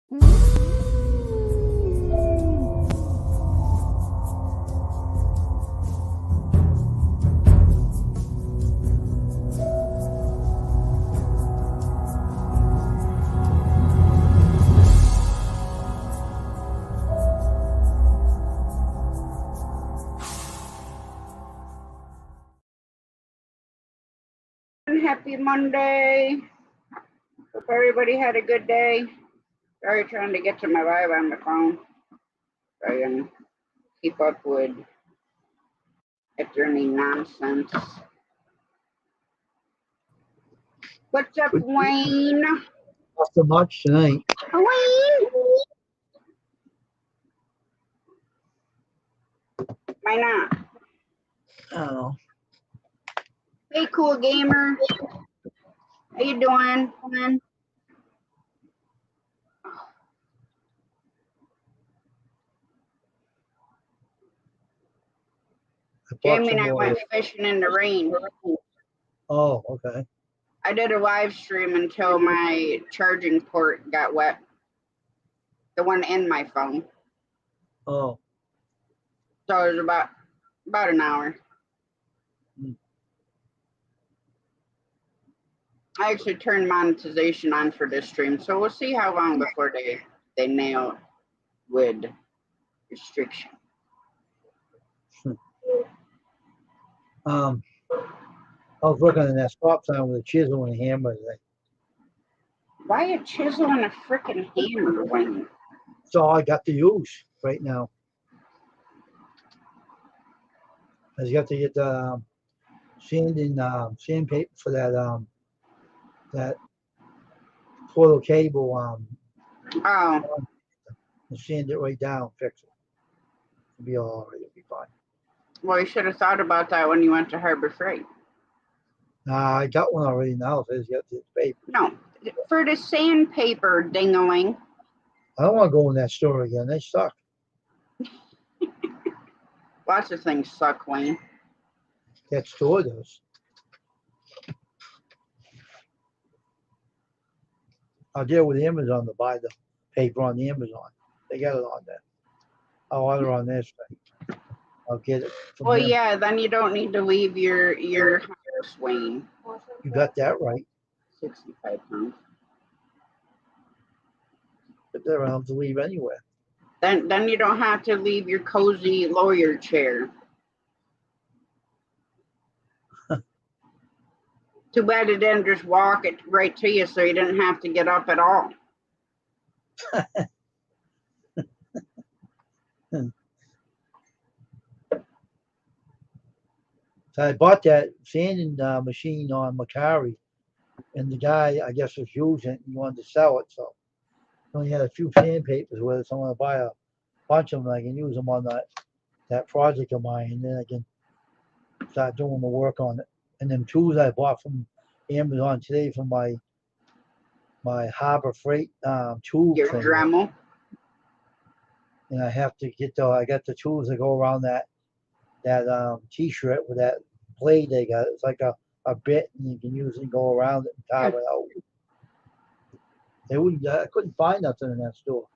Happy Monday. Hope everybody had a good day. Sorry, trying to get to my vibe on the phone. So I can keep up with if there's any nonsense. What's up, Wayne? Not so much tonight. Wayne? Why not? I don't know. Hey, cool gamer. How you doing? Jamie and I went fishing in the rain. Oh, okay. I did a live stream until my charging port got wet. The one in my phone. Oh. So it was about an hour. I actually turned monetization on for this stream, so we'll see how long before they nail it with restriction. I was working on that stop sign with a chisel and a hammer today. Why a chisel and a freaking hammer, Wayne? That's all I got to use right now. I just got to get the sand and sandpaper for that coil cable. Oh. And sand it right down, fix it. It'll be all right. It'll be fine. Well, you should have thought about that when you went to Harbor Freight. I got one already now. So I just got the paper. No, for the sandpaper, ding-a-ling. I don't want to go in that store again. They suck. Lots of things suck, Wayne. That store does. I'll deal with Amazon to buy the paper on the Amazon. They got it on there. I'll order on their site. I'll get it. Well, them. Yeah, then you don't need to leave your house, Wayne. You got that right. 65 pounds. But they don't have to leave anywhere. Then you don't have to leave your cozy lawyer chair. Too bad it didn't just walk it right to you so you didn't have to get up at all. So I bought that sanding machine on Macari, and the guy, I guess, was using it and he wanted to sell it. So I only had a few sandpapers with it, so I'm going to buy a bunch of them. I can use them on that project of mine, and then I can start doing the work on it. And them tools I bought from Amazon today for my Harbor Freight tool. Your Dremel. And I have to get I got the tools that go around that t-shirt with that blade they got. It's like a bit, and you can use it and go around it and carve it out. I couldn't find nothing in that store.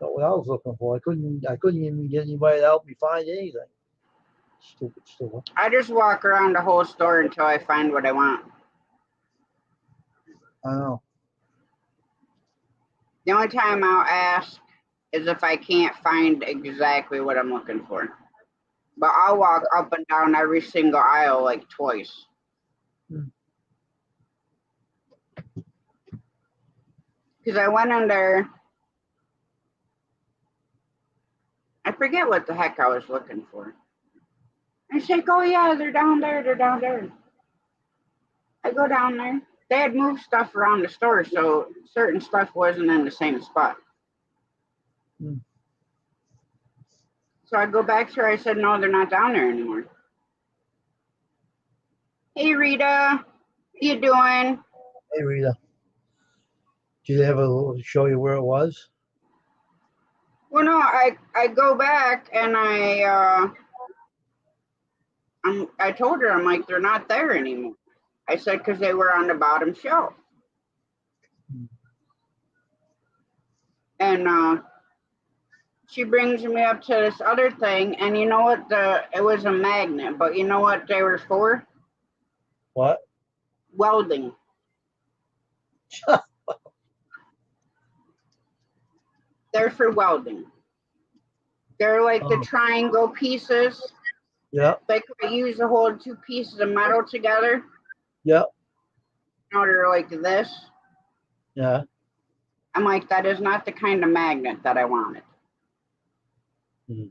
Not what I was looking for. I couldn't even get anybody to help me find anything. Stupid store. I just walk around the whole store until I find what I want. I know. The only time I'll ask is if I can't find exactly what I'm looking for. But I'll walk up and down every single aisle like twice. Because I went in there. I forget what the heck I was looking for. I said, oh yeah, they're down there. I go down there. They had moved stuff around the store, so certain stuff wasn't in the same spot. So I go back to her. I said, no, they're not down there anymore. Hey, Rita. How you doing? Hey, Rita. Did they ever show you where it was? Well, no, I go back and I told her, I'm like, they're not there anymore. I said, because they were on the bottom shelf. And she brings me up to this other thing, and you know what? It was a magnet, but you know what they were for? What? Welding. They're for welding. They're like the triangle pieces. Yeah. They could use to hold two pieces of metal together. Yeah. In order like this. Yeah. I'm like, that is not the kind of magnet that I wanted. Mm-hmm.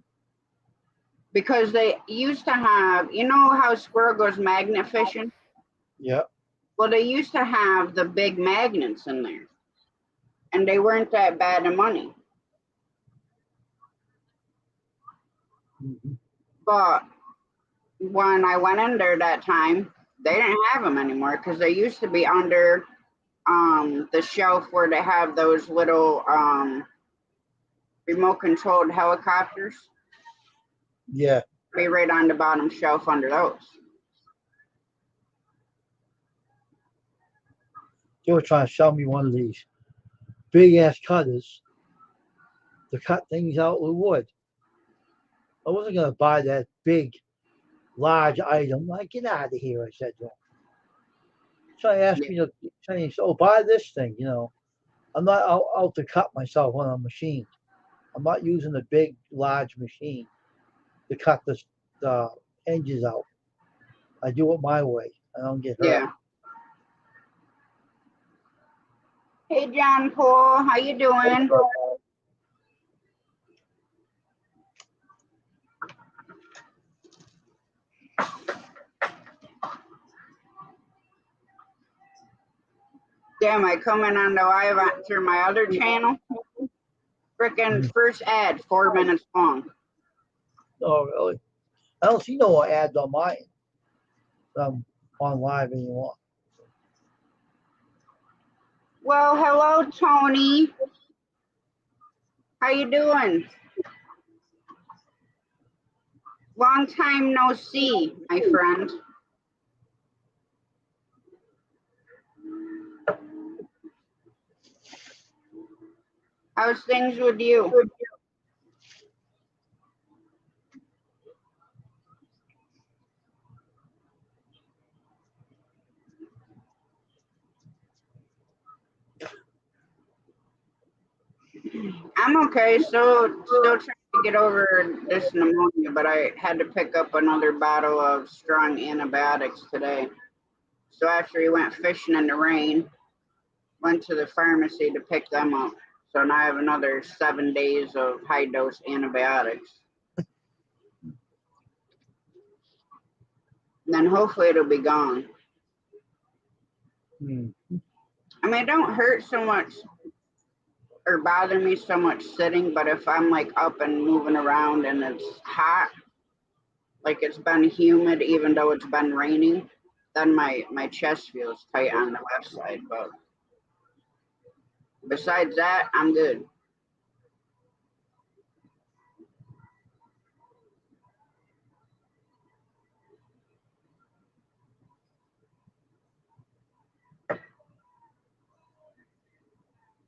Because they used to have, you know how squirrel goes magnet fishing? Yeah. Well, they used to have the big magnets in there. And they weren't that bad of money. Mm-hmm. But when I went in there that time, they didn't have them anymore because they used to be under the shelf where they have those little remote controlled helicopters. Yeah. Be right on the bottom shelf under those. They were trying to sell me one of these big ass cutters to cut things out with wood. I wasn't gonna buy that big, large item. Like, get out of here, I said to him. So he asked me to say, "Oh, buy this thing." I'm not out to cut myself on a machine. I'm not using a big, large machine to cut the hinges out. I do it my way. I don't get hurt. Yeah. Hey, John Paul, how you doing? Damn, I come in on the live through my other channel. Frickin' first ad, 4 minutes long. Oh, really? I don't see no ads on mine. I'm on live anymore. Well, hello, Tony. How you doing? Long time no see, my friend. How's things with you? I'm okay. Still trying to get over this pneumonia, but I had to pick up another bottle of strong antibiotics today. So after we went fishing in the rain, went to the pharmacy to pick them up. So now I have another 7 days of high dose antibiotics. And then hopefully it'll be gone. I mean, it don't hurt so much or bother me so much sitting, but if I'm like up and moving around and it's hot, like it's been humid even though it's been raining, then my chest feels tight on the left side. But besides that, I'm good.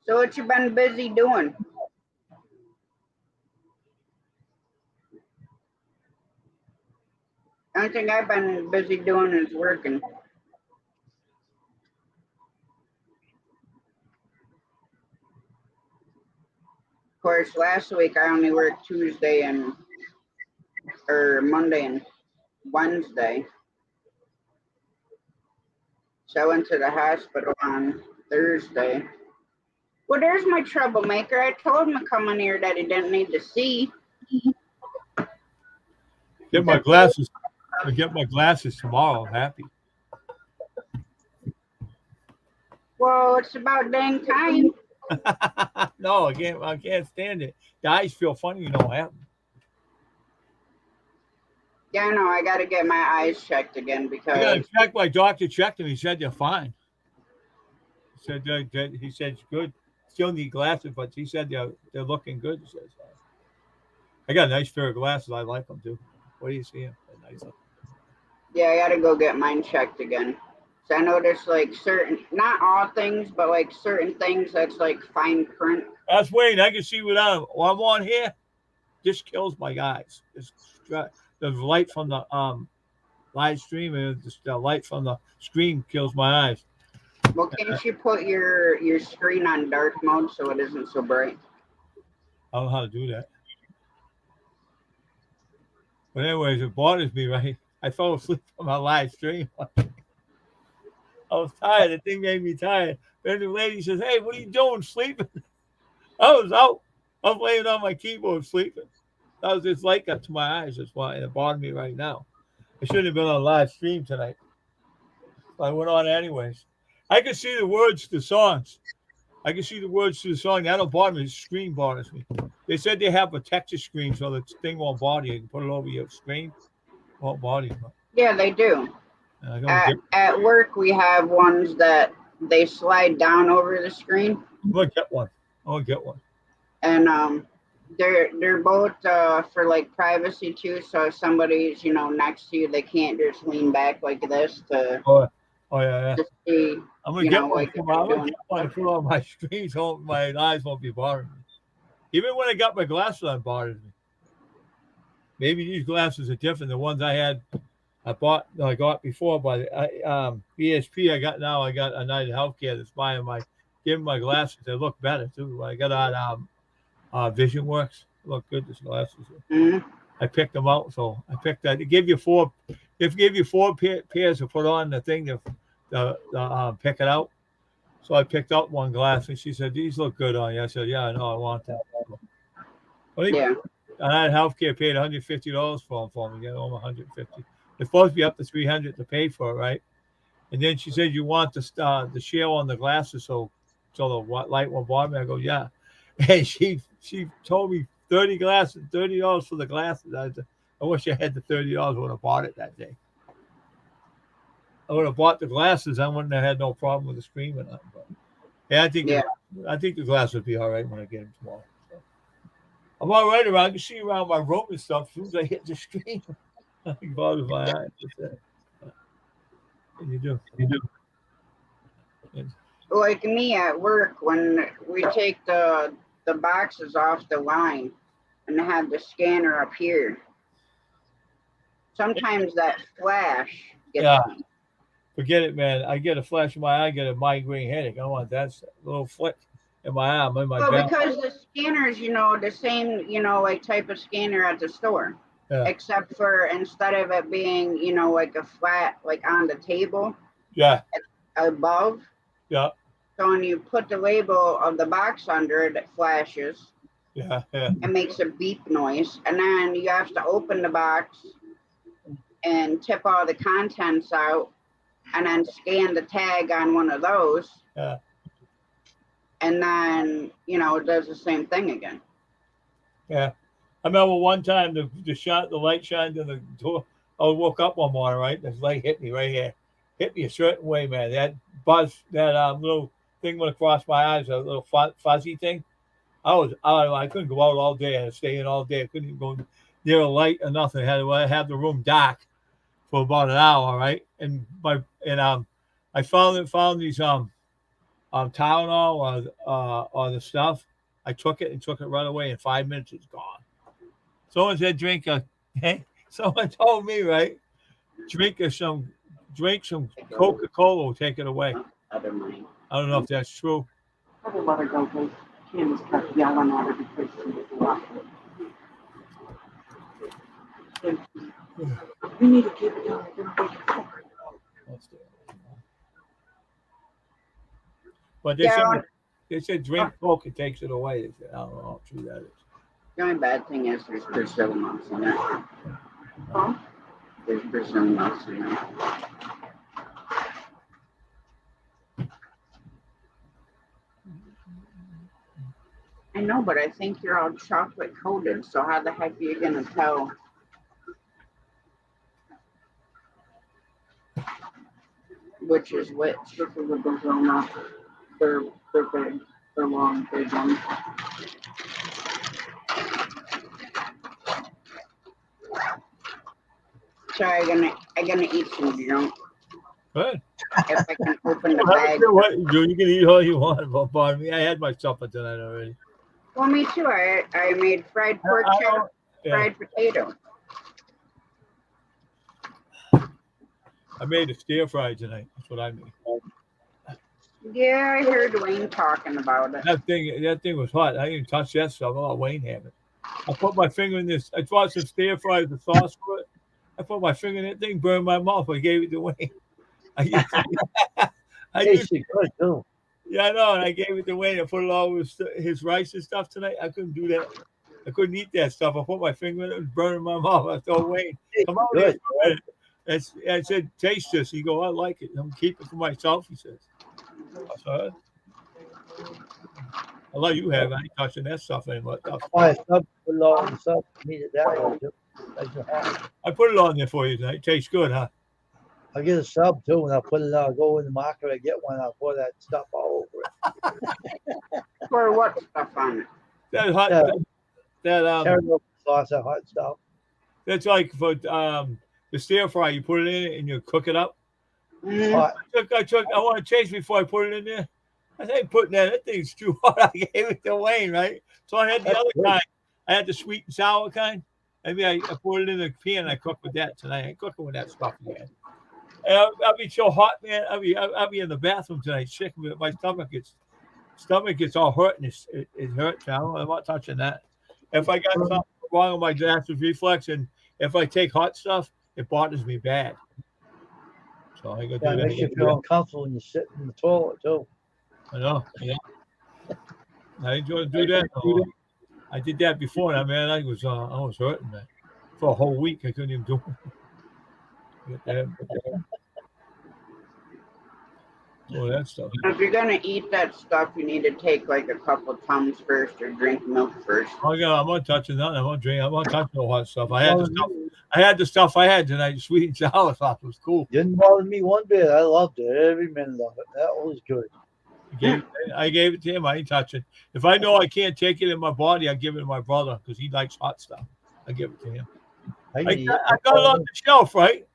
So what you been busy doing? The only thing I've been busy doing is working. Of course, last week I only worked Tuesday and or Monday and Wednesday. So I went to the hospital on Thursday. Well, there's my troublemaker. I told him to come in here that he didn't need to see. Get my glasses. I get my glasses tomorrow. Happy. Well, it's about dang time. No, I can't. I can't stand it. The eyes feel funny. You know what happened? Yeah, no, I got to get my eyes checked again I got because to check. My doctor checked them. He said they're fine. He said he said it's good. Still need glasses, but he said they're looking good. He says. I got a nice pair of glasses. I like them too. What do you see? Nice. yeah, I got to go get mine checked again. So I noticed like not all things, but like certain things that's like fine print. That's Wayne. I can see what I'm on here. Just kills my eyes. The light from the live stream and the light from the screen kills my eyes. Well, can't you put your screen on dark mode so it isn't so bright? I don't know how to do that. But anyways, it bothers me, right? I fell asleep on my live stream. I was tired. The thing made me tired. Then the lady says, "Hey, what are you doing? Sleeping?" I was out. I was laying on my keyboard sleeping. I was just light up to my eyes. That's why it bothered me right now. I shouldn't have been on live stream tonight. I went on anyways. I can see the words to the songs. I can see the words to the song. That don't bother me. The screen bothers me. They said they have a Texas screen so the thing won't bother you. You can put it over your screen. Won't bother you. Yeah, they do. I'm At work, we have ones that they slide down over the screen, gonna get one. I'm gonna get one. and they're both for like privacy too. So if somebody's next to you, they can't just lean back like this to Oh yeah. to see. I'm gonna get one. Like I'm gonna get one to put on my screen so my eyes won't be bothering me. Even when I got my glasses on, bothers me. Maybe these glasses are different. The ones I got before by BSP. I got United Healthcare that's giving my glasses. They look better too. I got on Vision Works. They look good. These glasses. Mm-hmm. I picked them out, so I picked that. They give you four. If give you four pairs to put on the thing to pick it out. So I picked up one glass, and she said, "These look good on you." I said, "Yeah, I know. I want that." Yeah. United Healthcare paid $150 for me. Get over 150. It's supposed to be up to 300 to pay for it, right? And then she said, "You want the shell on the glasses so the light won't bother me." I go, "Yeah." And she told me $30 for the glasses. I wish I had the $30. I would have bought it that day. I would have bought the glasses. I wouldn't have had no problem with the screen or nothing. But yeah, I think the glass would be all right when I get them tomorrow. So I'm all right around. I can see around my room and stuff as soon as I hit the screen. Nothing bothers my eyes. And you do. Like me at work, when we take the boxes off the line and have the scanner up here, sometimes that flash gets me. Forget it, man. I get a flash in my eye, I get a migraine headache. I want that little flick in my arm, in my back. Because the scanner's, the same, like type of scanner at the store. Yeah. Except for instead of it being, like a flat, like on the table. Yeah. Above. Yeah. So when you put the label of the box under it, it flashes. Yeah. It makes a beep noise. And then you have to open the box and tip all the contents out and then scan the tag on one of those. Yeah. And then, it does the same thing again. Yeah. I remember one time the light shined in the door. I woke up one morning, right? This light hit me right here. Hit me a certain way, man. That buzz, that little thing went across my eyes, a little fuzzy thing. I couldn't go out all day. I had to stay in all day. I couldn't even go near a light or nothing. I had to have the room dark for about an hour, right? And I found these Tylenol or the stuff. I took it right away. In 5 minutes, it's gone. Someone said someone told me, right? Drink some Coca-Cola will take it away. I don't know if that's true. We need to keep it down. But they said drink Coke, it takes it away. They said, I don't know how true that is. The only bad thing is there's Brazil nuts in it. Huh? There's Brazil nuts in it. I know, but I think you're all chocolate coated, so how the heck are you gonna tell? Which is which? This is a Brazil nut. They're big. They're long, big ones. So I'm gonna eat some junk. Good. if I can open the I don't bag. care what you do. You can eat all you want, but pardon me. I had my supper tonight already. Well, me too. I made fried pork I chop, don't- yeah, fried potato. I made a stir fry tonight. That's what I made. Yeah, I heard Wayne talking about it. That thing was hot. I didn't touch that stuff. I'll let Wayne have it. I put my finger in this. I bought some stir fries with sauce for it. I put my finger in that thing, burned my mouth. I gave it to Wayne. I used, I used, Tasted good too. yeah, I know. And I gave it to Wayne. I put it all with his rice and stuff tonight. I couldn't do that. I couldn't eat that stuff. I put my finger in it. It was burning my mouth. I told Wayne, come on here Good. for a minute. I said, taste this. He go, I like it. I'm gonna keep it for myself. He says. I said, I'll let you have it. I ain't touching that stuff anymore. Buy a sub, put it all in the sub, and eat it that way too. Nice and hot. I put it on there for you tonight. Tastes good, huh? I'll get a sub too, and I'll put it. I'll go in the market. I get one. I'll pour that stuff all over it. For what stuff on it? That hot. Yeah. That Teriyaki sauce, that hot stuff. That's like for the stir fry. You put it in it and you cook it up. Mm, Hot. I want to taste before I put it in there. I think putting that thing's too hot. I gave it to Wayne, right? So I had the That's other good. kind. I had the sweet and sour kind. Maybe I put it in the pan and I cook with that tonight. I ain't cooking with that stuff again. And I'll be so hot, man. I'll be in the bathroom tonight, sick of it. My stomach gets all hurt and it hurts. I'm not touching that. If I got something wrong with my gastric reflex and if I take hot stuff, it bothers me bad. So I gotta Yeah, do it makes you that. feel uncomfortable when you sit in the toilet too. I know. Yeah. I ain't gonna do that. No. I did that before, and man, I was hurting, man. For a whole week, I couldn't even do it. Oh, that stuff. if you're gonna eat that stuff, you need to take like a couple Tums first or drink milk first. I'm not touching nothing. I'm not drinking. I'm not touching no hot stuff. I had the stuff I had tonight. Sweet and sour sauce was cool. Didn't bother me one bit. I loved it. Every minute of it. That was good. I gave it to him. I ain't touching. If I know I can't take it in my body, I give it to my brother because he likes hot stuff. I give it to him. I got it on the shelf, right?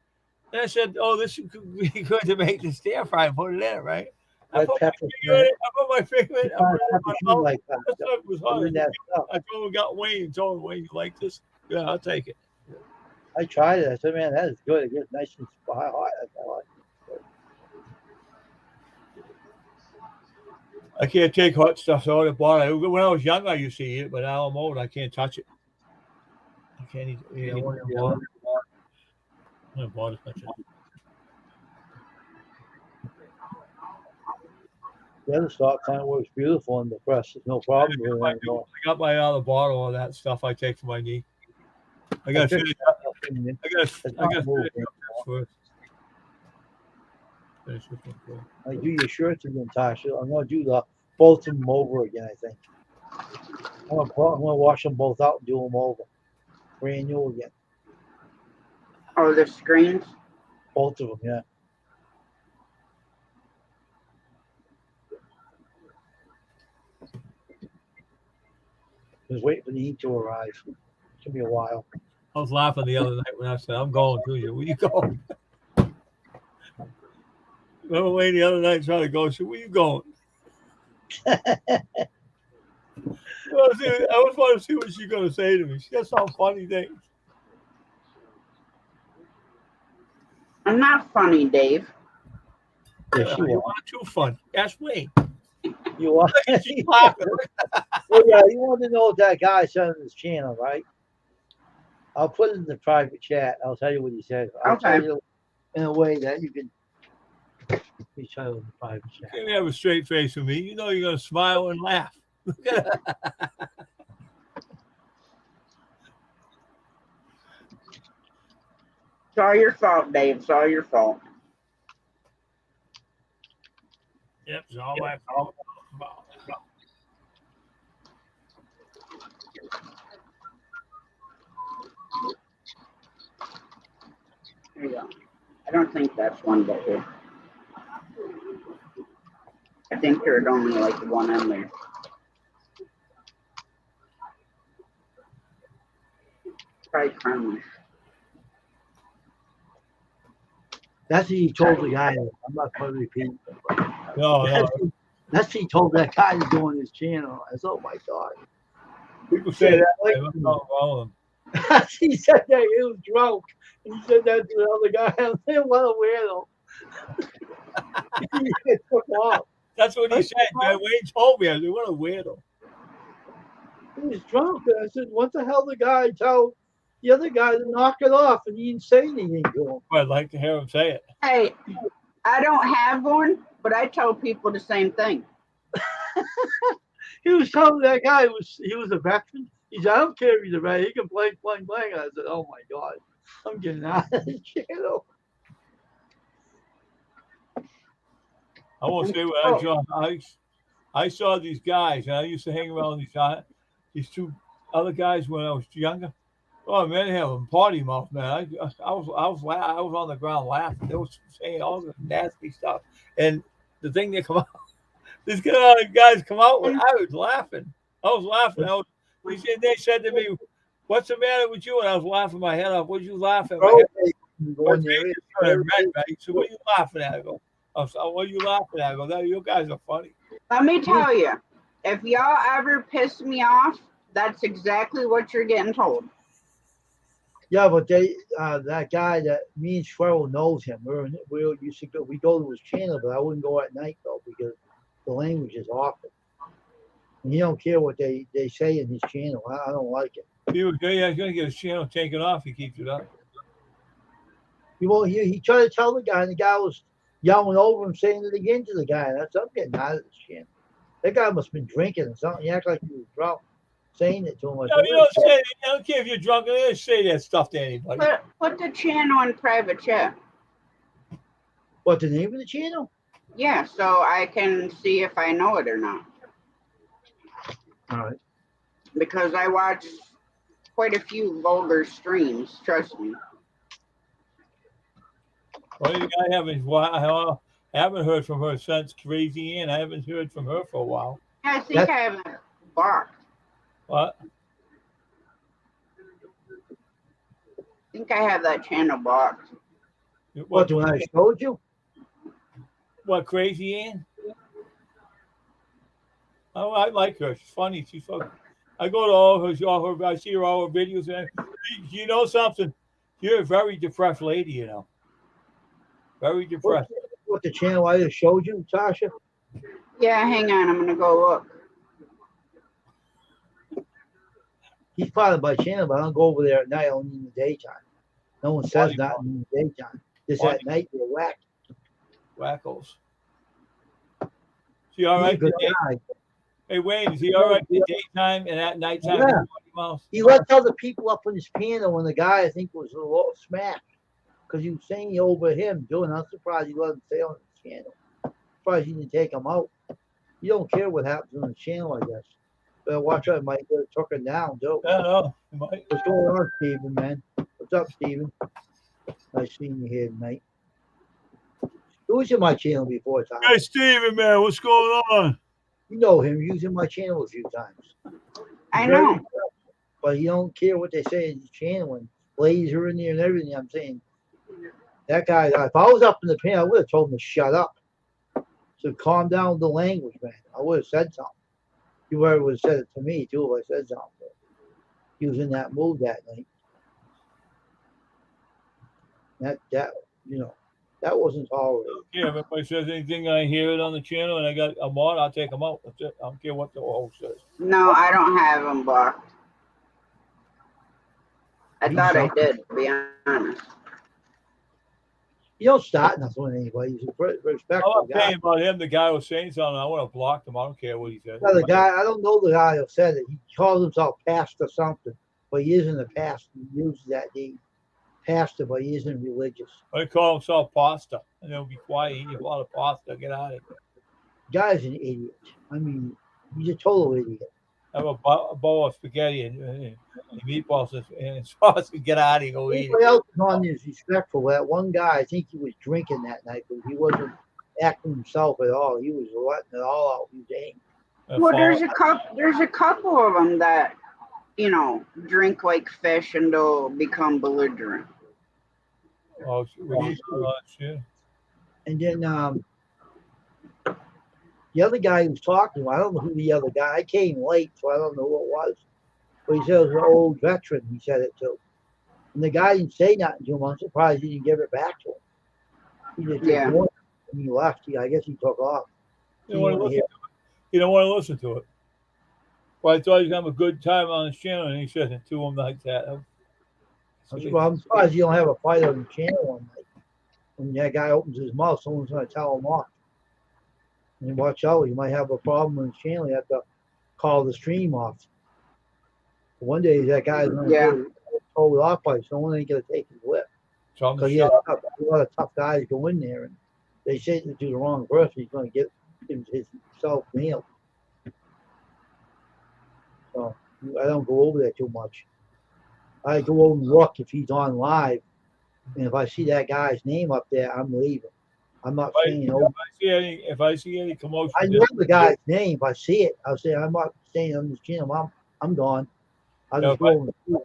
And I said, "Oh, this could be good to make the stir fry and put it in, right?" I put my finger in it. I put my finger in it. I put it in my mouth. Like that. That stuff was hot. Doing that stuff. I told Wayne, you like this? Yeah, I'll take it. I tried it. I said, man, that is good. It gets nice and hot. I like it. I can't take hot stuff so I bought it. When I was young, I used to eat it, but now I'm old. I can't touch it. I can't eat it. I want to bother touch it. The other stuff kind of works beautiful in the press. There's no problem with it anymore. I got my other bottle of that stuff I take for my knee. I got to finish up. I got to finish up first. Finish this one first. I do your shirts again, Tasha. I'm going to do both of them over again, I think. I'm going to wash them both out and do them over. Brand new again. Oh, the screens? Both of them, yeah. Just wait for the heat to arrive. It's going to be a while. I was laughing the other night when I said, I'm going to you. Where you going? Remember Wayne the other night trying to go? I said, where you going? I always want to see what she's going to say to me. She has some funny things. I'm not funny, Dave. Yes, You are too fun. Ask Wayne. You are. She's laughing. Well, yeah, you want to know what that guy said on his channel, right? I'll put it in the private chat. I'll tell you what he said. I'll tell you in a way that you can. Please tell you in the private chat. You can't have a straight face with me. You know you're going to smile and laugh. Look at that. It's all your fault, Dave. It's all your fault. Yep, it's all my fault. There you go. I don't think that's one but here. I think there's only like one in there. Try caramel. That's what he told the guy. I'm not going to repeat. No, That's what he told that guy to do on his channel. I said, oh my God. people He say said, that. like, What's wrong with them? he said that he was drunk. And he said that to the other guy. I said, what a weirdo. He took off. That's what he said. Man, Wayne told me. I said, what a weirdo. He was drunk. And I said, what the hell the guy tell the other guy to knock it off? And he didn't say anything to him. I'd like to hear him say it. Hey, I don't have one, but I tell people the same thing. He was telling that guy he was a veteran. He said, I don't care if he's a veteran. He can play. I said, oh my God, I'm getting out of the channel. I won't say what I saw. I saw these guys, and I used to hang around these two other guys when I was younger. Oh man, they have a party mouth, man. I was on the ground laughing. They were saying all this nasty stuff, and the thing they come out, these guys come out with. I was laughing. They said to me, "What's the matter with you?" And I was laughing my head off. What you laughing? My face is turning red, right? So what are you laughing at? I go, what are you laughing at? I go, no, you guys are funny. Let me tell you, if y'all ever piss me off, that's exactly what you're getting told. Yeah, but that guy that me and Schwerl knows him. We used to go. We go to his channel, but I wouldn't go at night though because the language is awful. And he don't care what they say in his channel. I don't like it. He's going to get his channel taken off. He keeps it up. He tried to tell the guy, and the guy was yelling over him, saying it again to the guy. And I'm getting out of this channel. That guy must have been drinking or something. He acted like he was drunk, saying it to him. I don't care if you're drunk. I don't say that stuff to anybody. Put the channel in private chat. What, the name of the channel? Yeah, so I can see if I know it or not. All right. Because I watch quite a few vulgar streams, trust me. Well, I haven't heard from her since Crazy Ann. I haven't heard from her for a while. I think I haven't blocked. What? I think I have that channel blocked. What, the one I showed you? What, Crazy Ann? Oh, I like her. She's funny. She's funny. I go to all her. I see all her videos. And you know something? You're a very depressed lady, you know. Very depressed. What the channel I just showed you, Tasha? Yeah, hang on. I'm going to go look. He's part of my channel, but I don't go over there at night, only in the daytime. No one says nothing in the daytime. Just at night, you're whacked. Wackos. She all right? Hey, Wayne, is he all right in the daytime and at nighttime? Yeah. He lets other people up on his panel when the guy, I think, was a little smacked. Because he was saying over him, doing. I'm surprised he let him stay on his channel. Surprised he didn't take him out. You don't care what happens on the channel, I guess. But watch out, Mike. Took him down, too. I don't know. What's going on, Steven, man? What's up, Steven? Nice seeing you here tonight. Who was in my channel before, Tom? Hey, Steven, man, what's going on? You know him. He was in my channel a few times. I know. But you don't care what they say in his channel. And ladies are in there and everything. I'm saying, that guy, if I was up in the panel, I would have told him to shut up. So calm down with the language, man. I would have said something. You would have said it to me, too, if I said something. He was in that mood that night. That wasn't tolerated. Yeah, if anybody says anything, I hear it on the channel, and I got a mod, I'll take them out. That's it. I don't care what the host says. No, I don't have them blocked. I thought I did, to be honest. You don't start nothing with anybody. He's a respectful guy. I'm saying about him. The guy was saying something. I want to block him. I don't care what he says. Now, the guy, I don't know the guy who said it. He calls himself pastor something, but he isn't a pastor. He uses that name, pastor, but he isn't religious. They call himself pasta, and they'll be quiet. Eat a lot of pasta. Get out of here. The guy's an idiot. I mean, he's a total idiot. Have a bowl of spaghetti and meatballs and sauce and get out of here. Go eat Everybody else is on is respectful. That one guy, I think he was drinking that night, but he wasn't acting himself at all. He was letting it all out. He was angry. Well, there's a couple of them that, drink like fish and they'll become belligerent. Oh, what do you shit? And then the other guy who was talking, I don't know who the other guy. I came late, so I don't know who it was. But he said it was an old veteran. He said it to. And the guy didn't say nothing to him. I'm surprised he didn't give it back to him. He just Yeah. ignored it and he left. I guess he took off. You don't want to listen to it. You don't want to listen to it. Well, I thought he was having a good time on his channel, and he said it to him like that. Well, I'm surprised you don't have a fight on the channel one night. When that guy opens his mouth, someone's going to tell him off. And watch out, you might have a problem on his channel. You have to call the stream off. One day that guy's going to get told off by someone ain't going to take his lip. Because a lot of tough guys go in there and they say to do the wrong person, he's going to get himself nailed. So I don't go over there too much. I go over and look if he's on live, and if I see that guy's name up there, I'm leaving. I'm not staying over. If I see any commotion, I know the guy's name. If I see it, I'll say I'm not staying on this channel. I'm gone. I'll just go over.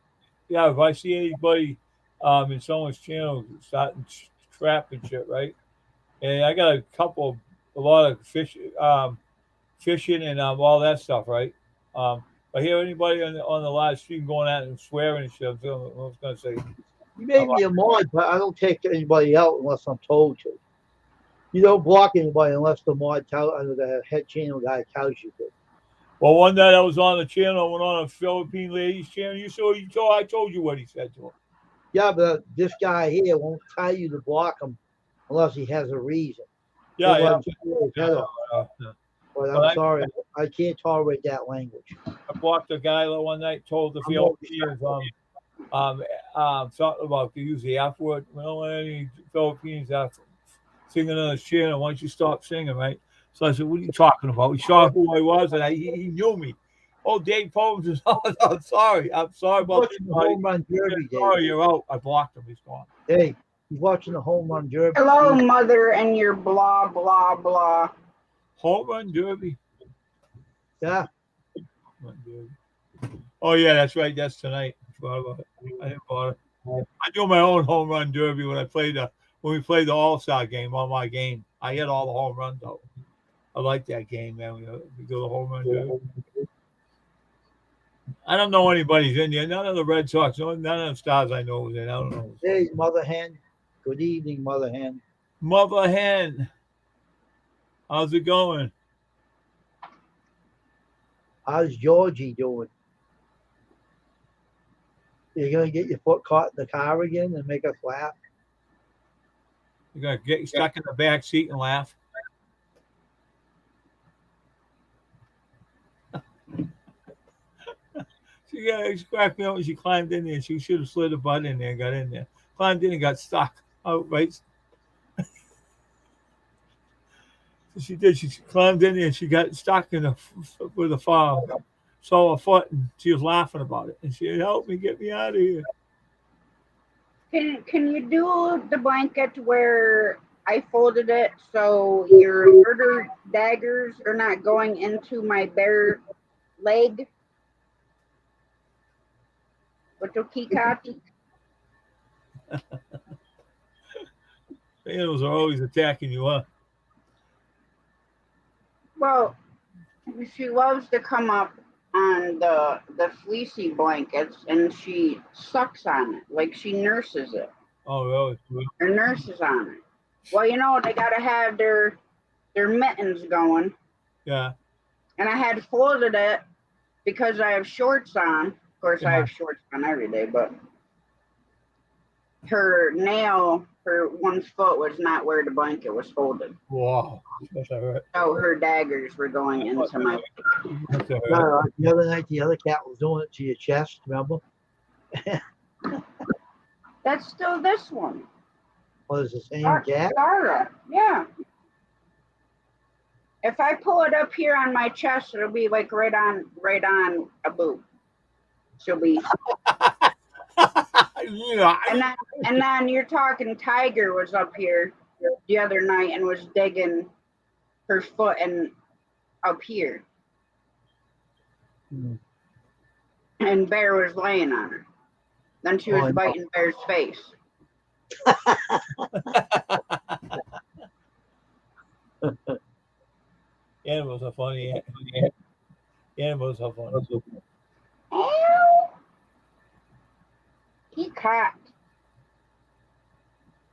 Yeah, if I see anybody in someone's channel starting trap and shit, right? And I got a lot of fishing and all that stuff, right? If I hear anybody on the live stream going out and swearing and shit, I was going to say. You made me a mod, but I don't take anybody out unless I'm told to. You don't block anybody unless the the head channel guy tells you to. Well, one night I was on the channel, I went on a Philippine lady's channel. I told you what he said to him. Yeah, but this guy here won't tell you to block him unless he has a reason. Yeah. But I'm sorry, I can't tolerate that language. I blocked a guy one night, told the Philippines something about to use the F word. We don't let any Philippines singing on his channel. Why don't you stop singing, right? So I said, what are you talking about? He saw who I was, and he knew me. Oh, Dave Poems is on. I'm sorry about this. Home Run Derby, sorry, you're out. I blocked him. He's gone. Hey, he's watching the Home Run Derby. Hello, Mother, and your blah, blah, blah. Home Run Derby? Yeah. Oh, yeah, that's right. That's tonight. I didn't bother. I do my own Home Run Derby when we played the All-Star game on my game. I hit all the home runs out. I like that game, man. We go the Home Run Derby. I don't know anybody's in there. None of the Red Sox, none of the Stars I know was in. I don't know. Hey, Mother Hen. Good evening, Mother Hen. Mother Hen. How's it going? How's Georgie doing? You're going to get your foot caught in the car again and make us laugh? You're going to get stuck in the back seat and laugh? She cracked me up when she climbed in there. She should have slid a butt in there and got in there. Climbed in and got stuck. Oh, right. She did. She climbed in there and she got stuck with a fall. Saw her foot and she was laughing about it. And she said, help me, get me out of here. Can you do the blanket where I folded it so your murder daggers are not going into my bare leg? Little kikati. Animals are always attacking you, huh? Well, she loves to come up on the fleecy blankets and she sucks on it, like she nurses it. Oh, really? Or nurses on it. Well, they gotta have their mittens going. Yeah. And I had folded it because I have shorts on. Of course, I have shorts on every day, but her one foot was not where the blanket was folded. Wow. That's all right. So her daggers were going into my. The other night, the other cat was doing it to your chest, remember? That's still this one. Well, it's the same cat? Sarah, yeah. If I pull it up here on my chest, it'll be like right on a boob. She'll be. Yeah. And then you're talking Tiger was up here the other night and was digging her foot and up here. Mm. And Bear was laying on her. Then she was biting Bear's face. Animals are funny. Animals are funny. Ow! He caught.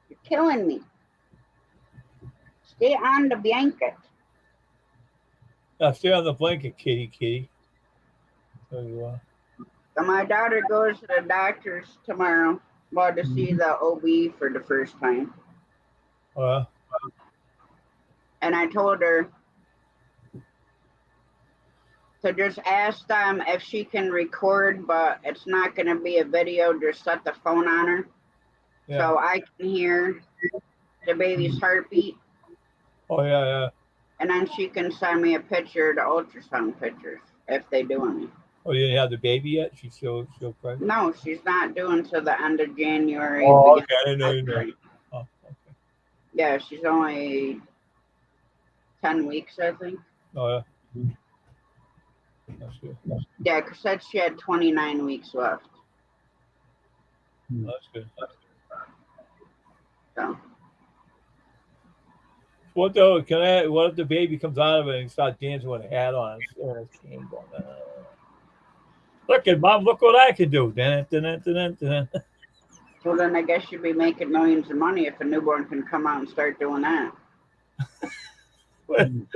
You're killing me. Stay on the blanket. Now stay on the blanket, kitty. There you are. So my daughter goes to the doctor's tomorrow. Well, to see the OB for the first time. And I told her to just ask them if she can record, but it's not going to be a video. Just set the phone on her so I can hear the baby's heartbeat. Oh, yeah. And then she can send me a picture, the ultrasound pictures, if they do any. Oh, you didn't have the baby yet? She's still pregnant? No, she's not doing till the end of January. Oh, okay. I didn't know you knew. Oh, okay. Yeah, she's only 10 weeks, I think. Oh, yeah. That's good. Yeah, because said she had 29 weeks left. That's good. So. What though? What if the baby comes out of it and starts dancing with a hat on and his cane going? Look at Mom! Look what I can do! Well, then I guess you'd be making millions of money if a newborn can come out and start doing that. In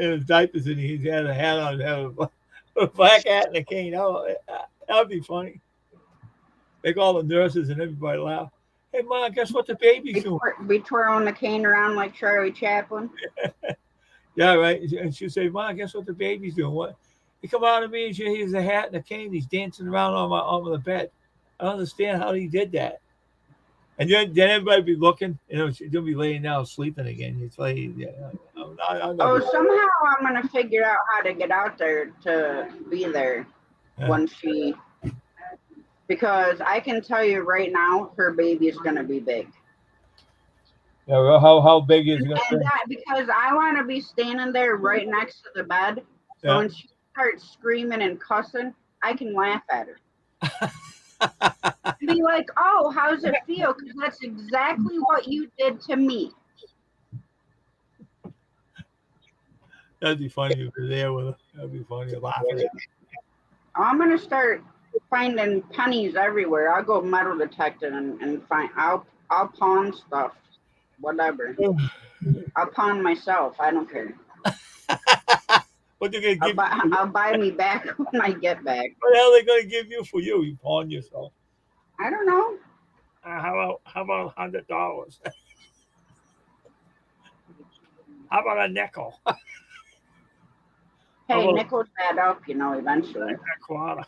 his diapers and he had a hat on, had a black hat and a cane. Oh, that would be funny. Make all the nurses and everybody laugh. Hey, Mom, guess what the baby's doing? Be twirling the cane around like Charlie Chaplin. Yeah, right. And she'll say, Mom, guess what the baby's doing? What? He come out of me and he has a hat and a cane. He's dancing around on the bed. I don't understand how he did that. And then everybody be looking, she'll be laying down sleeping again. It's like, somehow I'm gonna figure out how to get out there to be there when she. Because I can tell you right now, her baby is gonna be big. Yeah, well, how big is it gonna be? Because I want to be standing there right next to the bed, so when she starts screaming and cussing, I can laugh at her. Be like, "Oh, how's it feel?" Because that's exactly what you did to me. That'd be funny if you were there with her. That'd be funny. Laughing. I'm gonna start finding pennies everywhere. I'll go metal detecting and find. I'll pawn stuff, whatever. I'll pawn myself. I don't care. What they gonna give? I'll buy me back when I get back. What the hell are they gonna give you for you? You pawn yourself. I don't know. How about $100? How about a nickel? Hey, nickels add up, eventually. A quarter.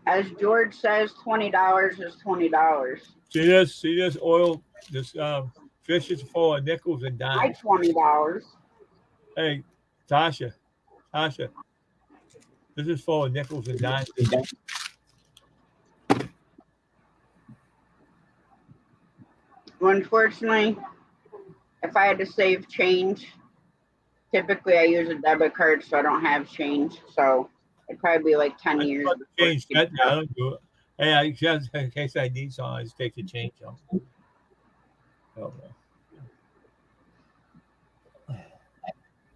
As George says, $20 is $20. See this oil, this fish is full of nickels and dimes. $20. Hey, Tasha, this is full of nickels and dimes. Well, unfortunately, if I had to save change, typically I use a debit card, so I don't have change. So it'd probably be like 10 years. Change that. I don't do it. Hey, just in case I need something, I just take the change off.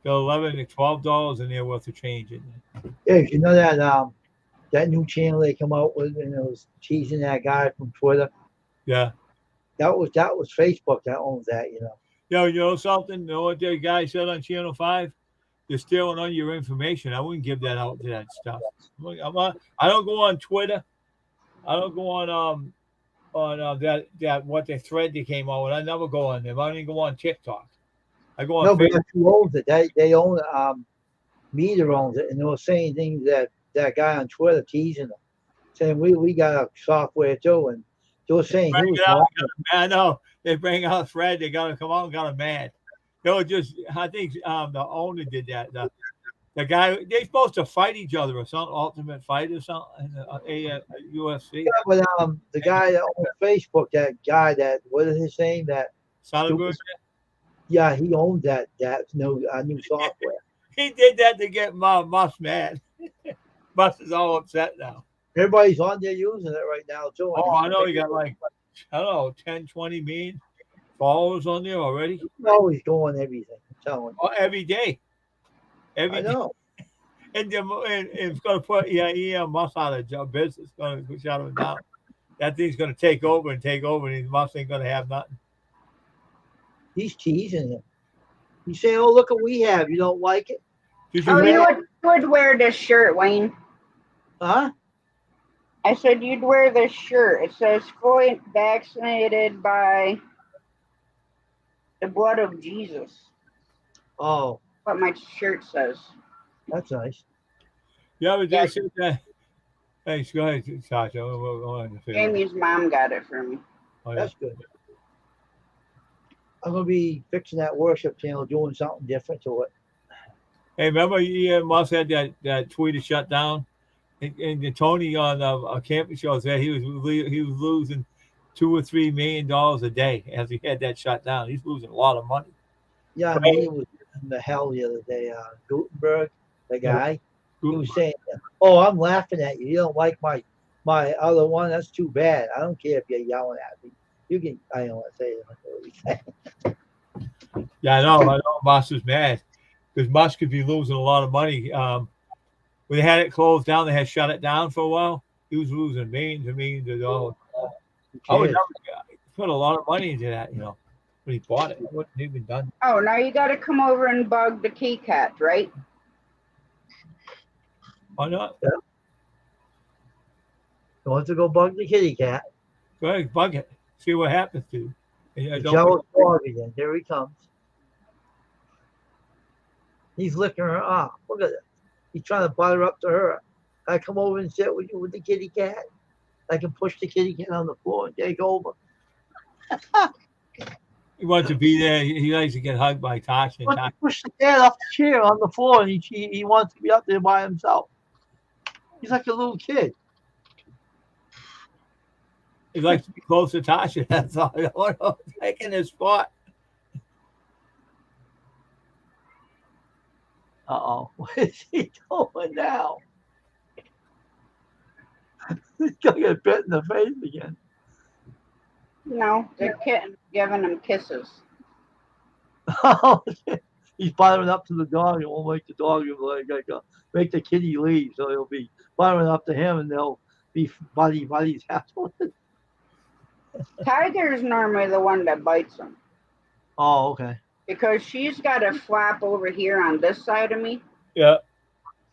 Go $11 to $12 in there worth of change in there. Yeah, you know that new channel they come out with, and it was teasing that guy from Twitter. Yeah. That was Facebook that owns that, Yo, you know something? You know what that guy said on Channel 5? They're stealing on your information. I wouldn't give that out to that stuff. I don't go on Twitter. I don't go on that what the thread they came out with. I never go on them. I don't even go on TikTok. I go on. No, but who owns it? They own Meter owns it, and they were saying things that guy on Twitter teasing them, saying we got a software too, and they were saying he was. I know they bring out Fred. They got to come out and got him mad. They were just. I think the owner did that. The guy they're supposed to fight each other or something. Ultimate Fight or something. UFC. Yeah, but the guy that owns Facebook, that guy that what is his name? That Soderbergh. Yeah, he owns that new software. He did that to get Mus mad. Mus is all upset now. Everybody's on there using it right now too. Oh, I know he got like, I don't know, 10, 20 million followers on there already. He's always doing everything. I'm telling you. Oh, every day. Every I day. know. And it's going to put Elon Musk out of job business. It's going to shut him down. That thing's going to take over, and Musk ain't going to have nothing. He's teasing him. He's saying, "Oh, look what we have. You don't like it, Did Oh, you you read? would wear this shirt, Wayne. huh?" I said you'd wear this shirt. It says fully vaccinated by the blood of Jesus. Oh, What my shirt says. that's nice. Yeah, but Yeah. they said that. Hey, go ahead, Sasha. Jamie's mom got it for me. Oh, yeah. That's good. I'm gonna be fixing that worship channel, doing something different to it. Hey, remember Elon Musk had that Twitter shut down, and Tony on a camping show said he was losing $2 or $3 million a day as he had that shut down. He's losing a lot of money. Yeah, I mean, it was in the hell the other day. Gutenberg, the guy, he was saying, "Oh, I'm laughing at you. You don't like my other one. That's too bad. I don't care if you're yelling at me. You can. I don't want to say it. Yeah, I know. Musk is mad because Musk could be losing a lot of money. When they had it closed down, they had shut it down for a while. He was losing millions and millions of dollars. I would never put a lot of money into that, when he bought it. I wouldn't even done. Oh, now you got to come over and bug the key cat, right? Why not? You want to go bug the kitty cat? Go ahead, bug it. See what happens to you. The jealous dog again. Here he comes. He's licking her off. Look at it. He's trying to butter up to her. I come over and sit with you with the kitty cat. I can push the kitty cat on the floor and take over. He wants to be there. He likes to get hugged by Tasha. He wants to push the cat off the chair on the floor, and he wants to be up there by himself. He's like a little kid. He likes to be close to Tasha. That's all. I don't want to take in his spot. Uh-oh. What is he doing now? He's going to get bit in the face again. No, the kitten's giving him kisses. He's bothering up to the dog. It won't make the dog make the kitty leave. So he'll be bothering up to him, and they'll be buddies afterwards. Tiger's normally the one that bites him Oh, okay. because she's got to flap over here on this side of me Yeah.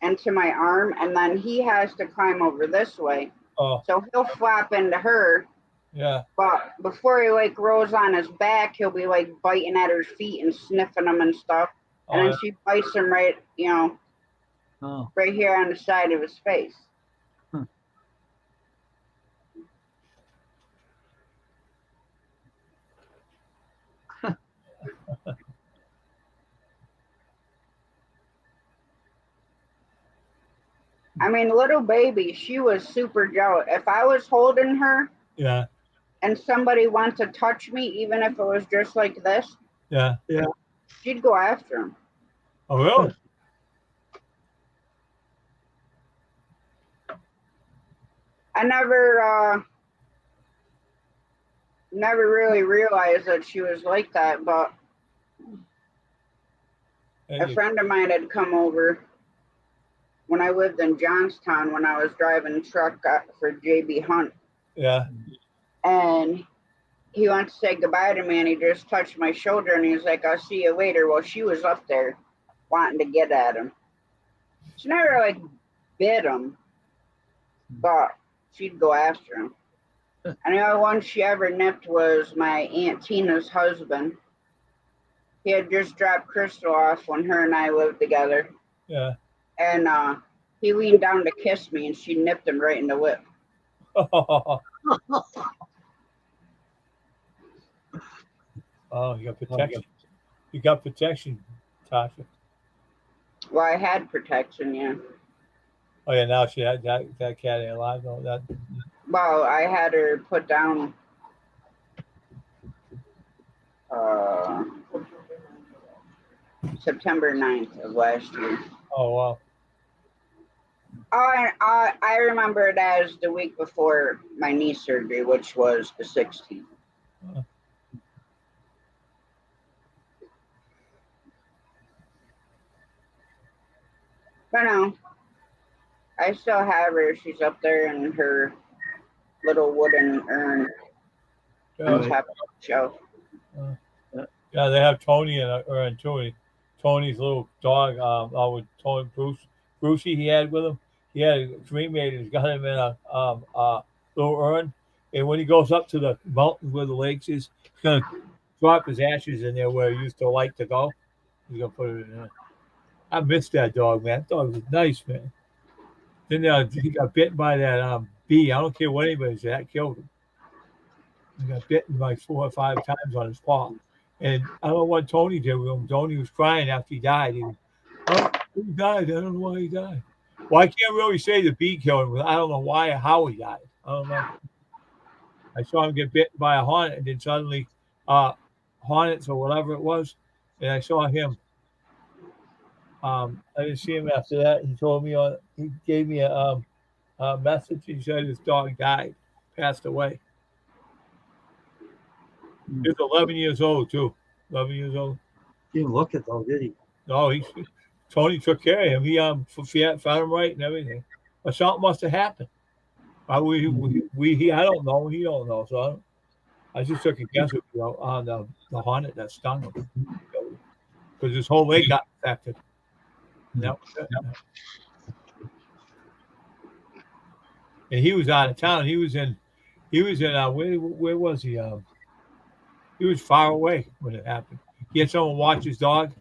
and to my arm, and then he has to climb over this way. Oh, So he'll flap into her, yeah. but before he rolls on his back, he'll be biting at her feet and sniffing them and stuff. And then she bites him right, right here on the side of his face. I mean, little baby, she was super jealous. If I was holding her, Yeah. and somebody wants to touch me, even if it was just like this, Yeah. she'd go after him. Oh, really? I never really realized that she was like that, but a friend of mine had come over when I lived in Johnstown when I was driving truck for JB Hunt. Yeah. And he went to say goodbye to me, and he just touched my shoulder, and he was like, "I'll see you later." Well, she was up there wanting to get at him. She never bit him, but she'd go after him. And the only one she ever nipped was my Aunt Tina's husband. He had just dropped Crystal off when her and I lived together. Yeah. And he leaned down to kiss me, and she nipped him right in the lip. Oh, you got protection. You got protection, Tasha. Well, I had protection, yeah. Oh yeah, now she had that cat ain't alive though. That. Well, I had her put down September 9th of last year. Oh wow. I remember it as the week before my knee surgery, which was the 16th. But no, I still have her. She's up there in her little wooden urn on Yeah, top of the shelf. yeah, they have Tony and Tony. Tony's little dog, with Tony Brucey he had with him. He had a cremated. He's got him in a little urn, and when he goes up to the mountain where the lakes is, he's gonna drop his ashes in there where he used to like to go. He's gonna put it in there. I miss that dog, man. That dog was nice, man. Then he got bitten by that bee. I don't care what anybody said, that killed him. He got bitten like 4 or 5 times on his paw. And I don't know what Tony did with him. Tony was crying after he died. Oh, he died. I don't know why he died. Well, I can't really say the bee killed him. I don't know why or how he died. I don't know. I saw him get bitten by a hornet, and then suddenly, hornets or whatever it was, and I saw him. I didn't see him after that. He gave me a message. He said his dog died, passed away. He was 11 years old too. 11 years old. Didn't look it though, did he? No, Tony took care of him. He found him right and everything. But something must have happened. I don't know. He don't know. So I just took a guess on the hornet that stung him because his whole leg got infected. And that was it. And he was out of town. He was in where was he? He was far away when it happened. He had someone watch his dog.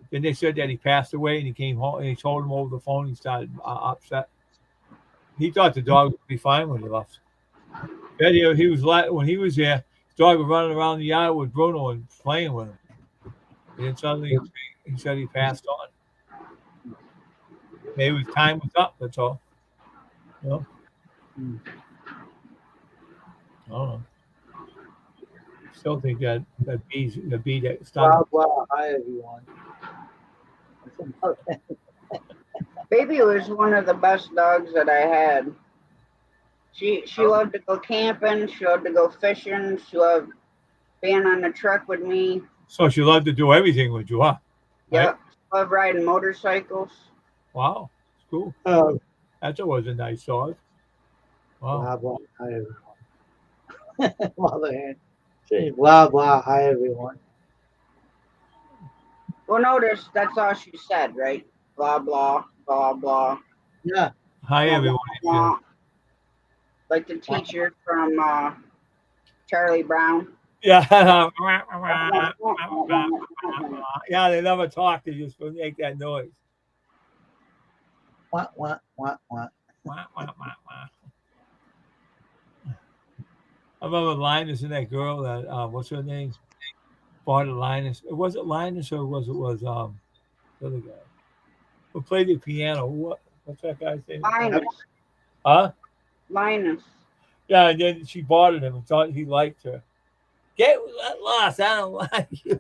Then they said that he passed away, and he came home and he told him over the phone. He started upset. He thought the dog would be fine when he left. Then he was when he was there. His dog was running around the yard with Bruno and playing with him. And then suddenly he said he passed on. Maybe his time was up. That's all. You know? I don't know. Still think that the bee that stung. Blah blah. Hi everyone. Baby was one of the best dogs that I had. She loved to go camping. She loved to go fishing. She loved being on the truck with me. So she loved to do everything with you, huh? Yep. Right? Loved riding motorcycles. Wow, cool. That was a nice dog. Wow. Blah blah. Hi everyone. Mother hand. Say blah blah. Hi everyone. Well, notice that's all she said, right? Blah blah blah blah. Yeah. Hi Blah, everyone. blah, blah. Like the teacher from Charlie Brown. Yeah. Yeah, they never talk. They just make that noise. Wah wah wah wah. I remember Linus and that girl that what's her name? Bought a Linus. Was it Linus or was the other guy who played the piano? What's that guy's name? Linus. Huh? Linus. Yeah, and then she bought him and thought he liked her. Get lost. I don't like you.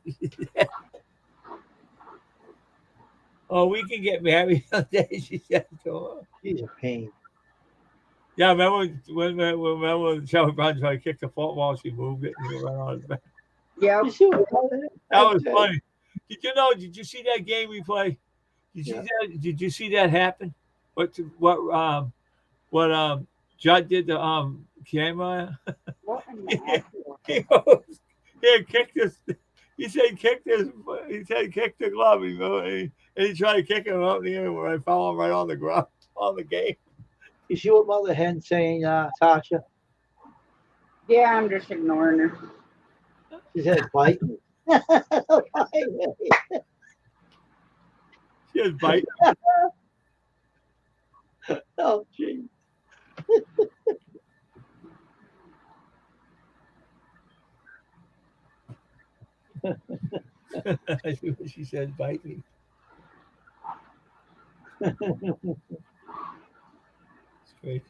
Oh, we can get married someday, she said to her. She's a pain. Yeah, remember when Charlie Brown tried to kick the football, she moved it and he ran on his back. Yep. You see what That was funny. Did you see that game we played? Did you see that happen? What Judd did to camera? What in the heck? He goes, he kicked this. He said kick this. He said kick the glove. And he tried to kick him up in the air where I fell him right on the ground on the game. You see what Mother Hen saying, Tasha? Yeah, I'm just ignoring her. She said bite me. She was biting. Oh, gee. I see what she said, bite me. It's crazy.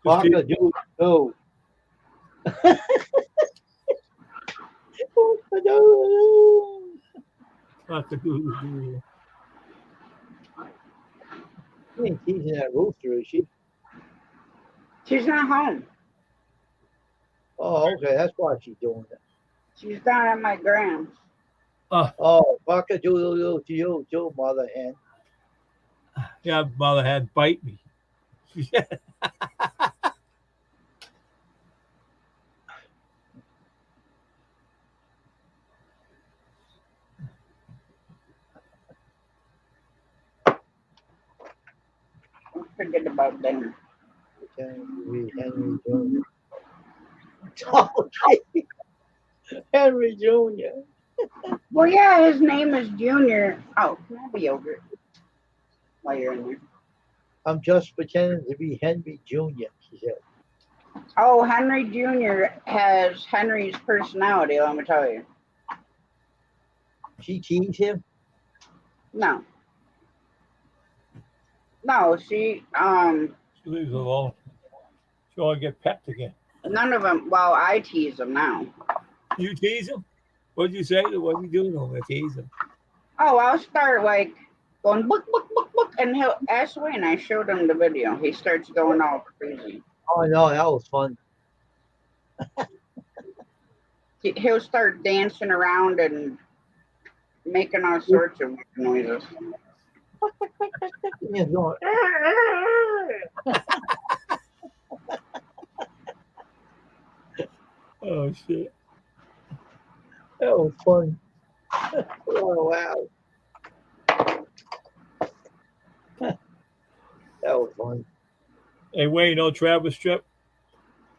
Baka do go. She ain't teasing that rooster, is she? She's not home. Oh, okay. That's why she's doing it. She's down at my grand's. Oh, fuck a doodle to you, too, mother hen. Yeah, mother had bite me. Don't forget about dinner. Henry Jr. Okay. Henry Jr. Well, yeah, his name is Junior. Oh, can I have a yogurt while you're in there? I'm just pretending to be Henry Jr., she said. Oh, Henry Jr. has Henry's personality, let me tell you. She teased him? No. No, She leaves alone. She want to get pecked again. none of them, well, I tease them now. You tease him? What'd you say? What you doing to him? I tease him. Oh, I'll start like going book, book, book, book, and he'll ask Wayne. I showed him the video. He starts going all crazy. Oh, no, that was fun. He'll start dancing around and making all sorts of weird noises. He's going, Oh shit! that was fun. Oh, wow. That was fun. Hey Wayne, no Travis Strip.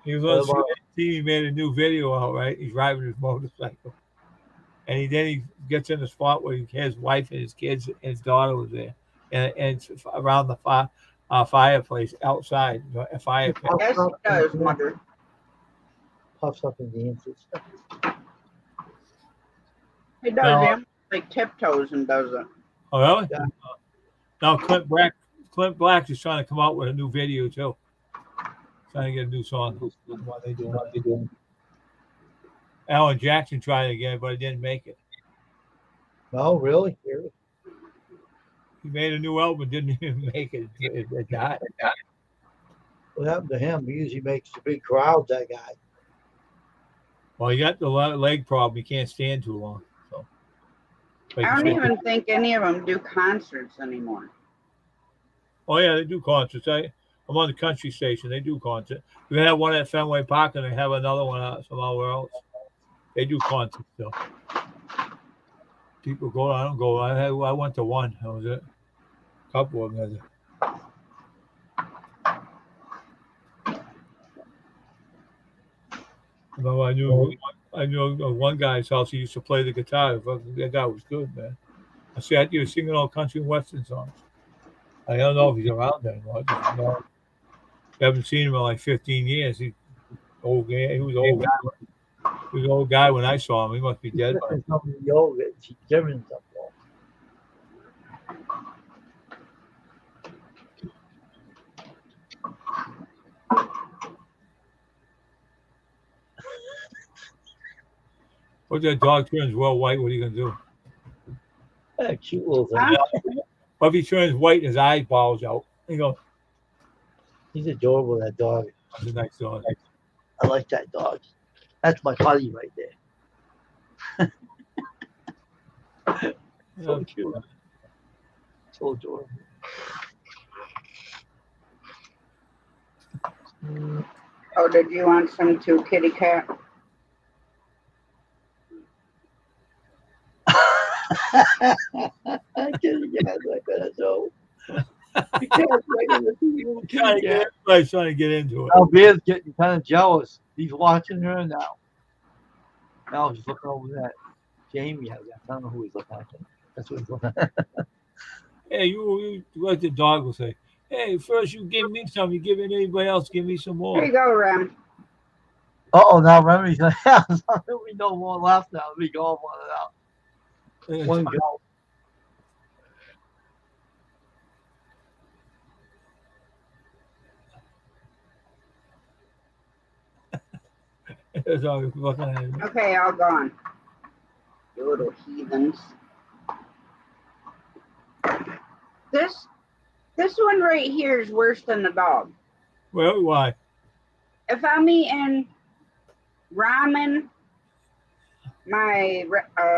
He was on What about- TV. He made a new video out. Right, he's driving his motorcycle, and then he gets in the spot where his wife and his kids and his daughter was there, and it's around the fireplace outside, a fire pit. Yes, he does, mother. Puffs up and dances. He does. No. He almost like tiptoes and does it. Oh really? Yeah. Now Clint Black is trying to come out with a new video too. Trying to get a new song. What they doing? Alan Jackson tried again, but it didn't make it. No, really? Really? He made a new album, didn't even make it. It died. What happened to him? He usually makes the big crowds, that guy. Well, he got the leg problem. He can't stand too long. So. I don't even think any of them do concerts anymore. Oh yeah, they do concerts. I'm on the country station. They do concerts. We have one at Fenway Park, and they have another one somewhere else. They do concerts still. People go. I don't go. I went to one. That was it. A couple of them. I knew one guy's house. He used to play the guitar. That guy was good, man. I see. He was singing all country and western songs. I don't know if he's around anymore. I haven't seen him in like 15 years. He was old guy. He was an old guy when I saw him. He must be dead by now. She's giving stuff. What that dog turns well white? What are you gonna do? Cute little thing. Huh? What if he turns white and his eye balls out? You go, He's adorable, that dog. that's a nice dog. I like that dog. That's my buddy right there. So cute. So adorable. Oh, did you want some too, kitty cat? I can't get like that, so. You can't play with the kitty cat. Everybody's trying to get into it. Now Bear's getting kind of jealous. He's watching her now. Now he's looking over that. Jamie, I don't know who he's looking at. That's what he's looking at. Hey, you like the dog will say, hey, first you give me some, you give it anybody else, give me some Here you more. go, Rem. Uh-oh, now Remy's like, yeah, we no more left now. We go on one out. One go. That's all he's looking at him. Okay, all gone. You little heathens. This This one right here is worse than the dog. Well, why? If I'm eating ramen, my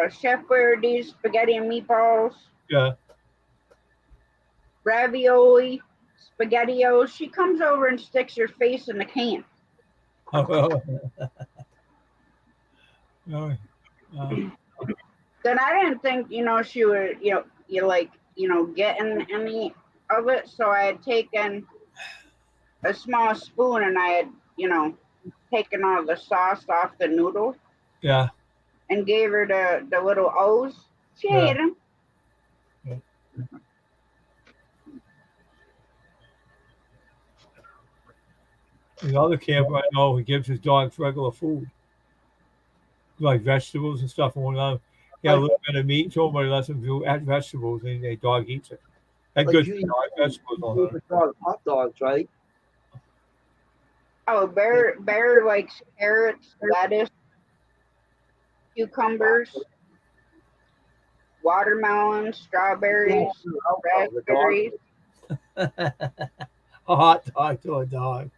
Chef Boyardee spaghetti and meatballs, Yeah. ravioli, SpaghettiOs, she comes over and sticks her face in the can. Oh, Then I didn't think, she would, getting any of it. So I had taken a small spoon and I had, taken all the sauce off the noodle yeah. and gave her the little O's. She Yeah. ate them. The other camper I know, he gives his dogs regular food, like vegetables and stuff. And when he had a little bit of meat, somebody lets him do add vegetables, and the dog eats it. That Like good you for eat dog vegetables on it. hot dogs, right? Oh, Bear likes carrots, lettuce, cucumbers, watermelon, strawberries, raspberries. A hot dog to a dog.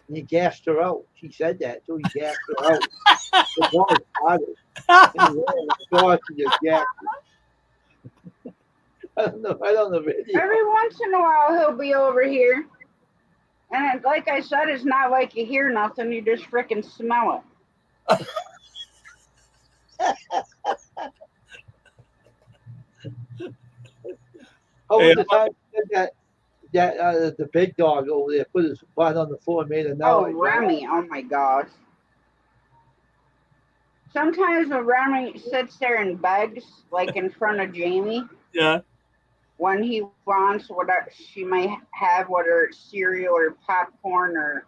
And he gassed her out. She said that too. He gassed her out. The dog farted. And he ran the sauce and just gassed her. I don't know. I don't know video. Every once in a while, he'll be over here. And like I said, it's not like you hear nothing. You just freaking smell it. Oh, Hey, the time he said that the big dog over there put his butt on the floor and made a Oh, noise. Remy. Oh, my God. Sometimes when Remy sits there and begs, like in front of Jamie, Yeah. when he wants whatever she might have, whether it's cereal or popcorn or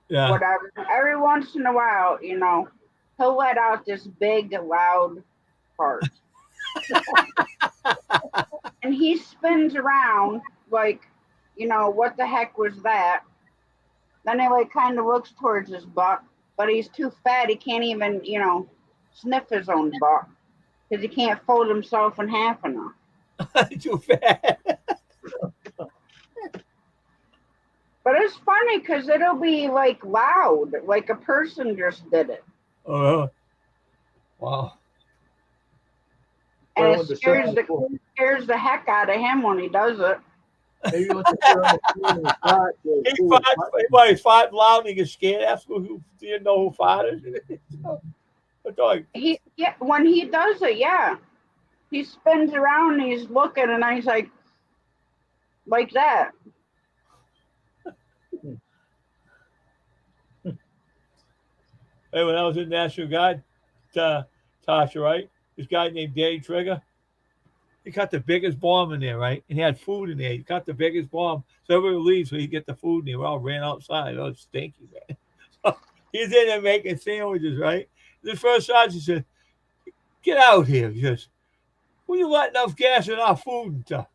Yeah. whatever, every once in a while, he'll let out this big, loud fart. And he spins around like, what the heck was that? Then he like kind of looks towards his butt, but he's too fat. He can't even, sniff his own butt because he can't fold himself in half enough. Too fat. But it's funny because it'll be like loud, like a person just did it. Oh, wow. And Well, it the scares the heck out of him when he does it. Maybe you want to put on the floor and fart, He fought loud and he gets scared. That's who didn't know who farted. The dog. When he does it, yeah. He spins around and he's looking and he's like that. Hey, when I was in National Guard, Tasha, right? This guy named Danny Trigger, he got the biggest bomb in there, right? And he had food in there. He got the biggest bomb. So everybody leaves so he get the food in there. We all ran outside. Oh, it's stinky, man. So he's in there making sandwiches, right? The first sergeant said, "Get out here." He says, "Will you let enough gas in our food and stuff?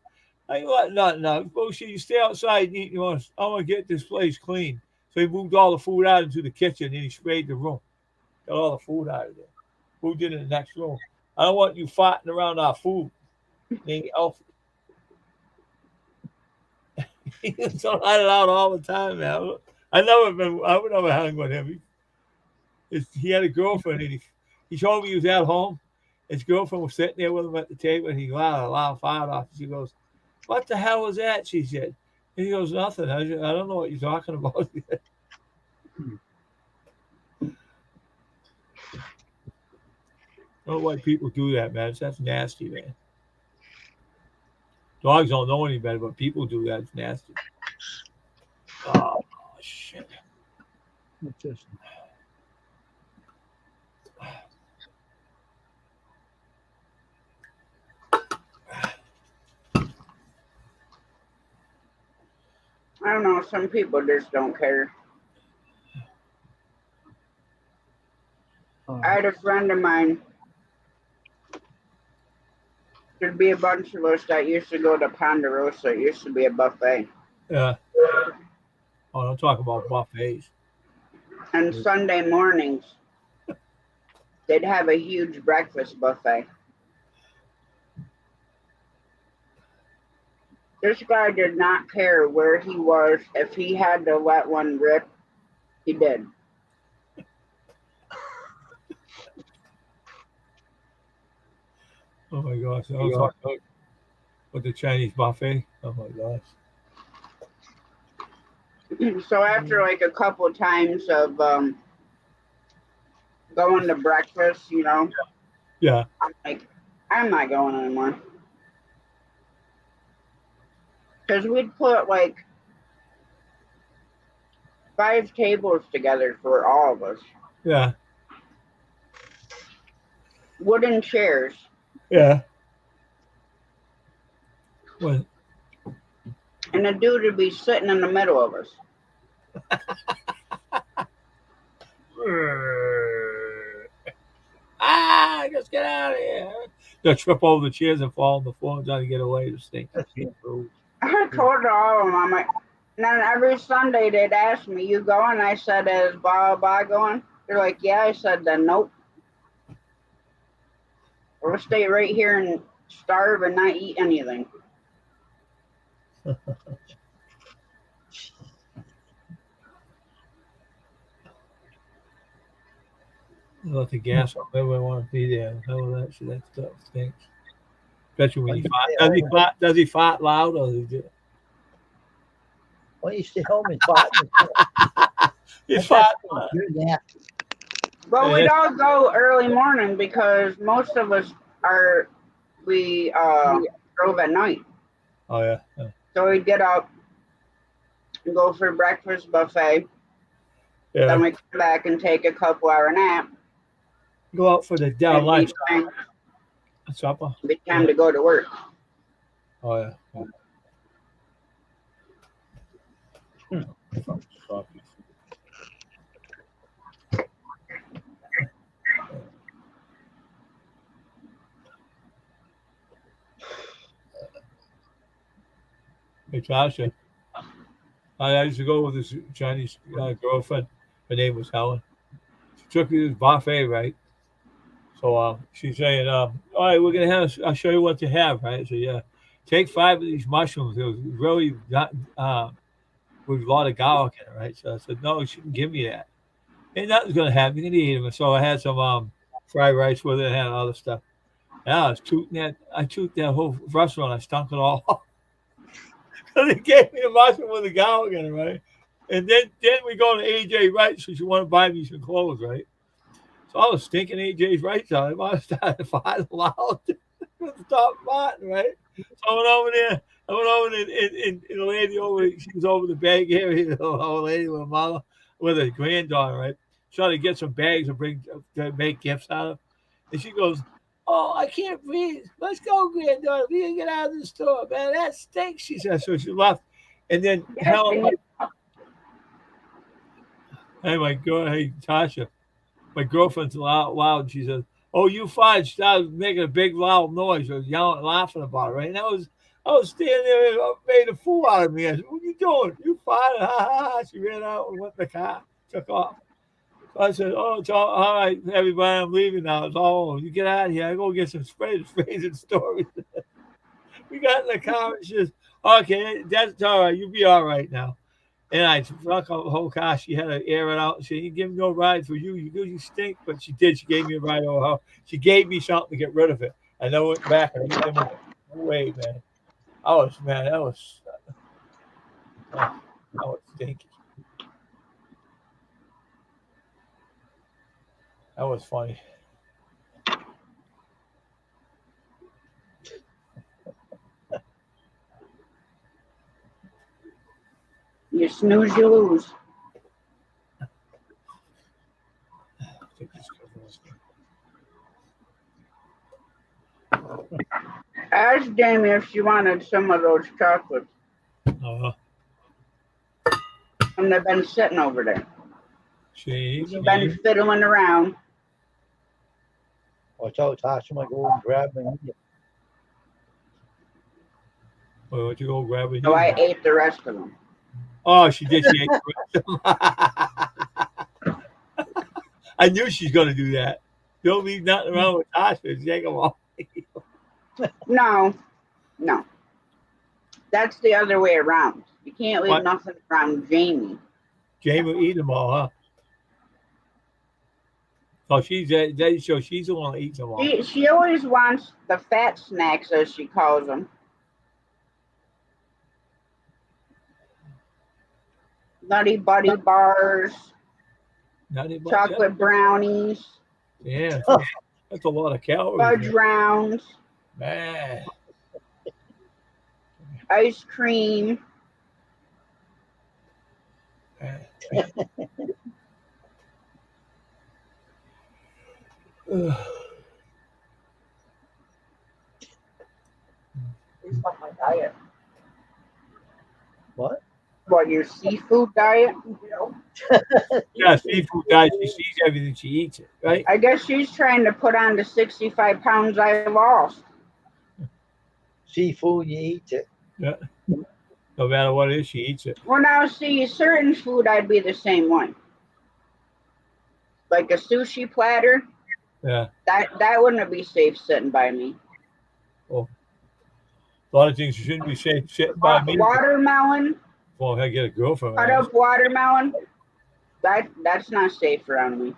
I ain't letting nothing out. Bullshit, you stay outside and eat. I want to get this place clean." So he moved all the food out into the kitchen and he sprayed the room. Got all the food out of there. Moved into the next room. I don't want you farting around our food. He used to let it out all the time, man. I would never hang with him. He had a girlfriend and he told me he was at home. His girlfriend was sitting there with him at the table and he let a loud fart off. She goes, "What the hell was that?" She said. And he goes, "Nothing. I don't know what you're talking about." I don't know why people do that, man. That's nasty, man. Dogs don't know any better, but people do that. It's nasty. Oh, shit. Just, I don't know. Some people just don't care. I had a friend of mine. There'd be a bunch of us that used to go to Ponderosa. It used to be a buffet. Yeah. Oh, don't talk about buffets. And Sunday mornings, they'd have a huge breakfast buffet. This guy did not care where he was. If he had to let one rip, he did. Oh my gosh! I was talking about with the Chinese buffet. Oh my gosh! So after like a couple times of going to breakfast, Yeah, I'm like, I'm not going anymore. Because we'd put like 5 tables together for all of us. yeah, Wooden chairs. yeah. Well, And the dude would be sitting in the middle of us. just get out of here! They'll trip over the chairs and fall on the floor and try to get away. The stink. I told all of them, I'm like, and then every Sunday they'd ask me, you going? I said, is blah, blah going? They're like, yeah. I said, then nope. We'll stay right here and starve and not eat anything. Let the gas up. Everyone want to be there. Hell, that shit, that stuff stinks. Especially when he fart. Does he fart? Does he fart loud or does he just... Why don't you stay home and fart? He fart. Yeah. But we'd all go early morning because most of us we drove at night. Oh yeah. Yeah. So we'd get up and go for breakfast buffet. Then we come back and take a couple hour nap. Go out for the down And lunch. eat Supper. Be time to go to work. Oh yeah. Hey Tasha, I used to go with this Chinese girlfriend. Her name was Helen. She took me to this buffet, right? So she's saying, all right, we're gonna have. I'll show you what to have, right? So yeah, take 5 of these mushrooms. It was really not with a lot of garlic in it, right? So I said, no, she didn't give me that. Ain't nothing's gonna happen. You can eat them. So I had some fried rice with it and had other stuff. And I was tooting that. I tooted that whole restaurant. I stunk it all up. So they gave me a mushroom with the garlic in it, right? And then we go to AJ Wright, so she wanted to buy me some clothes, right? So I was stinking AJ's right side. I started fighting loud. Stop fighting, right? So I went over there. And the lady over, she was over the bag area, the old lady with her mother, with her granddaughter, right? Trying to get some bags to make gifts out of. And she goes, oh, I can't breathe. Let's go, granddaughter. We gotta get out of the store, man. That stinks, she said. So she left. And then Helen, hey, Tasha. My girlfriend's loud. She says, oh, you fine. She started making a big loud noise. I was yelling, laughing about it, right? And I was standing there and made a fool out of me. I said, what are you doing? You fine? Ha, ha, ha. She ran out and went in the car, took off. So I said, oh, it's all right, everybody, I'm leaving now. It's all, you get out of here. I go get some sprays and stories. We got in the car and she says, okay, that's all right. You'll be all right now. And I struck out the whole car. She had to air it out. She didn't give me no ride for you. You stink. But she did. She gave me a ride over her. She gave me something to get rid of it. And I went back and I went, no way, man. That was stinky. That was funny. You snooze, you lose. Ask Jamie if she wanted some of those chocolates. And they've been sitting over there. She's been fiddling around. Watch out, Tasha might go and grab them. Well, what you go grab it? So I ate the rest of them. Oh, she did. She ate the rest of them. I knew she's going to do that. Don't leave nothing around with Tasha. Take them all. No. That's the other way around. You can't leave What? nothing around Jamie. Jamie will eat them all, huh? So she's so she's the one that eats them all. She always wants the fat snacks, as she calls them. Nutty Buddy bars, Not even chocolate brownies, Yeah, that's a lot of calories. fudge rounds, Man. ice cream. Ugh. He's on my diet. What? What, your seafood diet? Yeah, seafood diet. She sees everything, she eats it, right? I guess she's trying to put on the 65 pounds I lost. Seafood, you eat it. Yeah. No matter what it is, she eats it. Well, now, see, certain food I'd be the same way. Like a sushi platter, Yeah. that wouldn't be safe sitting by me. A lot of things shouldn't be safe sitting by me. Watermelon, Well, I get a girlfriend. cut up watermelon, that's not safe around me.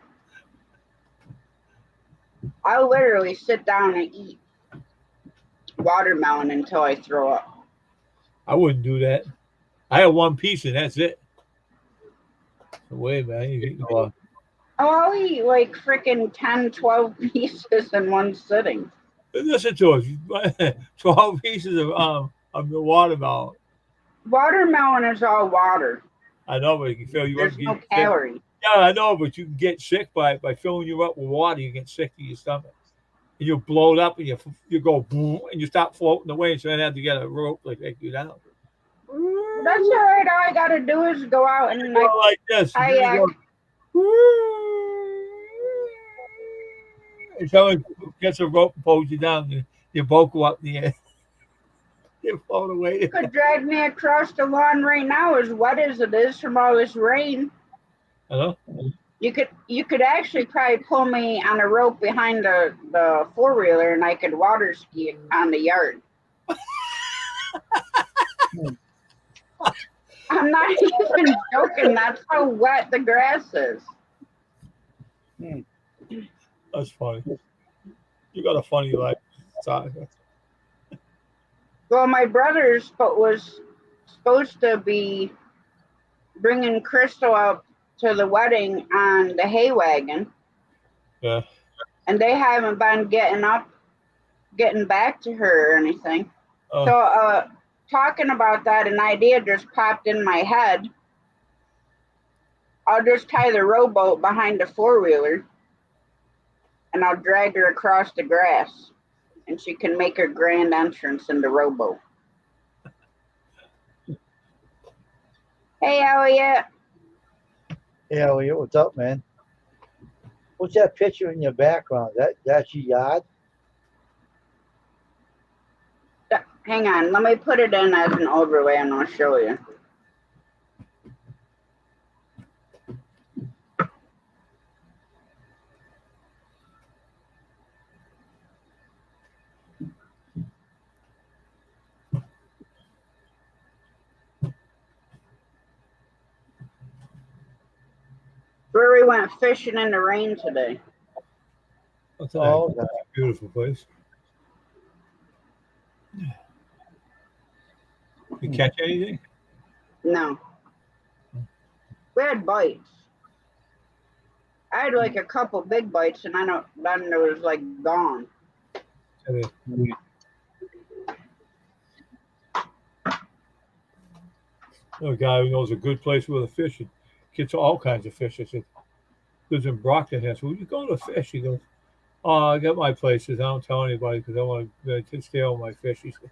I'll literally sit down and eat watermelon until I throw up. I wouldn't do that. I have one piece and that's it. Wait, man. You eat a lot. I'll eat like freaking 10, 12 pieces in one sitting. Listen to us. 12 pieces of the watermelon. Watermelon is all water. I know, but you can fill you up. There's no calorie. Yeah, I know, but you can get sick by filling you up with water. You get sick to your stomach, and you blow it up, and you go boom, and you stop floating away. So I have to get a rope like take you down. That's all right. All I gotta do is go out and like this. kayak. And someone gets a rope and pulls you down. You both go up in the air. You float away. You could drag me across the lawn right now, as wet as it is from all this rain. Hello? You could actually probably pull me on a rope behind the 4-wheeler, and I could water ski on the yard. I'm not even joking. That's how wet the grass is. That's funny. You got a funny life. Well, my brother was supposed to be bringing Crystal up to the wedding on the hay wagon. Yeah. And they haven't been getting back to her or anything. So talking about that, an idea just popped in my head. I'll just tie the rowboat behind the 4-wheeler, and I'll drag her across the grass, and she can make her grand entrance in the rowboat. Hey, Elliot. Hey, Elliot, what's up, man? What's that picture in your background? That's your yard? Hang on, let me put it in as an overlay and I'll show you. Where we went fishing in the rain today. That's Oh, a beautiful place. You catch anything? No. We had bites. I had like a couple big bites, and then it was like gone. A guy who knows a good place where to fish. He gets all kinds of fish. I said, lives in Brockton. I said, well, you go to fish? He goes, oh, I got my places. I don't tell anybody because I want to stay on my fish. He said,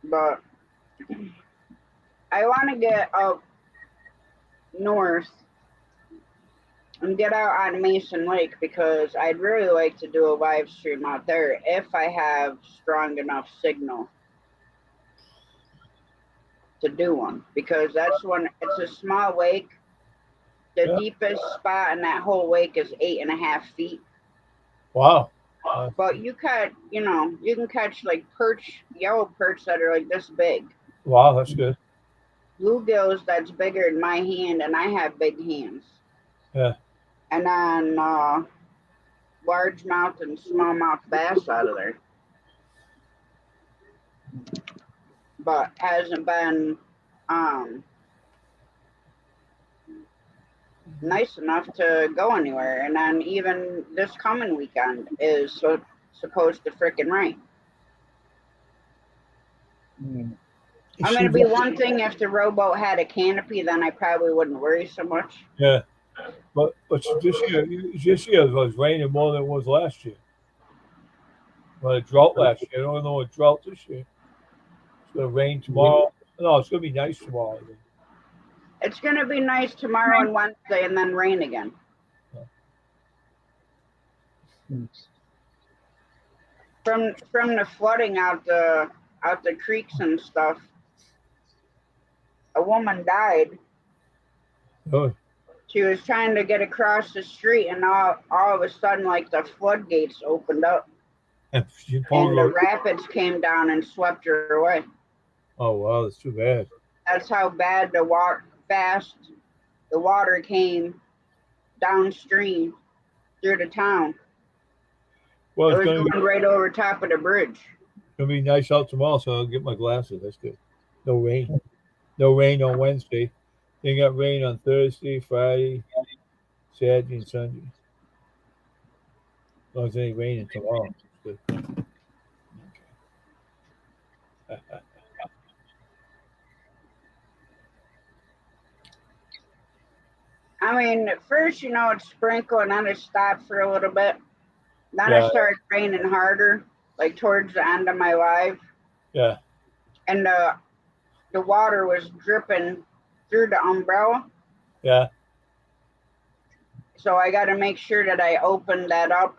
But I want to get up north and get out on Mason Lake because I'd really like to do a live stream out there if I have strong enough signal. to do one because that's when it's a small lake. The Yeah. deepest spot in that whole lake is 8.5 feet. Wow. But you can catch like perch, yellow perch that are like this big. Wow, that's good. Bluegills that's bigger than my hand, and I have big hands. Yeah. And then largemouth and smallmouth bass out of there. But hasn't been nice enough to go anywhere. And then even this coming weekend is supposed to frickin' rain. I mean, it'd be one thing if the rowboat had a canopy, then I probably wouldn't worry so much. Yeah. But this year was raining more than it was last year. Well, a drought last year. I don't know a drought this year. It's gonna rain tomorrow. No, it's gonna be nice tomorrow. I think. It's gonna be nice tomorrow and Wednesday, and then rain again. From the flooding out the creeks and stuff, a woman died. Oh, She was trying to get across the street, and all of a sudden, like the floodgates opened up, and and the rapids came down and swept her away. Oh wow, that's too bad. That's how bad the water came downstream through the town. Well, it was going right over top of the bridge. It's gonna be nice out tomorrow, so I'll get my glasses. That's good. No rain. No rain on Wednesday. They got rain on Thursday, Friday, Saturday, and Sunday. As long as it ain't raining tomorrow. It's good. I mean, at first, it sprinkled and then it stopped for a little bit. Then it started raining harder, like towards the end of my life. Yeah. And the water was dripping through the umbrella. Yeah. So I got to make sure that I open that up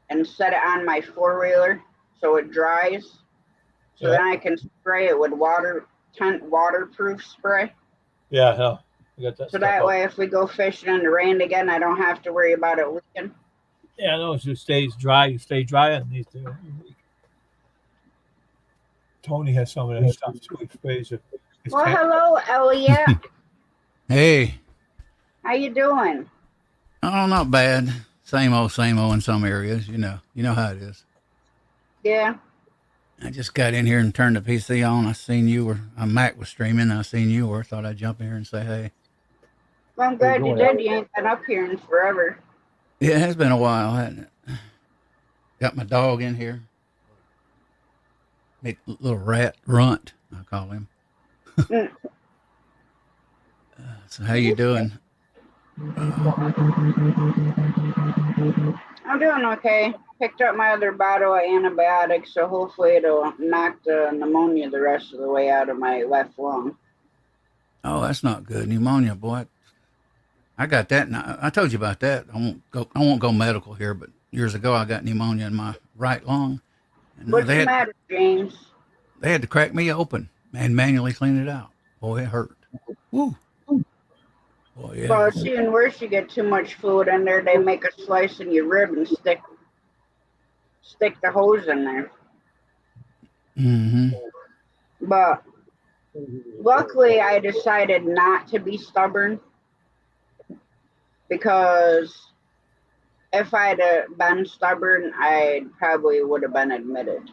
and set it on my four-wheeler so it dries. So then I can spray it with waterproof spray. Yeah, no. I got that. So that way, if we go fishing in the rain again, I don't have to worry about it leaking. Yeah, no, it just stays dry. You stay dry on these things. Tony has some of that stuff too. He sprays it. Well, hello, Elliot. Hey. How you doing? Oh, not bad. Same old in some areas. You know how it is. Yeah. I just got in here and turned the PC on. I seen you were, Mac was streaming. I seen you were. Thought I'd jump in here and say hey. Well, I'm glad you did. You ain't been up here in forever. Yeah, it has been a while, hasn't it? Got my dog in here. Big little rat runt, I call him. So how you doing? I'm doing okay. Picked up my other bottle of antibiotics, so hopefully it'll knock the pneumonia the rest of the way out of my left lung. Oh, that's not good. Pneumonia, boy. I got that. Now, I told you about that. I won't go medical here, but years ago I got pneumonia in my right lung. And what's the matter, James? They had to crack me open and manually clean it out. Boy, it hurt. Woo. Boy, yeah. Well, it's even worse. You get too much fluid in there. They make a slice in your rib and stick the hose in there. Mm-hmm. But luckily, I decided not to be stubborn, because if I'd been stubborn, I probably would have been admitted.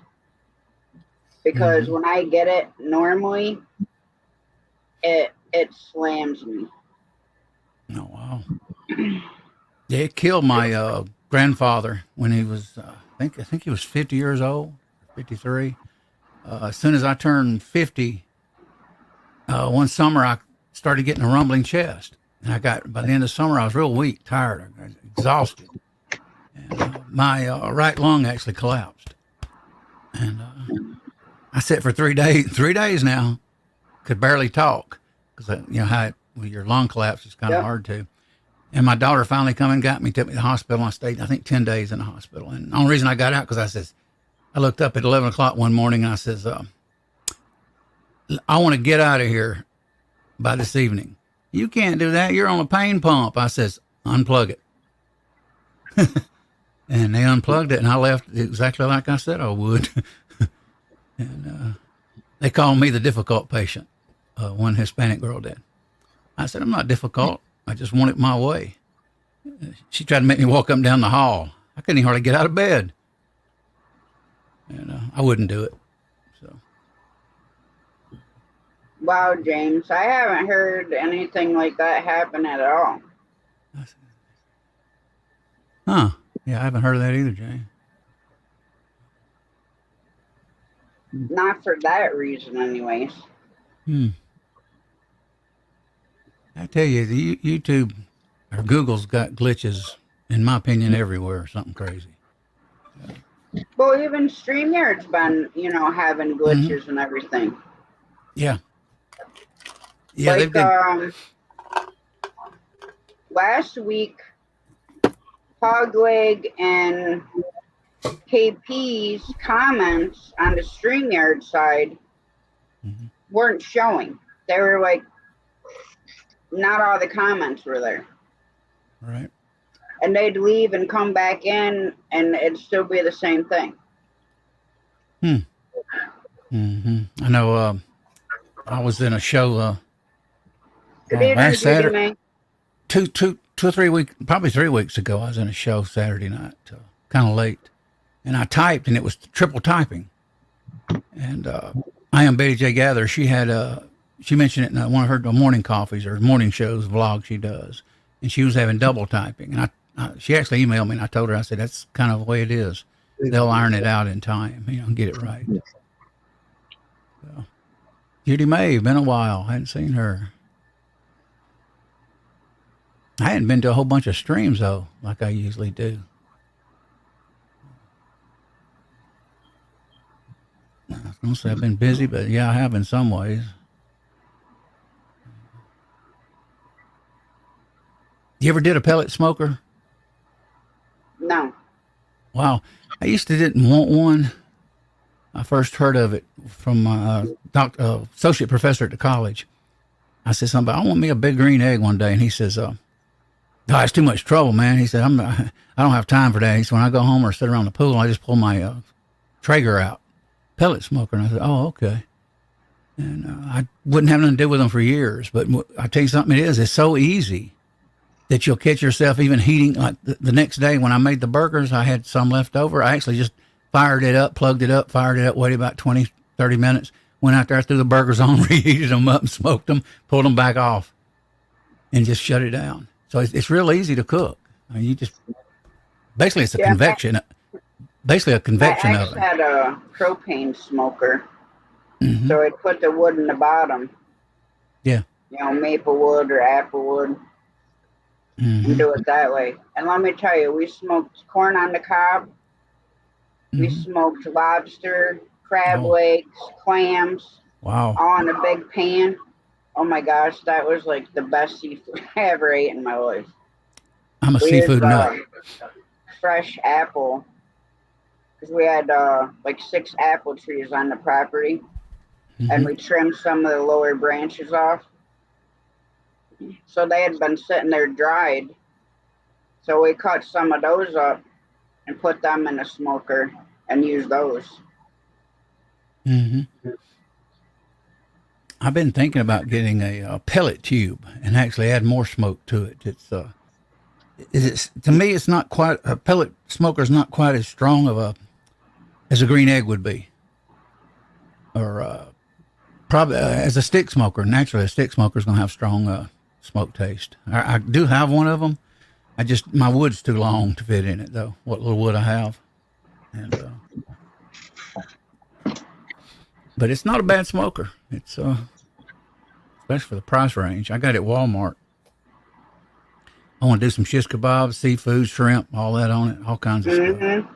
Because when I get it normally, it slams me. Oh wow! Yeah, it killed my grandfather when he was I think he was 50 years old, 53. As soon as I turned 50, one summer I started getting a rumbling chest, and by the end of summer I was real weak, tired, exhausted, and my right lung actually collapsed, and I sat for 3 days. 3 days now, could barely talk because how when your lung collapse is kind of hard to. And my daughter finally come and got me, took me to the hospital. I stayed, I think, 10 days in the hospital. And the only reason I got out because I looked up at 11 o'clock one morning and I says, I want to get out of here by this evening. You can't do that. You're on a pain pump. I says, unplug it. And they unplugged it, and I left exactly like I said I would. And they called me the difficult patient. One Hispanic girl did. I said, I'm not difficult. I just want it my way. She tried to make me walk up and down the hall. I couldn't even hardly get out of bed. And I wouldn't do it. So. Wow, James, I haven't heard anything like that happen at all. Huh. Yeah, I haven't heard of that either, Jane. Not for that reason, anyways. I tell you, the YouTube or Google's got glitches, in my opinion, everywhere. Something crazy. Well, even StreamYard's been, having glitches and everything. Yeah. Yeah, like, they've been. Last week, Pogleg and KP's comments on the StreamYard side weren't showing. They were like, not all the comments were there. Right. And they'd leave and come back in, and it'd still be the same thing. I know. I was in a show Good evening, last Saturday. May. Two or 3 weeks, probably 3 weeks ago. I was in a show Saturday night, kind of late, and I typed, and it was triple typing. And I am Betty J. Gather. She had she mentioned it in one of her morning coffees or morning shows vlog she does, and she was having double typing. And she actually emailed me, and I told her, I said, that's kind of the way it is. They'll iron it out in time, get it right. So, Judy May, been a while. I hadn't seen her. I hadn't been to a whole bunch of streams, though, like I usually do. I was going to say I've been busy, but yeah, I have in some ways. You ever did a pellet smoker? No. Wow. I used to didn't want one. I first heard of it from my associate professor at the college. I said, I want me a big green egg one day. And he says, it's too much trouble, man. He said, I don't have time for that. He said, when I go home or sit around the pool, I just pull my Traeger out, pellet smoker. And I said, oh, okay. And I wouldn't have nothing to do with them for years. But I tell you something, it's so easy that you'll catch yourself even heating. Like the next day when I made the burgers, I had some left over. I actually just fired it up, plugged it up, fired it up, waited about 20, 30 minutes, went out there, threw the burgers on, reheated them up and smoked them, pulled them back off, and just shut it down. So it's real easy to cook. I mean, basically it's a convection. Basically a convection I oven. had a propane smoker, so I'd put the wood in the bottom. Yeah. Maple wood or apple wood. And do it that way. And let me tell you, we smoked corn on the cob. We smoked lobster, crab legs, clams. Wow. All in a big pan. Oh my gosh, that was like the best seafood I ever ate in my life. I'm a seafood nut. Fresh apple. Because we had like 6 apple trees on the property. And we trimmed some of the lower branches off. So they had been sitting there dried. So we cut some of those up and put them in a smoker and used those. I've been thinking about getting a pellet tube and actually add more smoke to it. To me, it's not quite, a pellet smoker is not quite as strong of as a green egg would be. Or probably as a stick smoker. Naturally, a stick smoker is going to have strong smoke taste. I do have one of them. My wood's too long to fit in it, though. What little wood I have, and but it's not a bad smoker. It's especially for the price range. I got it at Walmart. I want to do some shish kebabs, seafood, shrimp, all that on it, all kinds of stuff.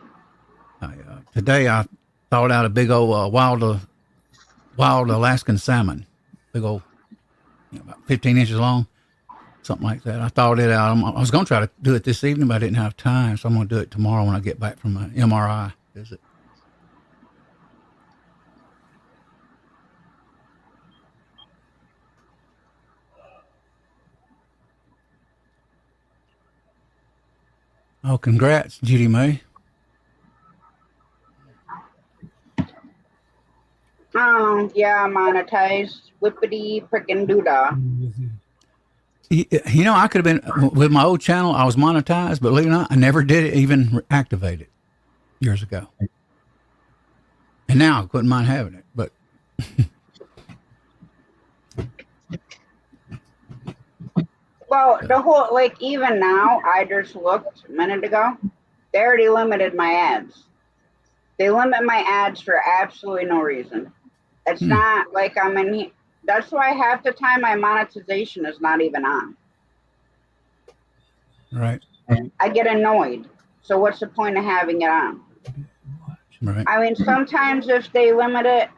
Today I thawed out a big old wild Alaskan salmon, big old, about 15 inches long. Something like that. I thawed it out. I was going to try to do it this evening, but I didn't have time. So I'm going to do it tomorrow when I get back from my MRI visit. Oh, congrats, Judy May. Yeah, monetized. Whippity frickin' doodah. You know, I could have been with my old channel. I was monetized, but believe it or not, I never did even activate it years ago. And now I couldn't mind having it, but Well, the whole, like, even now, I just looked a minute ago. They already limited my ads. They limit my ads for absolutely no reason. It's not like I'm in here. That's why half the time my monetization is not even on. right, I get annoyed. So what's the point of having it on? right. I mean, sometimes if they limit it,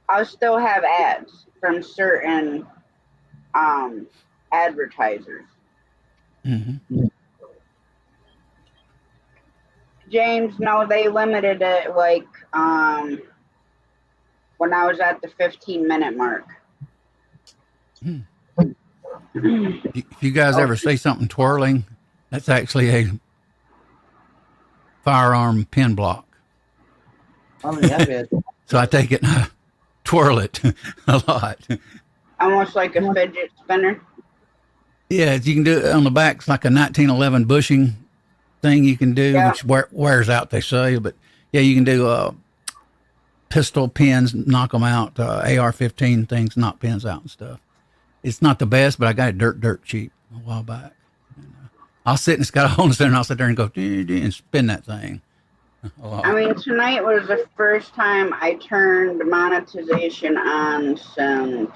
I'll still have ads from certain advertisers. Mm-hmm. James, no, they limited it like when I was at the 15-minute mark. If you guys ever see something twirling, that's actually a firearm pin block. How many have you had? So I take it and I twirl it a lot. Almost like a fidget spinner. Yeah, you can do it on the back. It's like a 1911 bushing thing you can do, Yeah. which wears out, they say. But yeah, you can do pistol pins, knock them out, AR-15 things, knock pins out and stuff. It's not the best, but I got it dirt cheap a while back. And, I'll sit and it's got a hole in the center, and I'll sit there and go and spin that thing. I mean, tonight was the first time I turned monetization on since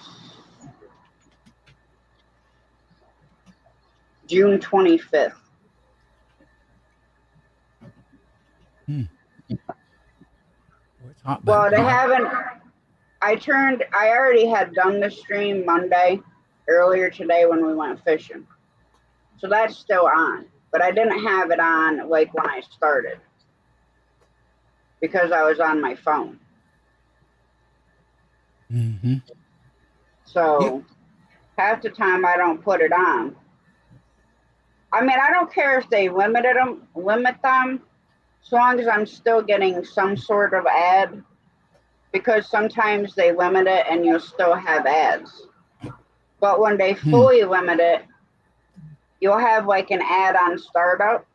June 25th. It's hot back Well, they there. haven't. I already had done the stream Monday, earlier today when we went fishing. So that's still on. But I didn't have it on like when I started because I was on my phone. Mm-hmm. So half the time I don't put it on. I mean, I don't care if they limit them, as long as I'm still getting some sort of ad, because sometimes they limit it and you'll still have ads. But when they fully limit it, you'll have like an ad on startup,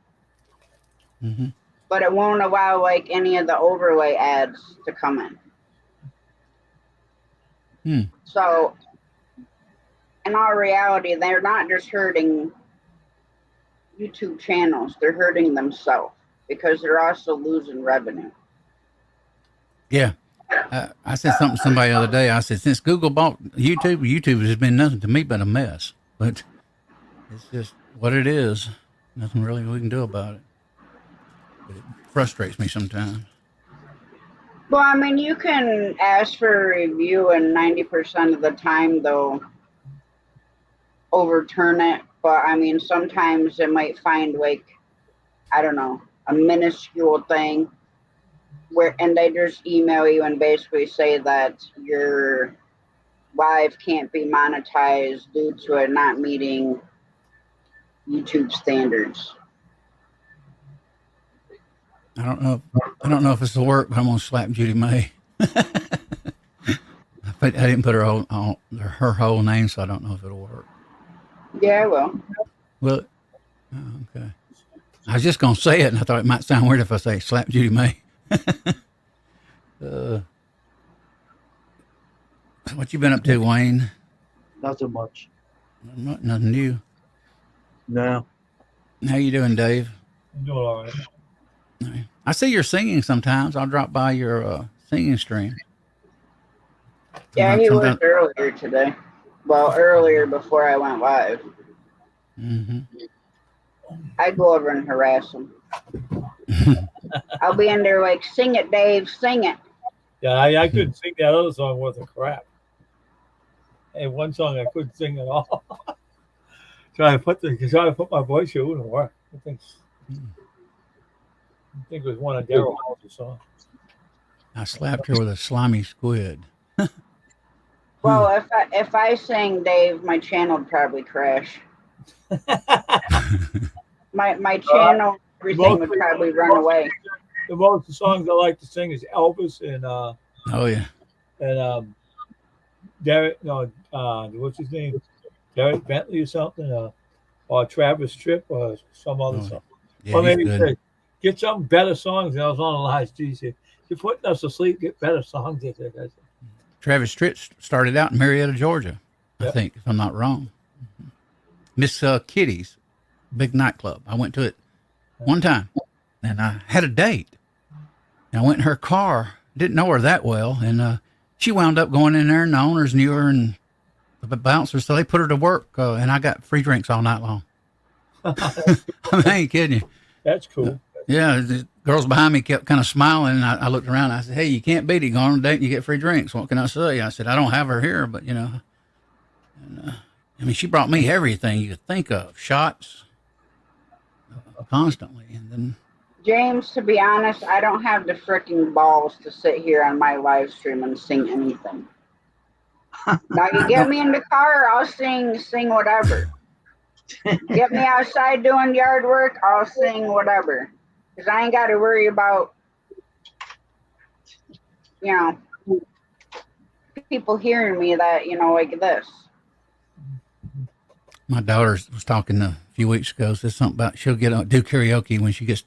but it won't allow like any of the overlay ads to come in. So in all reality, they're not just hurting YouTube channels, they're hurting themselves because they're also losing revenue. Yeah. I said something to somebody the other day. I said, since Google bought YouTube has been nothing to me but a mess. But it's just what it is. Nothing really we can do about it. But it frustrates me sometimes. Well, I mean, you can ask for a review, and 90% of the time they'll overturn it. But I mean, sometimes it might find like, I don't know, a minuscule thing and they just email you and basically say that your live can't be monetized due to it not meeting YouTube standards. I don't know if this will work, but I'm gonna slap Judy May. I didn't put her whole name, so I don't know if it'll work. Yeah, well. Well, okay. I was just gonna say it, and I thought it might sound weird if I say slap Judy May. What you been up to, Wayne? Nothing much. Nothing new. No. How you doing, Dave? I'm doing all right. I see you're singing sometimes. I'll drop by your singing stream. Yeah, he was earlier today. Well, earlier before I went live. I go over and harass him. I'll be in there like, sing it, Dave, sing it. Yeah, I couldn't sing that other song worth of crap. And one song I couldn't sing at all. trying to put my voice here, it wouldn't work. I think it was one of Daryl Hall's songs. I slapped her with a slimy squid. Well, if I sing, Dave, my channel would probably crash. my channel, everything would probably run away. The most songs I like to sing is Elvis and Oh yeah. Derek. No, what's his name? Derek Bentley or something. Or Travis Tripp or some other Oh, song. yeah, Or he's maybe good. get some better songs. And I was on the line. He said, "You're putting us to sleep. Get better songs." I said, Travis Tritt started out in Marietta, Georgia, I Yep. think, if I'm not wrong. Miss Kitty's big nightclub. I went to it one time, and I had a date. And I went in her car. Didn't know her that well, and she wound up going in there, and the owners knew her and the bouncers, so they put her to work, and I got free drinks all night long. I ain't kidding you. That's cool. Yeah, the girls behind me kept kind of smiling, and I looked around. And I said, "Hey, you can't beat it. Go on a date and you get free drinks. What can I say?" I said, "I don't have her here, but you know." And, I mean, she brought me everything you could think of, shots, constantly, and then James, to be honest, I don't have the freaking balls to sit here on my live stream and sing anything. Now you get me in the car, I'll sing whatever. Get me outside doing yard work, I'll sing whatever. Because I ain't got to worry about, you know, people hearing me that, you know, like this. my daughter was talking a few weeks ago. Said something about she'll do karaoke when she gets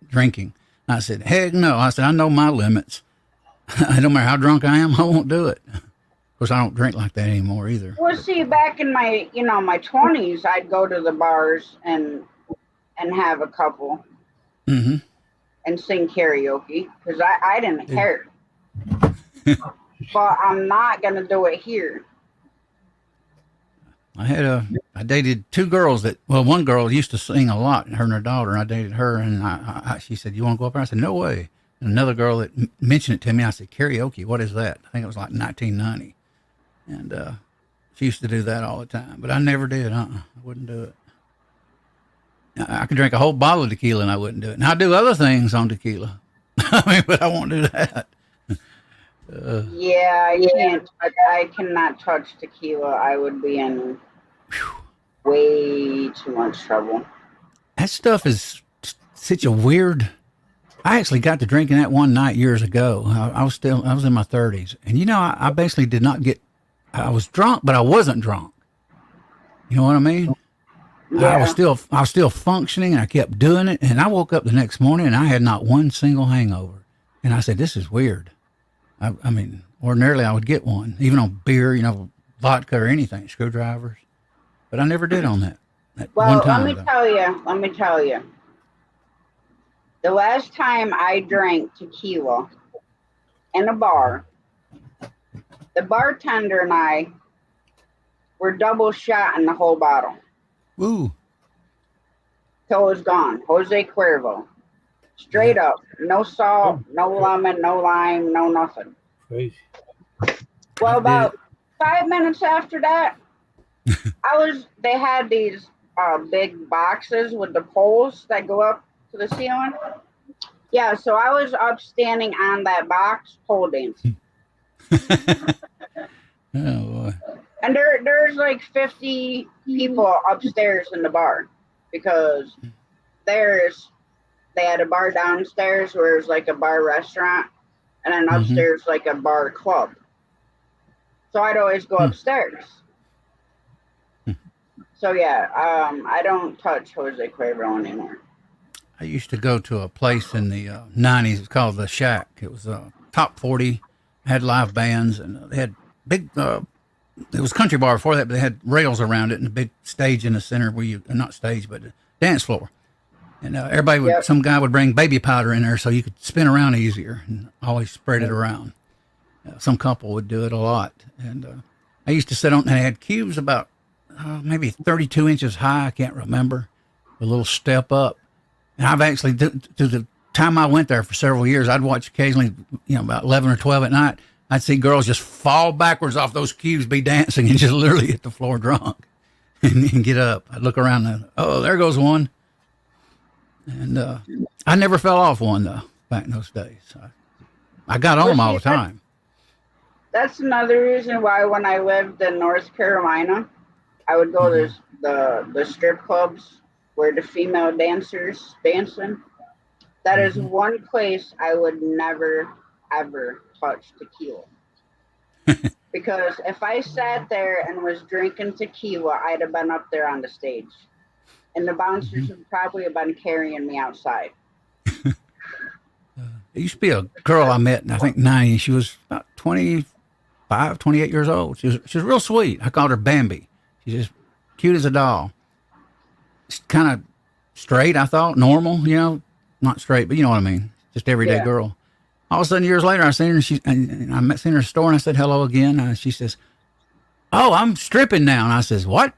drinking. I said, "Heck no!" I said, "I know my limits. I don't matter how drunk I am, I won't do it." Of course, I don't drink like that anymore either. Well, see, back in my, you know, my 20s, I'd go to the bars and have a couple Mm-hmm. and sing karaoke because I didn't care. But I'm not gonna do it here. I dated two girls one girl used to sing a lot, her and her daughter, and I dated her, and she said, "You want to go up there?" I said, "No way." And another girl that mentioned it to me, I said, "Karaoke, what is that?" I think it was like 1990. And she used to do that all the time, but I never did. I wouldn't do it. I could drink a whole bottle of tequila and I wouldn't do it. Now I do other things on tequila. I mean, but I won't do that. Yeah, I can't. I cannot touch tequila. I would be in way too much trouble. That stuff is such a weird. I actually got to drinking that one night years ago. I was in my 30s, and you know, I basically did not get. I was drunk, but I wasn't drunk. You know what I mean? Yeah. I was still functioning, and I kept doing it. And I woke up the next morning, and I had not one single hangover. And I said, "This is weird." I mean, ordinarily I would get one, even on beer, you know, vodka or anything, screwdrivers. But I never did on that Well, one time. let me tell you. The last time I drank tequila in a bar, the bartender and I were double shotting the whole bottle Ooh. till it was gone. Jose Cuervo. Straight up. No salt, no lemon, no lime, no nothing. Crazy. Well, about 5 minutes after that, they had these big boxes with the poles that go up to the ceiling. Yeah, so I was up standing on that box pole dancing. Oh boy. And there's like 50 people upstairs in the bar because they had a bar downstairs where it was like a bar restaurant, and then upstairs like a bar club. So I'd always go upstairs. So yeah, I don't touch Jose Cuervo anymore. I used to go to a place in the 90s. It's called The Shack. It was top 40, had live bands, and they had big, it was a country bar before that, but they had rails around it and a big stage in the center where not stage, but a dance floor. And everybody some guy would bring baby powder in there so you could spin around easier and always spread it around. Some couple would do it a lot. And I used to sit on, and they had cubes about maybe 32 inches high. I can't remember. A little step up. And I've actually, through the time I went there for several years, I'd watch occasionally, you know, about 11 or 12 at night. I'd see girls just fall backwards off those cubes, be dancing, and just literally hit the floor drunk and get up. I'd look around and, oh, there goes one. And I never fell off one, though, back in those days. I got on them all the time. That's another reason why when I lived in North Carolina, I would go to the strip clubs where the female dancers dancing. That is Mhm. one place I would never ever touch tequila. Because if I sat there and was drinking tequila, I'd have been up there on the stage. And the bouncers Mhm. would probably have been carrying me outside. There used to be a girl I met in, I think, 90. She was about 25, 28 years old. She was real sweet. I called her Bambi. She's just cute as a doll. Kind of straight, I thought, normal, not straight, but you know what I mean. Just everyday Yeah. girl. All of a sudden, years later, I seen her. And I seen her in her store, and I said hello again. She says, "Oh, I'm stripping now." And I says, "What?"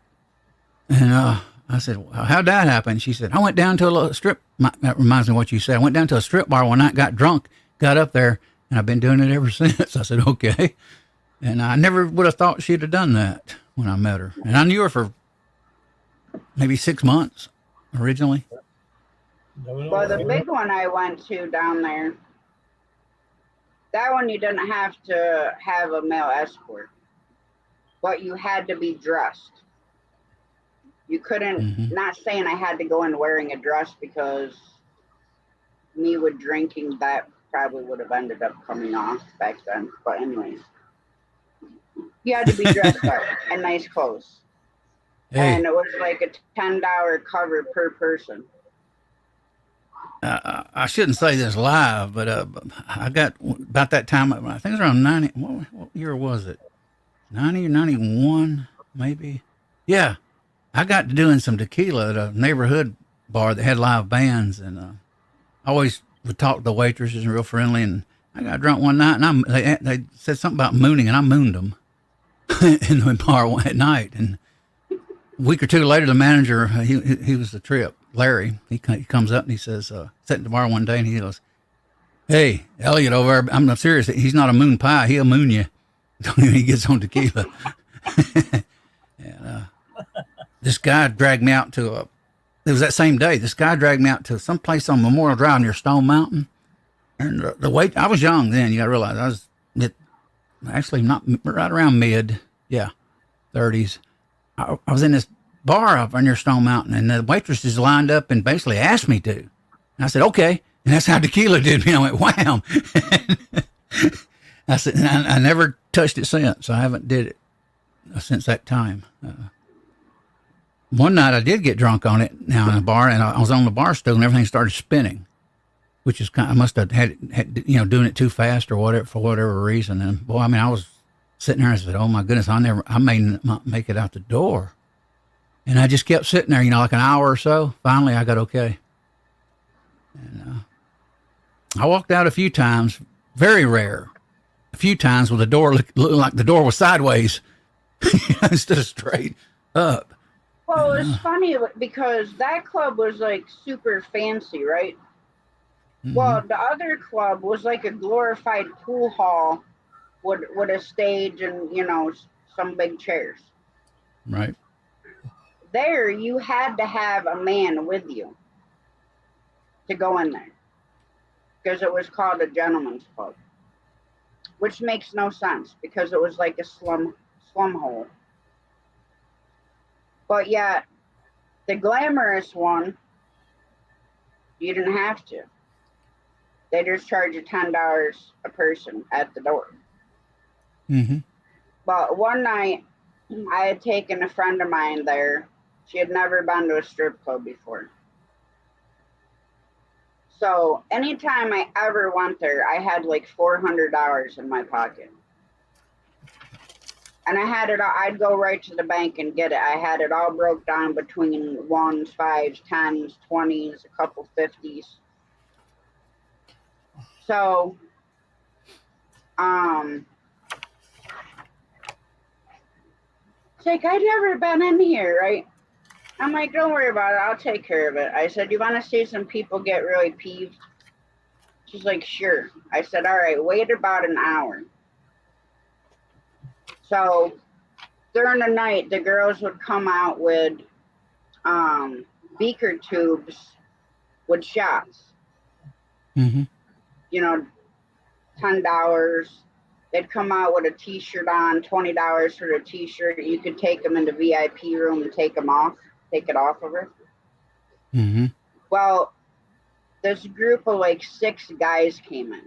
And I said, well, "How'd that happen?" She said, "I went down to a little strip." That reminds me of what you said. I went down to a strip bar one night, got drunk, got up there, and I've been doing it ever since. I said, "Okay." And I never would have thought she'd have done that when I met her. And I knew her for maybe 6 months originally. Never know Well, the what big one I went to down there, that one you didn't have to have a male escort, but you had to be dressed. You couldn't, Hmm. not saying I had to go in wearing a dress because me with drinking, that probably would have ended up coming off back then. But, anyways, you had to be dressed up in nice clothes. And Hey, it was like a $10 cover per person. I shouldn't say this live, but I got about that time. I think it was around 90. What year was it? 90 or 91, maybe. Yeah, I got to doing some tequila at a neighborhood bar that had live bands, and I always would talk to the waitresses and real friendly. And I got drunk one night, and they said something about mooning, and I mooned them in the bar at night. And a week or two later, the manager, he was the trip, Larry. He comes up and he says, sat in the bar one day, and he goes, "Hey, Elliot over there, I'm not serious. He's not a moon pie. He'll moon you." He gets on tequila. And this guy dragged me out to it was that same day. This guy dragged me out to some place on Memorial Drive near Stone Mountain. And the wait, I was young then. You got to realize I was actually not right around mid, yeah, 30s. I was in this bar up near Stone Mountain, and the waitresses lined up and basically asked me to. And I said, "Okay." And that's how tequila did me. I went, wham. I said, and I never touched it since. I haven't did it since that time. One night I did get drunk on it now in a bar, and I was on the bar stool, and everything started spinning, which is I must have had doing it too fast or whatever for whatever reason. And boy, I mean, I was sitting there and I said, "Oh my goodness, I may not make it out the door." And I just kept sitting there, like an hour or so. Finally, I got okay. And I walked out a few times, very rare, a few times with the door looking like the door was sideways instead of straight up. Well, And, it's funny because that club was like super fancy, right? mm-hmm, Well, the other club was like a glorified pool hall with a stage and, some big chairs. right. There, you had to have a man with you to go in there because it was called a gentleman's club, which makes no sense because it was like a slum hole. But yet, the glamorous one, you didn't have to. They just charge you $10 a person at the door. Mm-hmm. But one night, I had taken a friend of mine there. She had never been to a strip club before. So anytime I ever went there, I had like $400 in my pocket. And I had it all, I'd go right to the bank and get it. I had it all broke down between ones, fives, tens, 20s, a couple 50s. So, it's like, I'd never been in here, right? I'm like, don't worry about it. I'll take care of it. I said, you want to see some people get really peeved? She's like, sure. I said, all right, wait about an hour. So during the night, the girls would come out with beaker tubes with shots. Mm-hmm. $10. They'd come out with a t-shirt on, $20 for a t-shirt. You could take them in the VIP room and take it off of her. Mm-hmm. Well, this group of like 6 guys came in,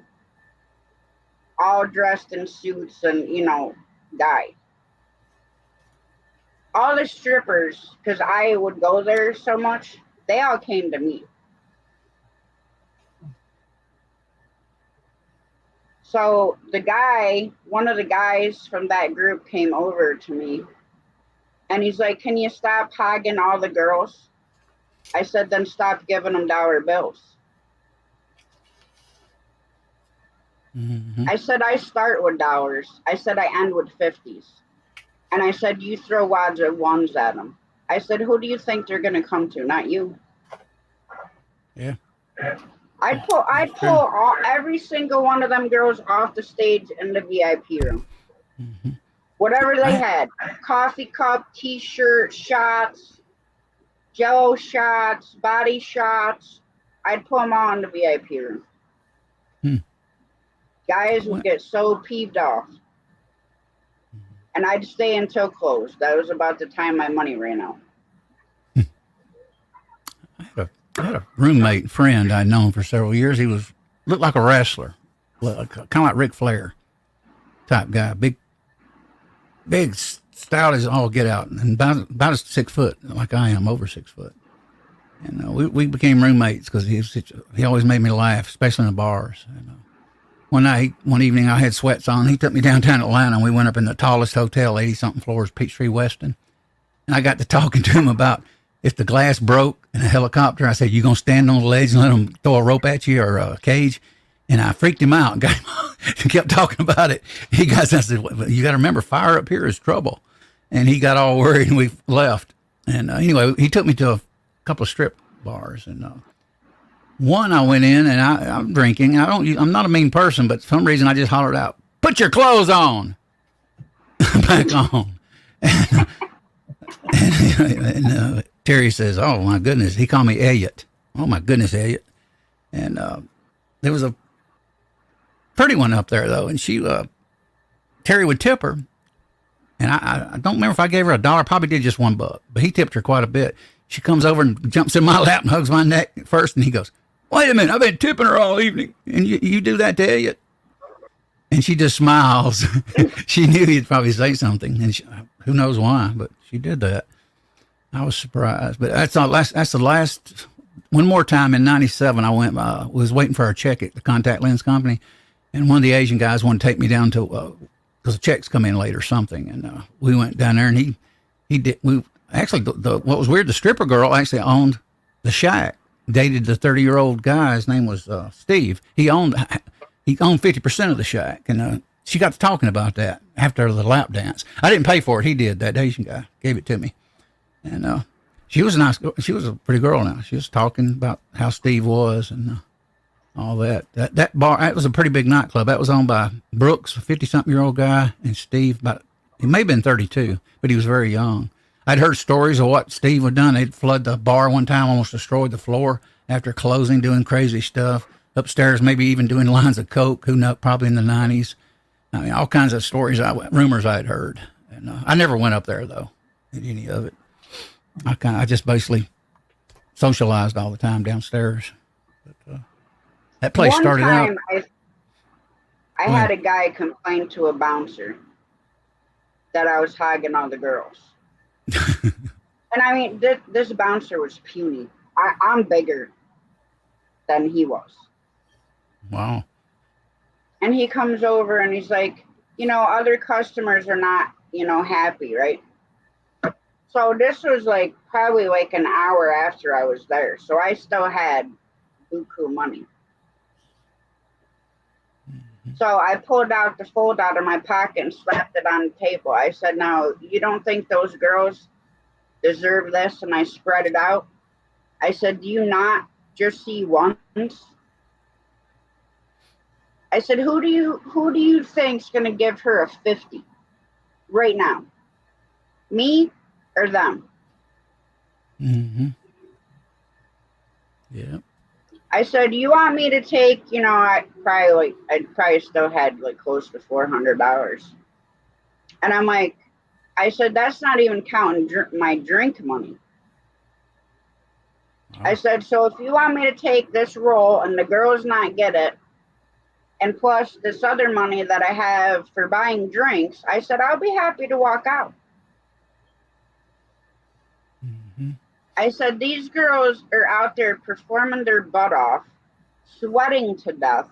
all dressed in suits and, guys. All the strippers, because I would go there so much, they all came to me. So one of the guys from that group came over to me and he's like, "Can you stop hogging all the girls?" I said, "Then stop giving them dollar bills." Mm-hmm. I said, "I start with dollars." I said, "I end with 50s." And I said, "You throw wads of ones at them." I said, "Who do you think they're going to come to? Not you." Yeah. I'd That's pull true. every single one of them girls off the stage in the VIP room. Mm-hmm. Whatever they I had, coffee cup, t-shirt, shots, jello shots, body shots, I'd put them all in the VIP room. Hmm. Guys would went, get so peeved off. And I'd stay until close. That was about the time my money ran out. I had a roommate friend I'd known for several years. He looked like a wrestler, kind of like Ric Flair type guy, big, stout as all get out, and about as 6 foot, like I am, over 6 foot. And we became roommates because he always made me laugh, especially in the bars. And, one evening I had sweats on. He took me downtown Atlanta, and we went up in the tallest hotel, 80-something floors, Peachtree Weston. And I got to talking to him about if the glass broke in a helicopter. I said, "You gonna stand on the ledge and let them throw a rope at you or a cage?" And I freaked him out and got him and kept talking about it. I said, "Well, you got to remember, fire up here is trouble." And he got all worried, and we left. And anyway, he took me to a couple of strip bars, and one I went in, and I'm drinking. I'm not a mean person, but for some reason I just hollered out, "Put your clothes on!" Back on. And Terry says, "Oh my goodness," he called me Elliot. "Oh my goodness, Elliot." And there was a pretty one up there though, and Terry would tip her, and I don't remember if I gave her $1. Probably did just $1, but he tipped her quite a bit. She comes over and jumps in my lap and hugs my neck first, and he goes, "Wait a minute, I've been tipping her all evening, and you do that to Elliot?" And she just smiles. She knew he'd probably say something, and who knows why, but she did that. I was surprised, but that's the last. One more time in '97, I was waiting for our check at the contact lens company, and one of the Asian guys wanted to take me down to because the checks come in late or something, and we went down there, and he did. We actually what was weird, the stripper girl actually owned the shack, dated the 30-year-old guy. His name was Steve. He owned 50% of the shack, and she got to talking about that after the lap dance. I didn't pay for it. He did. That Asian guy gave it to me. And she was she was a pretty girl now. She was talking about how Steve was and all that. That bar, that was a pretty big nightclub. That was owned by Brooks, a 50-something-year-old guy, and Steve, he may have been 32, but he was very young. I'd heard stories of what Steve had done. They'd flood the bar one time, almost destroyed the floor after closing, doing crazy stuff. Upstairs, maybe even doing lines of coke, who knows, probably in the 90s. I mean, all kinds of stories, rumors I'd heard. And I never went up there, though, at any of it. I just basically socialized all the time downstairs. But that place One started out. time I had a guy complain to a bouncer that I was hogging all the girls. And I mean, this bouncer was puny. I'm bigger than he was. Wow. And he comes over and he's like, other customers are not, happy, right? So this was probably an hour after I was there. So I still had buku money. So I pulled out the fold out of my pocket and slapped it on the table. I said, "Now, you don't think those girls deserve this?" And I spread it out. I said, "Do you not just see once?" I said, who do you think's gonna give her a 50 right now? Me or them? Mm-hmm. Yeah. I said, "You want me to take, I probably still had close to $400." And I'm like, I said, "That's not even counting my drink money." I said, so if you want me to take this role and the girls not get it, and plus this other money that I have for buying drinks, I said, I'll be happy to walk out. Mm-hmm. I said, these girls are out there performing their butt off, sweating to death.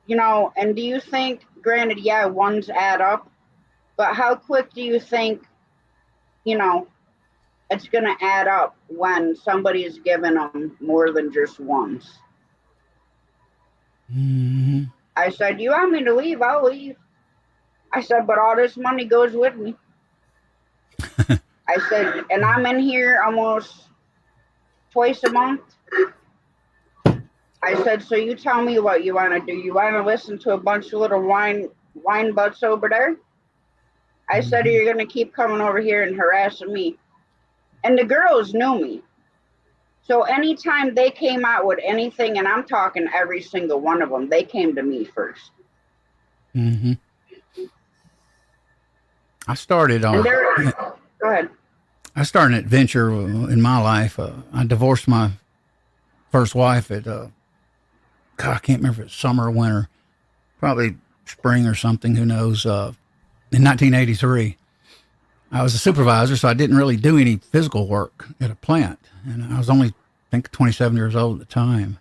You know, and do you think, granted, yeah, ones add up, but how quick do you think, you know, it's going to add up when somebody's giving them more than just ones? Mm-hmm. I said, you want me to leave? I'll leave. I said, but all this money goes with me. I said, and I'm in here almost twice a month. I said, so you tell me what you want to do. You want to listen to a bunch of little wine butts over there? I said, or you're going to keep coming over here and harassing me. And the girls knew me. So anytime they came out with anything, and I'm talking every single one of them, they came to me first. Mm-hmm. I started on. Go ahead. I started an adventure in my life. I divorced my first wife at, God, I can't remember if it's summer or winter, probably spring or something, who knows, in 1983. I was a supervisor, so I didn't really do any physical work at a plant. And I was only, I think, 27 years old at the time.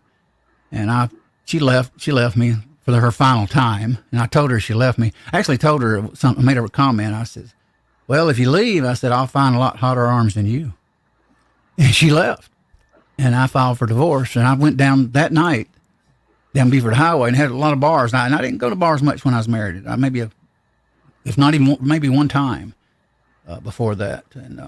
And she left me for her final time. And I told her she left me. I actually told her something, made her a comment. I said, well, if you leave, I said, I'll find a lot hotter arms than you. And she left. And I filed for divorce. And I went down that night, down Beaver Highway, and had a lot of bars. And I didn't go to bars much when I was married. If not even, maybe one time before that. And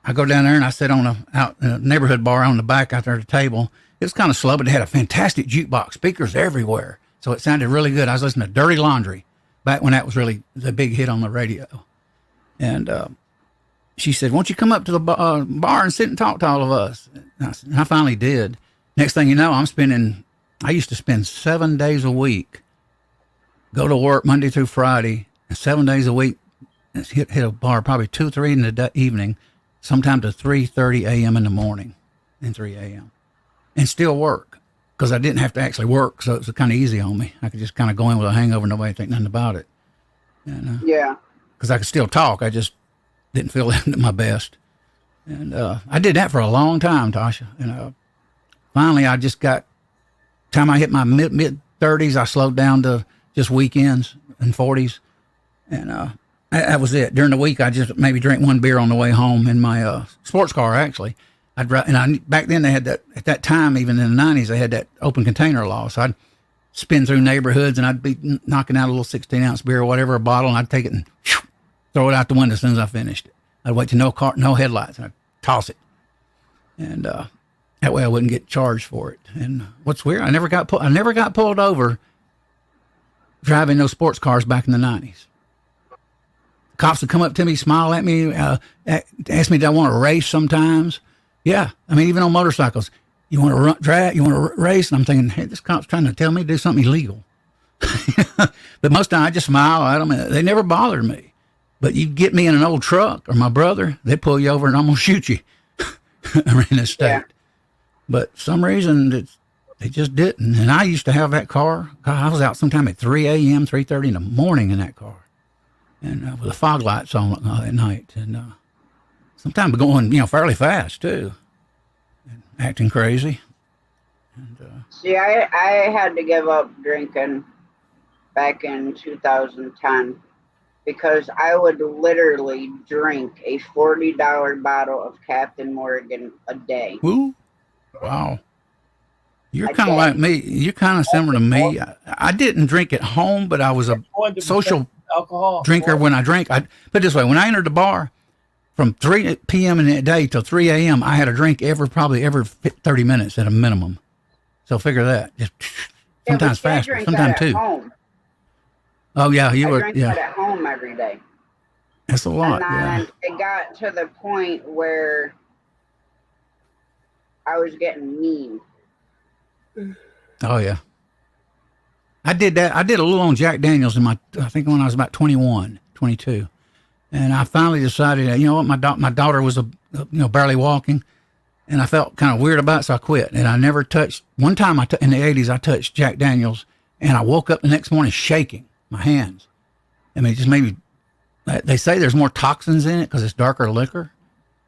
I go down there and I sit out in a neighborhood bar on the back out there at the table. It was kind of slow, but it had a fantastic jukebox, speakers everywhere. So it sounded really good. I was listening to Dirty Laundry back when that was really the big hit on the radio. And she said, won't you come up to the bar and sit and talk to all of us? And I finally did. Next thing you know, I used to spend 7 days a week, go to work Monday through Friday, and 7 days a week, hit a bar probably 2, 3 in the evening, sometimes to 3:30 a.m. in the morning and 3 a.m. and still work because I didn't have to actually work. So it was kind of easy on me. I could just kind of go in with a hangover. Nobody think nothing about it. And, yeah. Because I could still talk. I just didn't feel at my best. And I did that for a long time, Tasha. And finally, I just time I hit my mid-30s, I slowed down to just weekends and 40s. And that was it. During the week, I just maybe drink one beer on the way home in my sports car, actually. Back then, they had that, at that time, even in the 90s, they had that open container law. So I'd spin through neighborhoods and I'd be knocking out a little 16-ounce beer or whatever, a bottle, and I'd take it and throw it out the window as soon as I finished it. I'd wait till no headlights, and I'd toss it. And that way I wouldn't get charged for it. And what's weird, I never got pulled over driving those sports cars back in the 90s. Cops would come up to me, smile at me, ask me, did I want to race sometimes? Yeah. I mean, even on motorcycles, you want to you want to race? And I'm thinking, hey, this cop's trying to tell me to do something illegal. But most of the time I just smile at them, and they never bothered me. But you get me in an old truck or my brother, they pull you over and I'm going to shoot you in this state. Yeah. But for some reason, they just didn't. And I used to have that car. God, I was out sometime at 3 a.m., 3:30 in the morning in that car. And with the fog lights on at night. And sometimes going, fairly fast, too. And acting crazy. And, see, I had to give up drinking back in 2010 because I would literally drink a $40 bottle of Captain Morgan a day. Ooh, wow. You're kind of like me. You're kind of similar to me. I didn't drink at home, but I was a social alcohol drinker when I drank. I put it this way: when I entered the bar, from 3 p.m. in the day till 3 a.m., I had a drink probably every 30 minutes at a minimum. So figure that. Just sometimes faster, sometimes two. Home. Oh yeah, you were. I drank yeah, that at home every day. That's a lot. And then yeah. it got to the point where I was getting mean. Oh yeah. I did that. I did a little on Jack Daniels I think when I was about 21, 22. And I finally decided, you know what, my daughter was barely walking. And I felt kind of weird about it, so I quit. And I never touched. One time in the 80s, I touched Jack Daniels, and I woke up the next morning shaking my hands. I mean, it just made me. They say there's more toxins in it because it's darker liquor.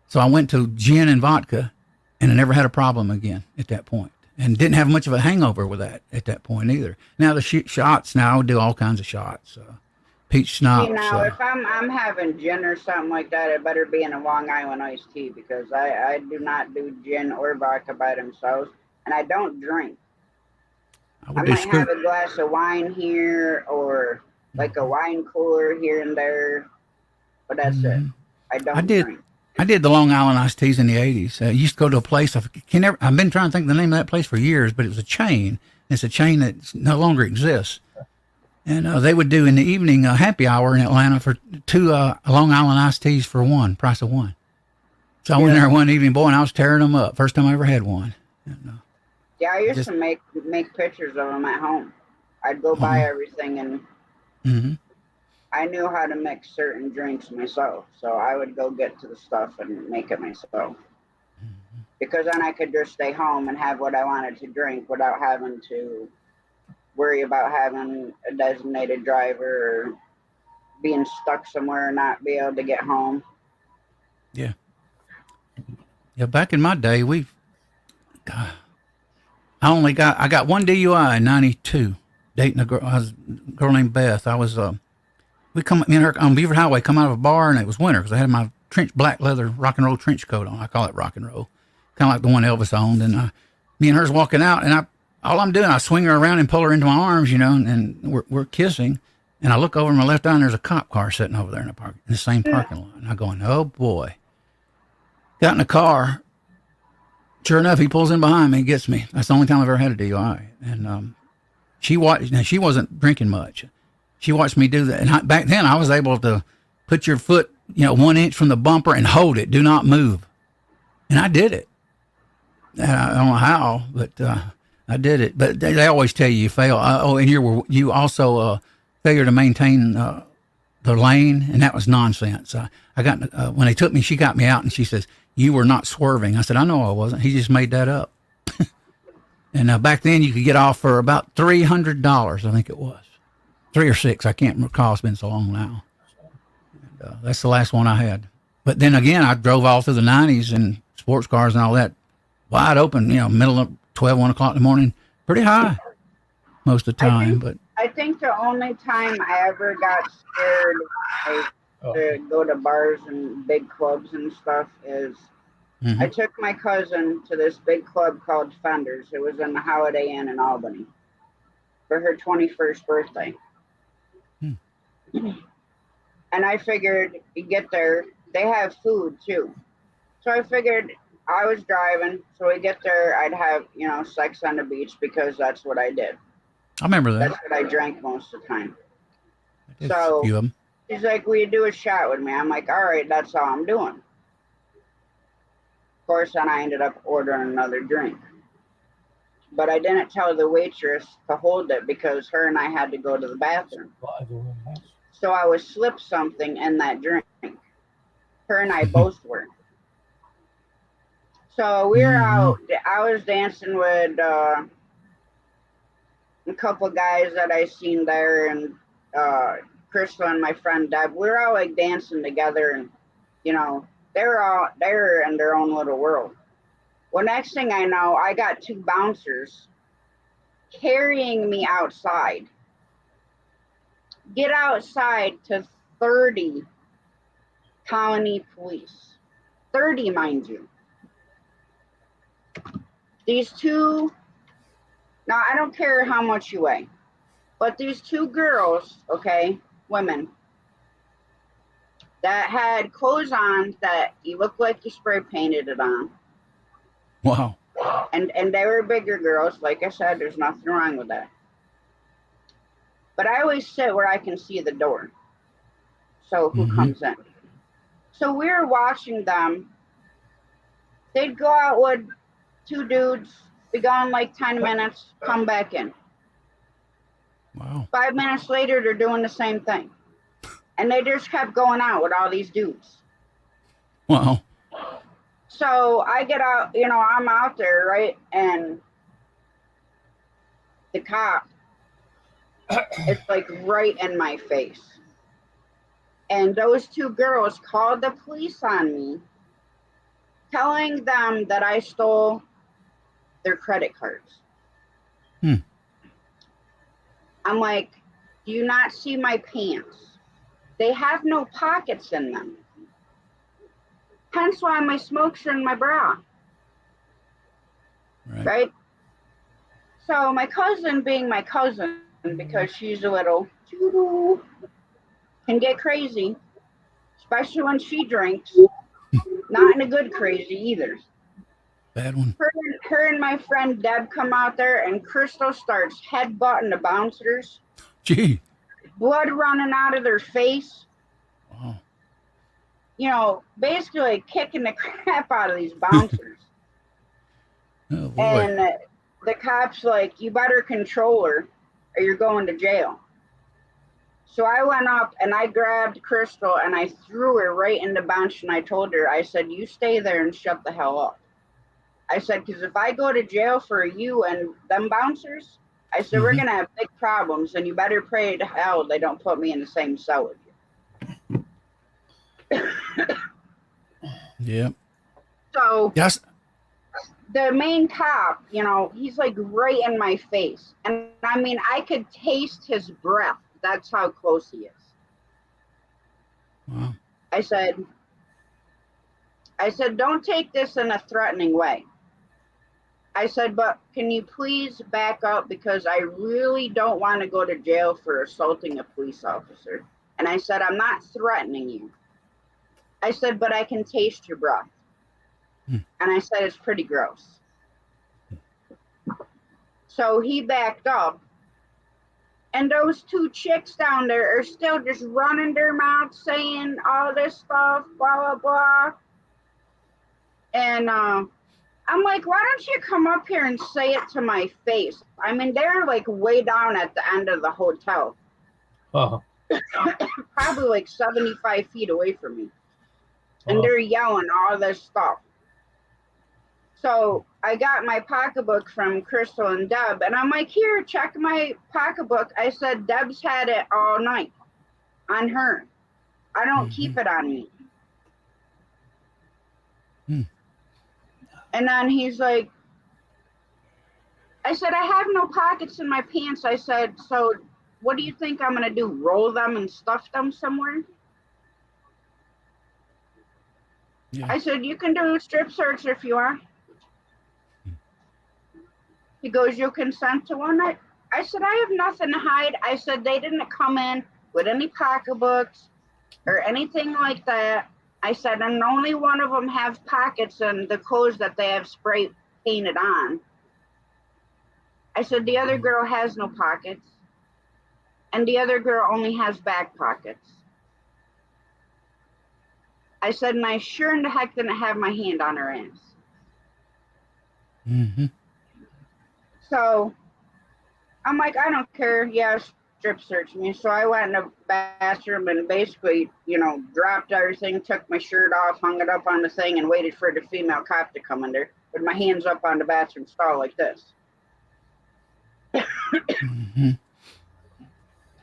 So I went to gin and vodka, and I never had a problem again at that point, and didn't have much of a hangover with that at that point either. Now the shots, now I would do all kinds of shots, peach schnapps. See, now if I'm having gin or something like that, it better be in a Long Island iced tea, because I do not do gin or vodka by themselves, and I don't drink. I might have a glass of wine here, or like a wine cooler here and there, but that's it. I don't drink. I did the Long Island iced teas in the 80s. I used to go to a place. I've been trying to think of the name of that place for years, but it was a chain. It's a chain that no longer exists. And they would do in the evening a happy hour in Atlanta for 2 Long Island iced teas for price of one. So I went there one evening, boy, and I was tearing them up. First time I ever had one. And, I used to make pictures of them at home. I'd go buy everything, and I knew how to mix certain drinks myself. So I would go get to the stuff and make it myself. Because then I could just stay home and have what I wanted to drink without having to worry about having a designated driver or being stuck somewhere and not be able to get home. Yeah. Yeah, back in my day, I got one DUI in 92, dating a girl named Beth. Me and her on Beaver Highway, come out of a bar, and it was winter because I had my black leather rock and roll trench coat on. I call it rock and roll, kind of like the one Elvis owned. And me and her's walking out, and all I'm doing, I swing her around and pull her into my arms, and we're kissing. And I look over my left eye, and there's a cop car sitting over there in the same parking lot. And I'm going, oh boy. Got in the car. Sure enough, he pulls in behind me and gets me. That's the only time I've ever had a DUI. And she wasn't drinking much. She watched me do that. And back then, I was able to put your foot, 1 inch from the bumper and hold it. Do not move. And I did it. And I don't know how, but I did it. But they always tell you fail. And you also failure to maintain the lane, and that was nonsense. I got when they took me, she got me out, and she says, "You were not swerving." I said, "I know I wasn't. He just made that up." And back then, you could get off for about $300, I think it was. 3 or 6, I can't recall. It's been so long now. And, that's the last one I had. But then again, I drove all through the 90s in sports cars and all that, wide open, middle of 12, 1 o'clock in the morning, pretty high most of the time. I think the only time I ever got scared to go to bars and big clubs and stuff is I took my cousin to this big club called Fenders. It was in the Holiday Inn in Albany for her 21st birthday. And I figured you get there, they have food too. So I figured I was driving, so we get there, I'd have, sex on the beach because that's what I did. I remember that. That's what I drank most of the time. So she's like, will you do a shot with me? I'm like, all right, that's all I'm doing. Of course, then I ended up ordering another drink. But I didn't tell the waitress to hold it because her and I had to go to the bathroom. So I would slip something in that drink. Her and I both were. So we were out. I was dancing with a couple guys that I seen there, and Crystal and my friend Deb. We were all like dancing together, and they were in their own little world. Well, next thing I know, I got 2 bouncers carrying me outside. Get outside to 30 colony police. 30, mind you. These 2, now I don't care how much you weigh, but these 2 girls, women, that had clothes on that you look like you spray painted it on. Wow. And they were bigger girls. Like I said, there's nothing wrong with that. But I always sit where I can see the door. So who comes in? So we were watching them. They'd go out with 2 dudes, be gone like 10 minutes, come back in. Wow. 5 minutes later, they're doing the same thing. And they just kept going out with all these dudes. Wow. So I get out, I'm out there, right? And the cop, it's like right in my face. And those two girls called the police on me, telling them that I stole their credit cards. Hmm. I'm like, do you not see my pants? They have no pockets in them. Hence why my smoke's in my bra. Right? So my cousin, being my cousin, because she's a little can get crazy, especially when she drinks. Not in a good crazy either. Bad one. Her and my friend Deb come out there, and Crystal starts headbutting the bouncers. Gee. Blood running out of their face. Wow. Basically like kicking the crap out of these bouncers. Oh, boy. And the cop's like, you better control her or you're going to jail. So I went up and I grabbed Crystal and I threw her right in the bench, and I told her, I said, you stay there and shut the hell up. I said, because if I go to jail for you and them bouncers, I said, we're going to have big problems, and you better pray to hell they don't put me in the same cell with you. Yep. So Yes. the main cop, he's like right in my face. And I mean, I could taste his breath. That's how close he is. Wow. I said, don't take this in a threatening way. I said, but can you please back up, because I really don't want to go to jail for assaulting a police officer. And I said, I'm not threatening you. I said, but I can taste your breath. And I said, it's pretty gross. So he backed up. And those two chicks down there are still just running their mouths saying all this stuff, blah, blah, blah. And I'm like, why don't you come up here and say it to my face? I mean, they're like way down at the end of the hotel. Probably like 75 feet away from me. And they're yelling all this stuff. So I got my pocketbook from Crystal and Deb, and I'm like, here, check my pocketbook. I said, Deb's had it all night on her. I don't keep it on me. And then he's like, I said, I have no pockets in my pants. I said, so what do you think I'm going to do? Roll them and stuff them somewhere? Yeah. I said, you can do a strip search if you are. He goes, you consent to one? I said, I have nothing to hide. I said, they didn't come in with any pocketbooks or anything like that. I said, and only one of them have pockets in the clothes that they have spray painted on. I said, the other girl has no pockets. And the other girl only has back pockets. I said, and I sure in the heck didn't have my hand on her ass. So I'm like, I don't care. Yeah, strip search me. So I went in the bathroom and basically, dropped everything, took my shirt off, hung it up on the thing, and waited for the female cop to come in there with my hands up on the bathroom stall like this.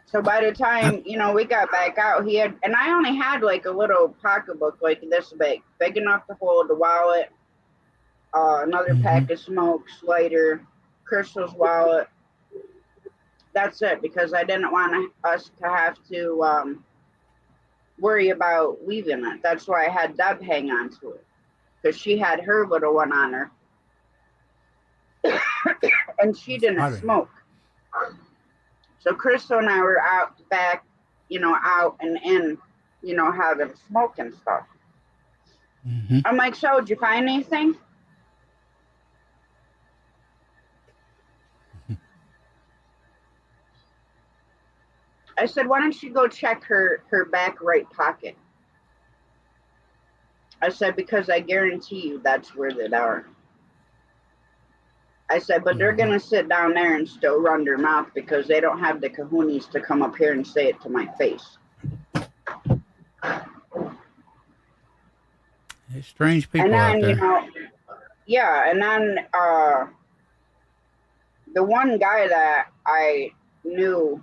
So by the time, we got back out, and I only had like a little pocketbook like this big enough to hold the wallet, another pack of smokes, lighter, Crystal's wallet. That's it, because I didn't want us to have to worry about leaving it. That's why I had Deb hang on to it, because she had her little one on her. And she didn't smoke. So Crystal and I were out back, out and in, having smoke and stuff. I'm like, so did you find anything? I said, why don't you go check her back right pocket? I said, because I guarantee you that's where they are. I said, but they're going to sit down there and still run their mouth because they don't have the kahunas to come up here and say it to my face. There's strange And people out then, you there. know, yeah, and then the one guy that I knew,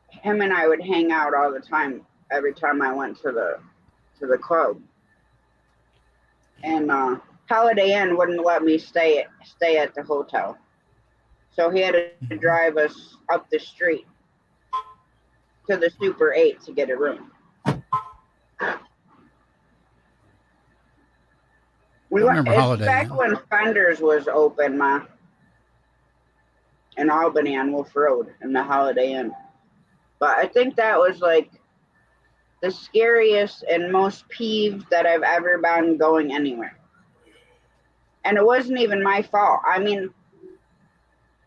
him and I would hang out all the time every time I went to the club. And Holiday Inn wouldn't let me stay at the hotel. So he had to drive us up the street to the Super 8 to get a room. I remember It's Holiday back Inn. when Fenders was open, in Albany on Wolf Road in the Holiday Inn. But I think that was like the scariest and most peeved that I've ever been going anywhere. And it wasn't even my fault. I mean,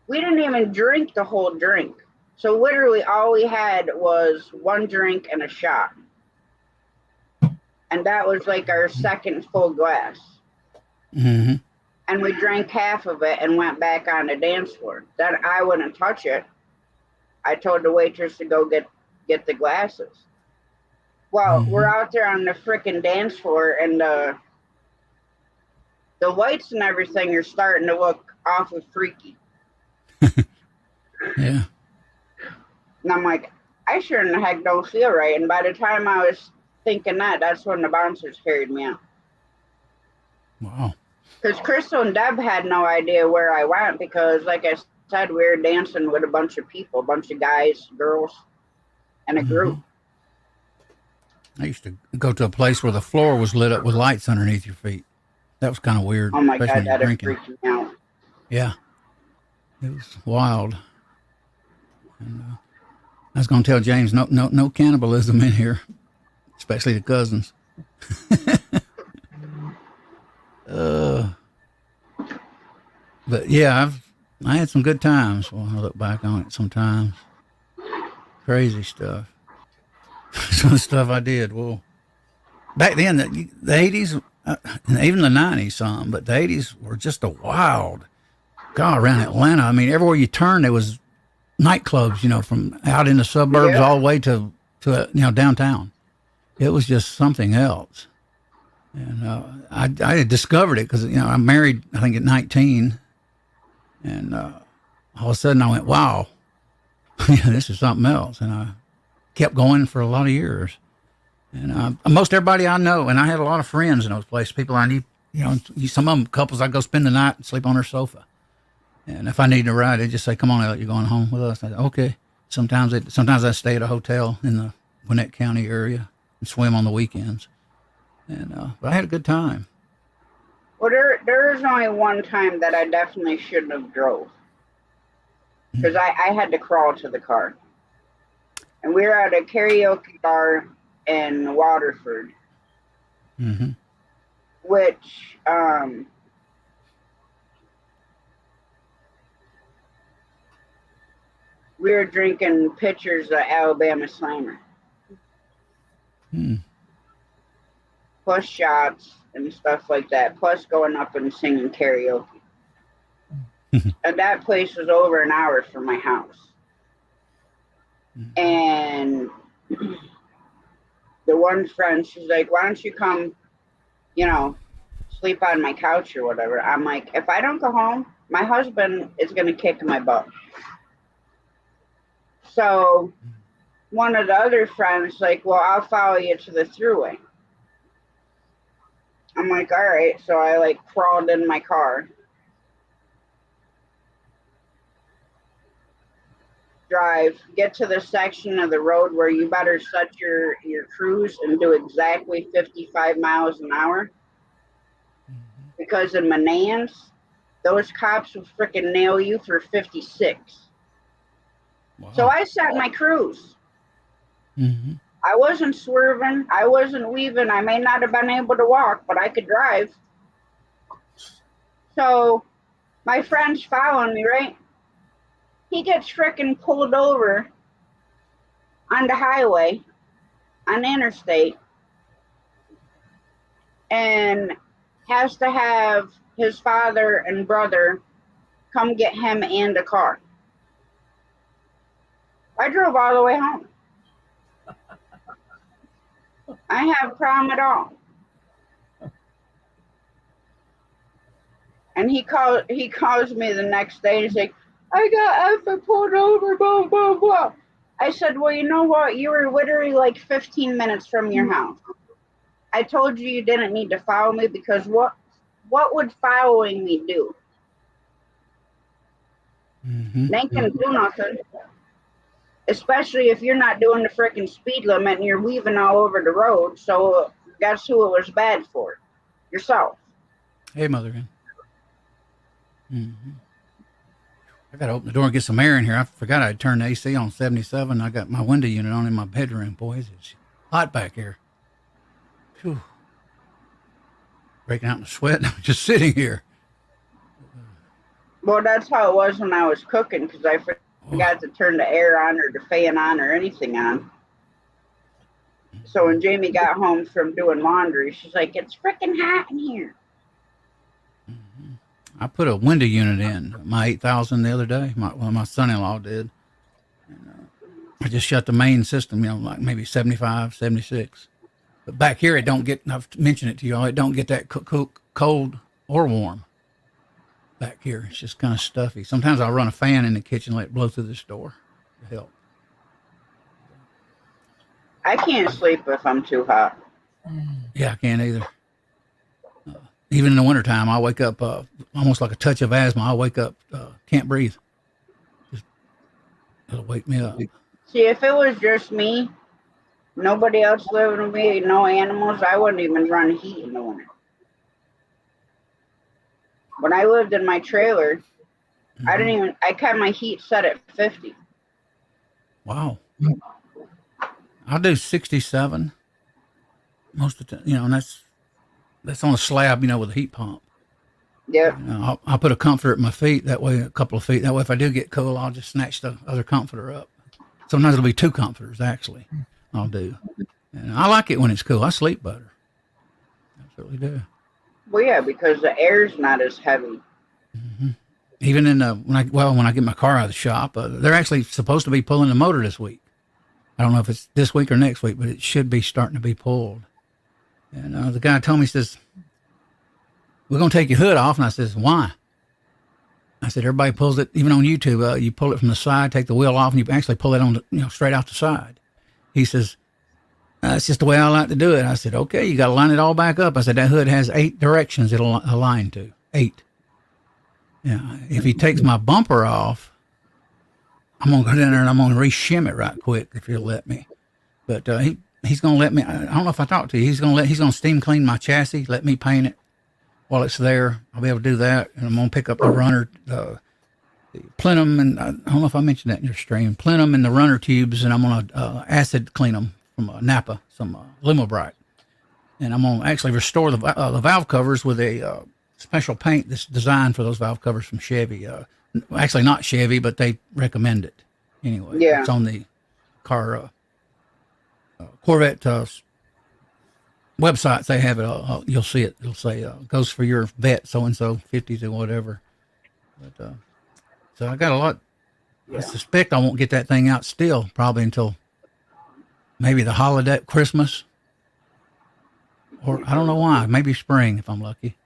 we didn't even drink the whole drink. So literally all we had was one drink and a shot. And that was like our second full glass. Mm-hmm. And we drank half of it and went back on the dance floor. Then I wouldn't touch it. I told the waitress to go get the glasses. Well, we're out there on the frickin' dance floor, and the lights and everything are starting to look awful freaky. Yeah. And I'm like, I sure in the heck don't feel right. And by the time I was thinking that's when the bouncers carried me out. Wow. Because Crystal and Deb had no idea where I went because, like I said, we were dancing with a bunch of people, a bunch of guys, girls, and a group. I used to go to a place where the floor was lit up with lights underneath your feet. That was kind of weird. Oh my especially God, when you're that drinking. freaked me out. Yeah. It was wild. And, I was going to tell James, no cannibalism in here, especially the cousins. But yeah, I had some good times when I look back on it sometimes. Crazy stuff. Some of the stuff I did. Well, back then, the 80s, and even the 90s some, but the 80s were just a wild, God, around Atlanta. I mean, everywhere you turned, there was nightclubs, from out in the suburbs all the way to downtown. It was just something else. And I had discovered it because, I'm married, I think, at 19. And all of a sudden I went, wow, this is something else. And I kept going for a lot of years. And most everybody I know, and I had a lot of friends in those places, people I knew, some of them couples, I'd go spend the night and sleep on their sofa. And if I needed a ride, they'd just say, come on, Elliot, you're going home with us. I said, okay. Sometimes I stay at a hotel in the Gwinnett County area and swim on the weekends. And but I had a good time. Well, there was only one time that I definitely shouldn't have drove. Because I had to crawl to the car. And we were at a karaoke bar in Waterford. Mm-hmm. Which, we were drinking pitchers of Alabama Slammer. Plus shots and stuff like that. Plus going up and singing karaoke. And that place was over an hour from my house. And the one friend, she's like, why don't you come, sleep on my couch or whatever. I'm like, if I don't go home, my husband is going to kick my butt. So one of the other friends like, well, I'll follow you to the thruway. I'm like, all right. So I crawled in my car. Drive, get to the section of the road where you better set your cruise and do exactly 55 miles an hour. Because in Manans, those cops will freaking nail you for 56. Wow. So I set my cruise. I wasn't swerving. I wasn't weaving. I may not have been able to walk, but I could drive. So my friend's following me, right? He gets freaking pulled over on the highway, on the interstate, and has to have his father and brother come get him and a car. I drove all the way home. I have a problem at all. And he calls me the next day and he's like, I got effing pulled over, blah, blah, blah. I said, well, you know what? You were literally like 15 minutes from your house. I told you you didn't need to follow me because what would following me do? They can do nothing. Especially if you're not doing the freaking speed limit and you're weaving all over the road. So guess who it was bad for? Yourself. Hey, Mother. Mm-hmm. I got to open the door and get some air in here. I forgot I'd turned the AC on 77. I got my window unit on in my bedroom. Boys, it's hot back here. Whew. Breaking out in a sweat. I'm just sitting here. Well, that's how it was when I was cooking because I forgot to turn the air on or the fan on or anything on. So when Jamie got home from doing laundry, she's like, it's freaking hot in here. Mm-hmm. I put a window unit in my 8,000 the other day. My son-in-law did. And, I just shut the main system, like maybe 75, 76. But back here, it don't get, I've mentioned it to y'all, it don't get that cold or warm. Back here, it's just kind of stuffy. Sometimes I'll run a fan in the kitchen, let it blow through this door to help. I can't sleep if I'm too hot. Yeah, I can't either. Even in the wintertime, I wake up almost like a touch of asthma. I wake up, can't breathe. It'll wake me up. See, if it was just me, nobody else living with me, no animals, I wouldn't even run heat in the winter. When I lived in my trailer, I kept my heat set at 50. Wow. I'll do 67 most of the time, and that's on a slab, with a heat pump. Yep. I'll put a comforter at my feet, that way, a couple of feet. That way, if I do get cold, I'll just snatch the other comforter up. Sometimes it'll be two comforters, actually, I'll do. And I like it when it's cool. I sleep better. I certainly do. Well, yeah, because the air's not as heavy. Mm-hmm. Even when I get my car out of the shop, they're actually supposed to be pulling the motor this week. I don't know if it's this week or next week, but it should be starting to be pulled. And the guy told me, he says, we're going to take your hood off. And I says, why? I said, everybody pulls it, even on YouTube, you pull it from the side, take the wheel off, and you actually pull it on straight out the side. He says, that's just the way I like to do it. I said, okay, you got to line it all back up. I said, that hood has 8 directions it'll align to. 8. Yeah. If he takes my bumper off, I'm going to go down there and I'm going to re-shim it right quick if he'll let me. But he's going to let me, I don't know if I talked to you, he's going to steam clean my chassis, let me paint it while it's there. I'll be able to do that. And I'm going to pick up the runner, the plenum, and I don't know if I mentioned that in your stream, plenum and the runner tubes, and I'm going to acid clean them from Napa, some Limobrite. And I'm going to actually restore the valve covers with a special paint that's designed for those valve covers from Chevy. Actually, not Chevy, but they recommend it anyway. Yeah. It's on the car Corvette websites. They have it. You'll see it. It'll say goes for your vet so-and-so 50s or whatever. But so I got a lot. Yeah. I suspect I won't get that thing out still probably until maybe the holiday, Christmas, or I don't know why, maybe spring if I'm lucky.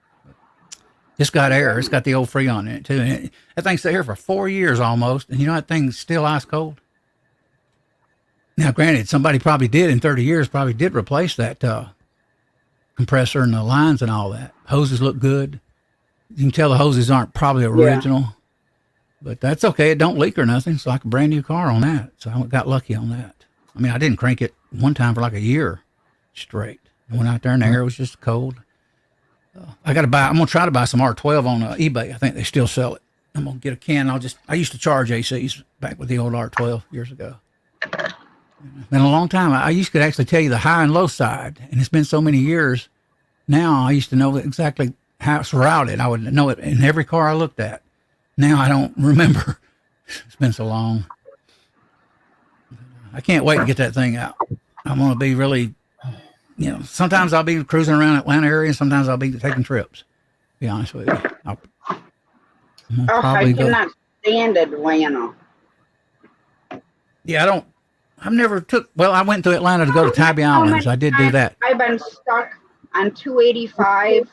It's got air. It's got the old Freon in it too. And that thing's stayed here for 4 years almost. And that thing's still ice cold. Now, granted, somebody probably did in 30 years, probably did replace that compressor and the lines and all that. Hoses look good. You can tell the hoses aren't probably original. Yeah. But that's okay. It don't leak or nothing. It's like a brand new car on that. So I got lucky on that. I mean, I didn't crank it one time for like a year straight. I went out there and the air was just cold. I'm going to try to buy some R12 on eBay. I think they still sell it. I'm going to get a can. I used to charge ACs back with the old R12 years ago. Been a long time. I used to actually tell you the high and low side, and it's been so many years. Now I used to know exactly how it's routed. I would know it in every car I looked at. Now I don't remember. It's been so long. I can't wait to get that thing out. I'm going to be really, sometimes I'll be cruising around Atlanta area, and sometimes I'll be taking trips, to be honest with you. I cannot stand Atlanta. Yeah, I went to Atlanta to go to Tybee Islands. I did do that. I've been stuck on 285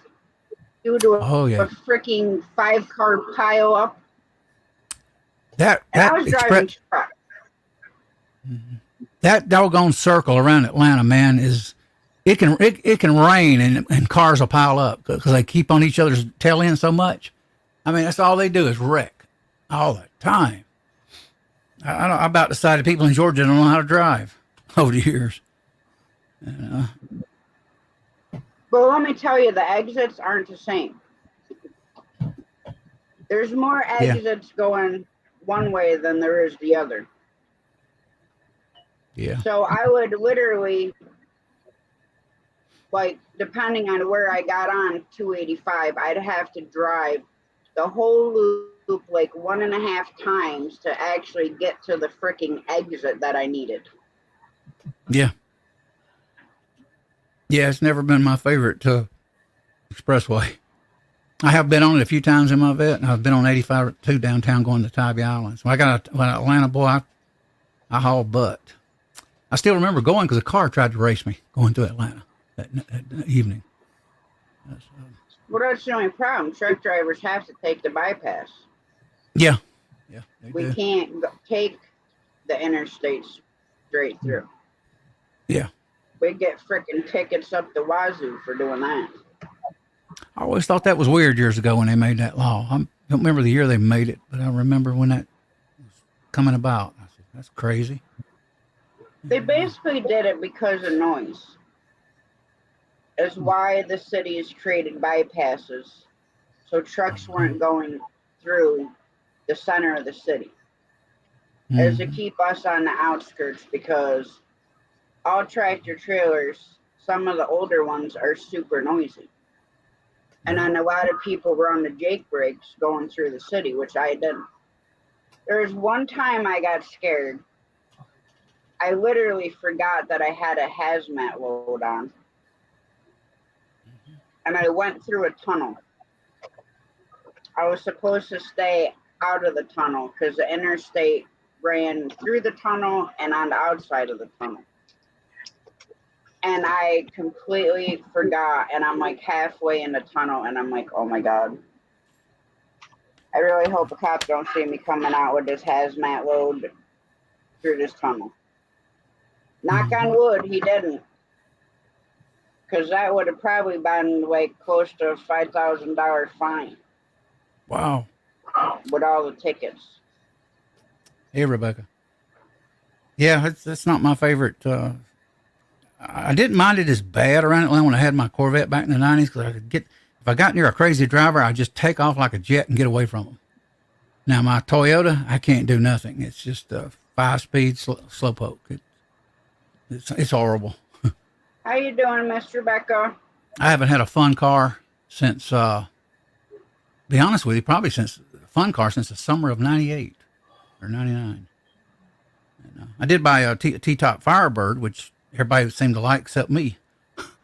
due to Oh a yeah. freaking 5-car pile up. That And I that was driving express truck. that doggone circle around Atlanta, man, is it can rain and cars will pile up because they keep on each other's tail end so much. I mean, that's all they do is wreck all the time. I about decided people in Georgia don't know how to drive over the years. You know? But let me tell you, the exits aren't the same. There's more Yeah. exits going one way than there is the other. Yeah. So I would literally, like, depending on where I got on 285, I'd have to drive the whole loop like 1.5 times to actually get to the freaking exit that I needed. Yeah. Yeah, it's never been my favorite expressway. I have been on it a few times in my vet, and I've been on 85 too downtown going to Tybee Islands. When I got an Atlanta boy, I hauled butt. I still remember going because a car tried to race me going to Atlanta that evening. Well, that's the only problem. Truck drivers have to take the bypass. Yeah. Yeah. We can't take the interstate straight through. Yeah. We get freaking tickets up the wazoo for doing that. I always thought that was weird years ago when they made that law. I don't remember the year they made it, but I remember when that was coming about. I said, that's crazy. They basically did it because of noise. Is why the cities created bypasses, so trucks weren't going through the center of the city. Is to keep us on the outskirts, because all tractor trailers, some of the older ones, are super noisy. And then a lot of people were on the Jake brakes going through the city, which I didn't. There was one time I got scared. I literally forgot that I had a hazmat load on. And I went through a tunnel. I was supposed to stay out of the tunnel because the interstate ran through the tunnel and on the outside of the tunnel. And I completely forgot, and I'm like halfway in the tunnel, and I'm like, oh my God. I really hope a cop don't see me coming out with this hazmat load through this tunnel. Knock on wood, he didn't. Because that would have probably been like close to a $5,000 fine. Wow. With all the tickets. Hey, Rebecca. Yeah, that's not my favorite. I didn't mind it as bad around Atlanta when I had my Corvette back in the 90s, because I could get, if I got near a crazy driver, I'd just take off like a jet and get away from them. Now, my Toyota, I can't do nothing. It's just a 5-speed slowpoke. It's horrible. How you doing, Miss Rebecca? I haven't had a fun car since, be honest with you, probably since the summer of 98 or 99. And, I did buy a T-top Firebird, which everybody seemed to like except me.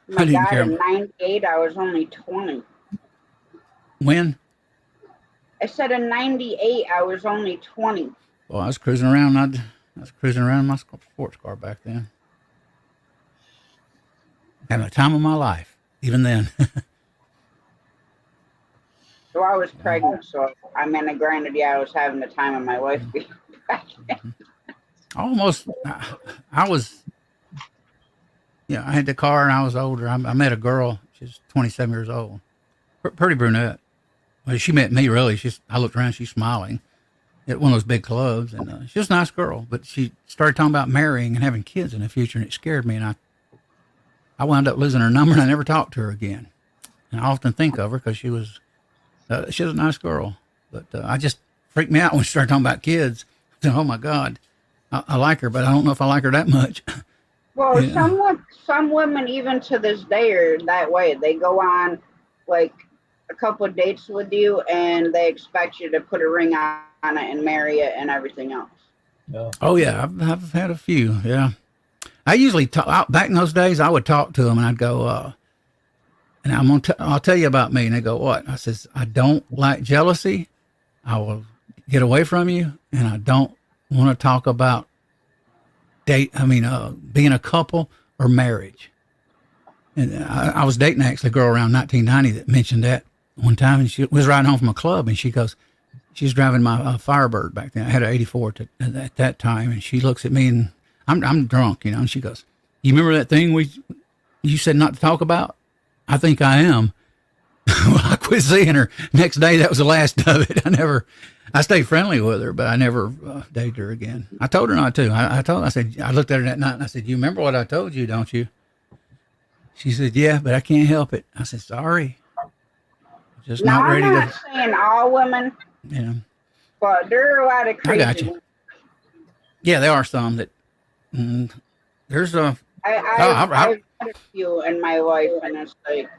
My God, in 98, I was only 20. When? I said in 98, I was only 20. Well, I was cruising around. I was cruising around in my sports car back then. Having the time of my life, even then. So I was pregnant, so I mean, granted, yeah, I was having the time of my life being pregnant. Almost, I was, yeah, I had the car and I was older. I met a girl, she's 27 years old, pretty brunette. Well, she met me, really. I looked around, she's smiling at one of those big clubs, and she was a nice girl, but she started talking about marrying and having kids in the future, and it scared me, and I wound up losing her number, and I never talked to her again. And I often think of her because she was a nice girl, but I just freaked me out when she started talking about kids. I said, oh my God, I like her, but I don't know if I like her that much. Well, yeah. Some women, even to this day, are that way. They go on like a couple of dates with you, and they expect you to put a ring on it and marry it and everything else. Yeah. Oh yeah, I've had a few. Yeah, I usually talk back in those days. I would talk to them, and I'd go, and I'll tell you about me. And they go, what? I says, I don't like jealousy. I will get away from you, and I don't want to talk about being a couple or marriage. And I was dating actually a girl around 1990 that mentioned that. one time, and she was riding home from a club, and she goes, she's driving my Firebird back then. I had an '84 at that time, and she looks at me, and I'm drunk, you know, and she goes, "You remember that thing you said not to talk about? I think I am." Well, I quit seeing her. Next day, that was the last of it. I stayed friendly with her, but I never dated her again. I told her not to. I looked at her that night and I said, "You remember what I told you, don't you?" She said, "Yeah, but I can't help it." I said, "Sorry. Just Now, not I'm ready not to, saying all women, you know." but there are a lot of I crazy got you. women. Yeah, there are some that, there's a, I've met a few in my life, and it's like,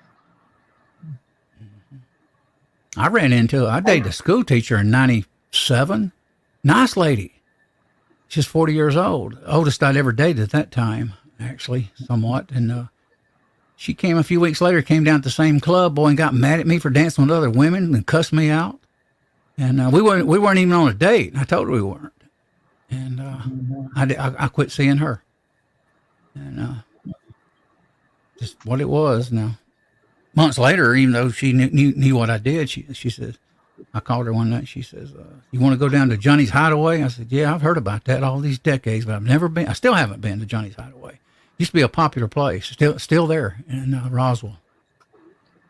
I ran into, I dated a school teacher in 97. Nice lady. She's 40 years old. Oldest I'd ever dated at that time, actually, somewhat. And she came a few weeks later, came down to the same club, boy, and got mad at me for dancing with other women and cussed me out. And we weren't even on a date. I told her we weren't. And I quit seeing her. And just what it was now. Months later, even though she knew what I did, she says, I called her one night. She says, "You want to go down to Johnny's Hideaway?" I said, "Yeah, I've heard about that all these decades, but I've never been. I still haven't been to Johnny's Hideaway. Used to be a popular place, still there in Roswell.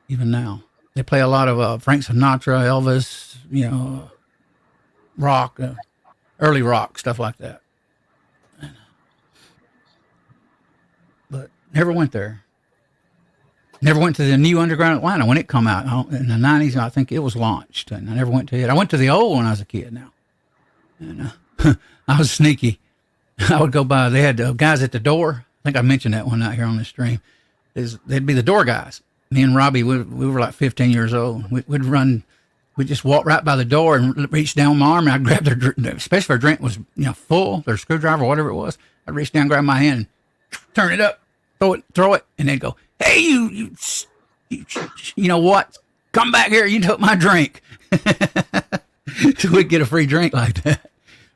Even now, they play a lot of Frank Sinatra, Elvis, you know, rock, early rock stuff like that. But never went there. Never went to the new Underground Atlanta when it come out in the 90s. I think it was launched, and I never went to it. I went to the old one when I was a kid now. And I was sneaky. I would go by. They had guys at the door. I think I mentioned that one night here on the stream. They'd be the door guys. Me and Robbie, we were like 15 years old. We'd run. We'd just walk right by the door and reach down my arm, and I'd grab their, especially if their drink was full, their screwdriver, whatever it was. I'd reach down, grab my hand, and turn it up, throw it, and they'd go, "Hey, you know what? Come back here. You took my drink." So we'd get a free drink like that.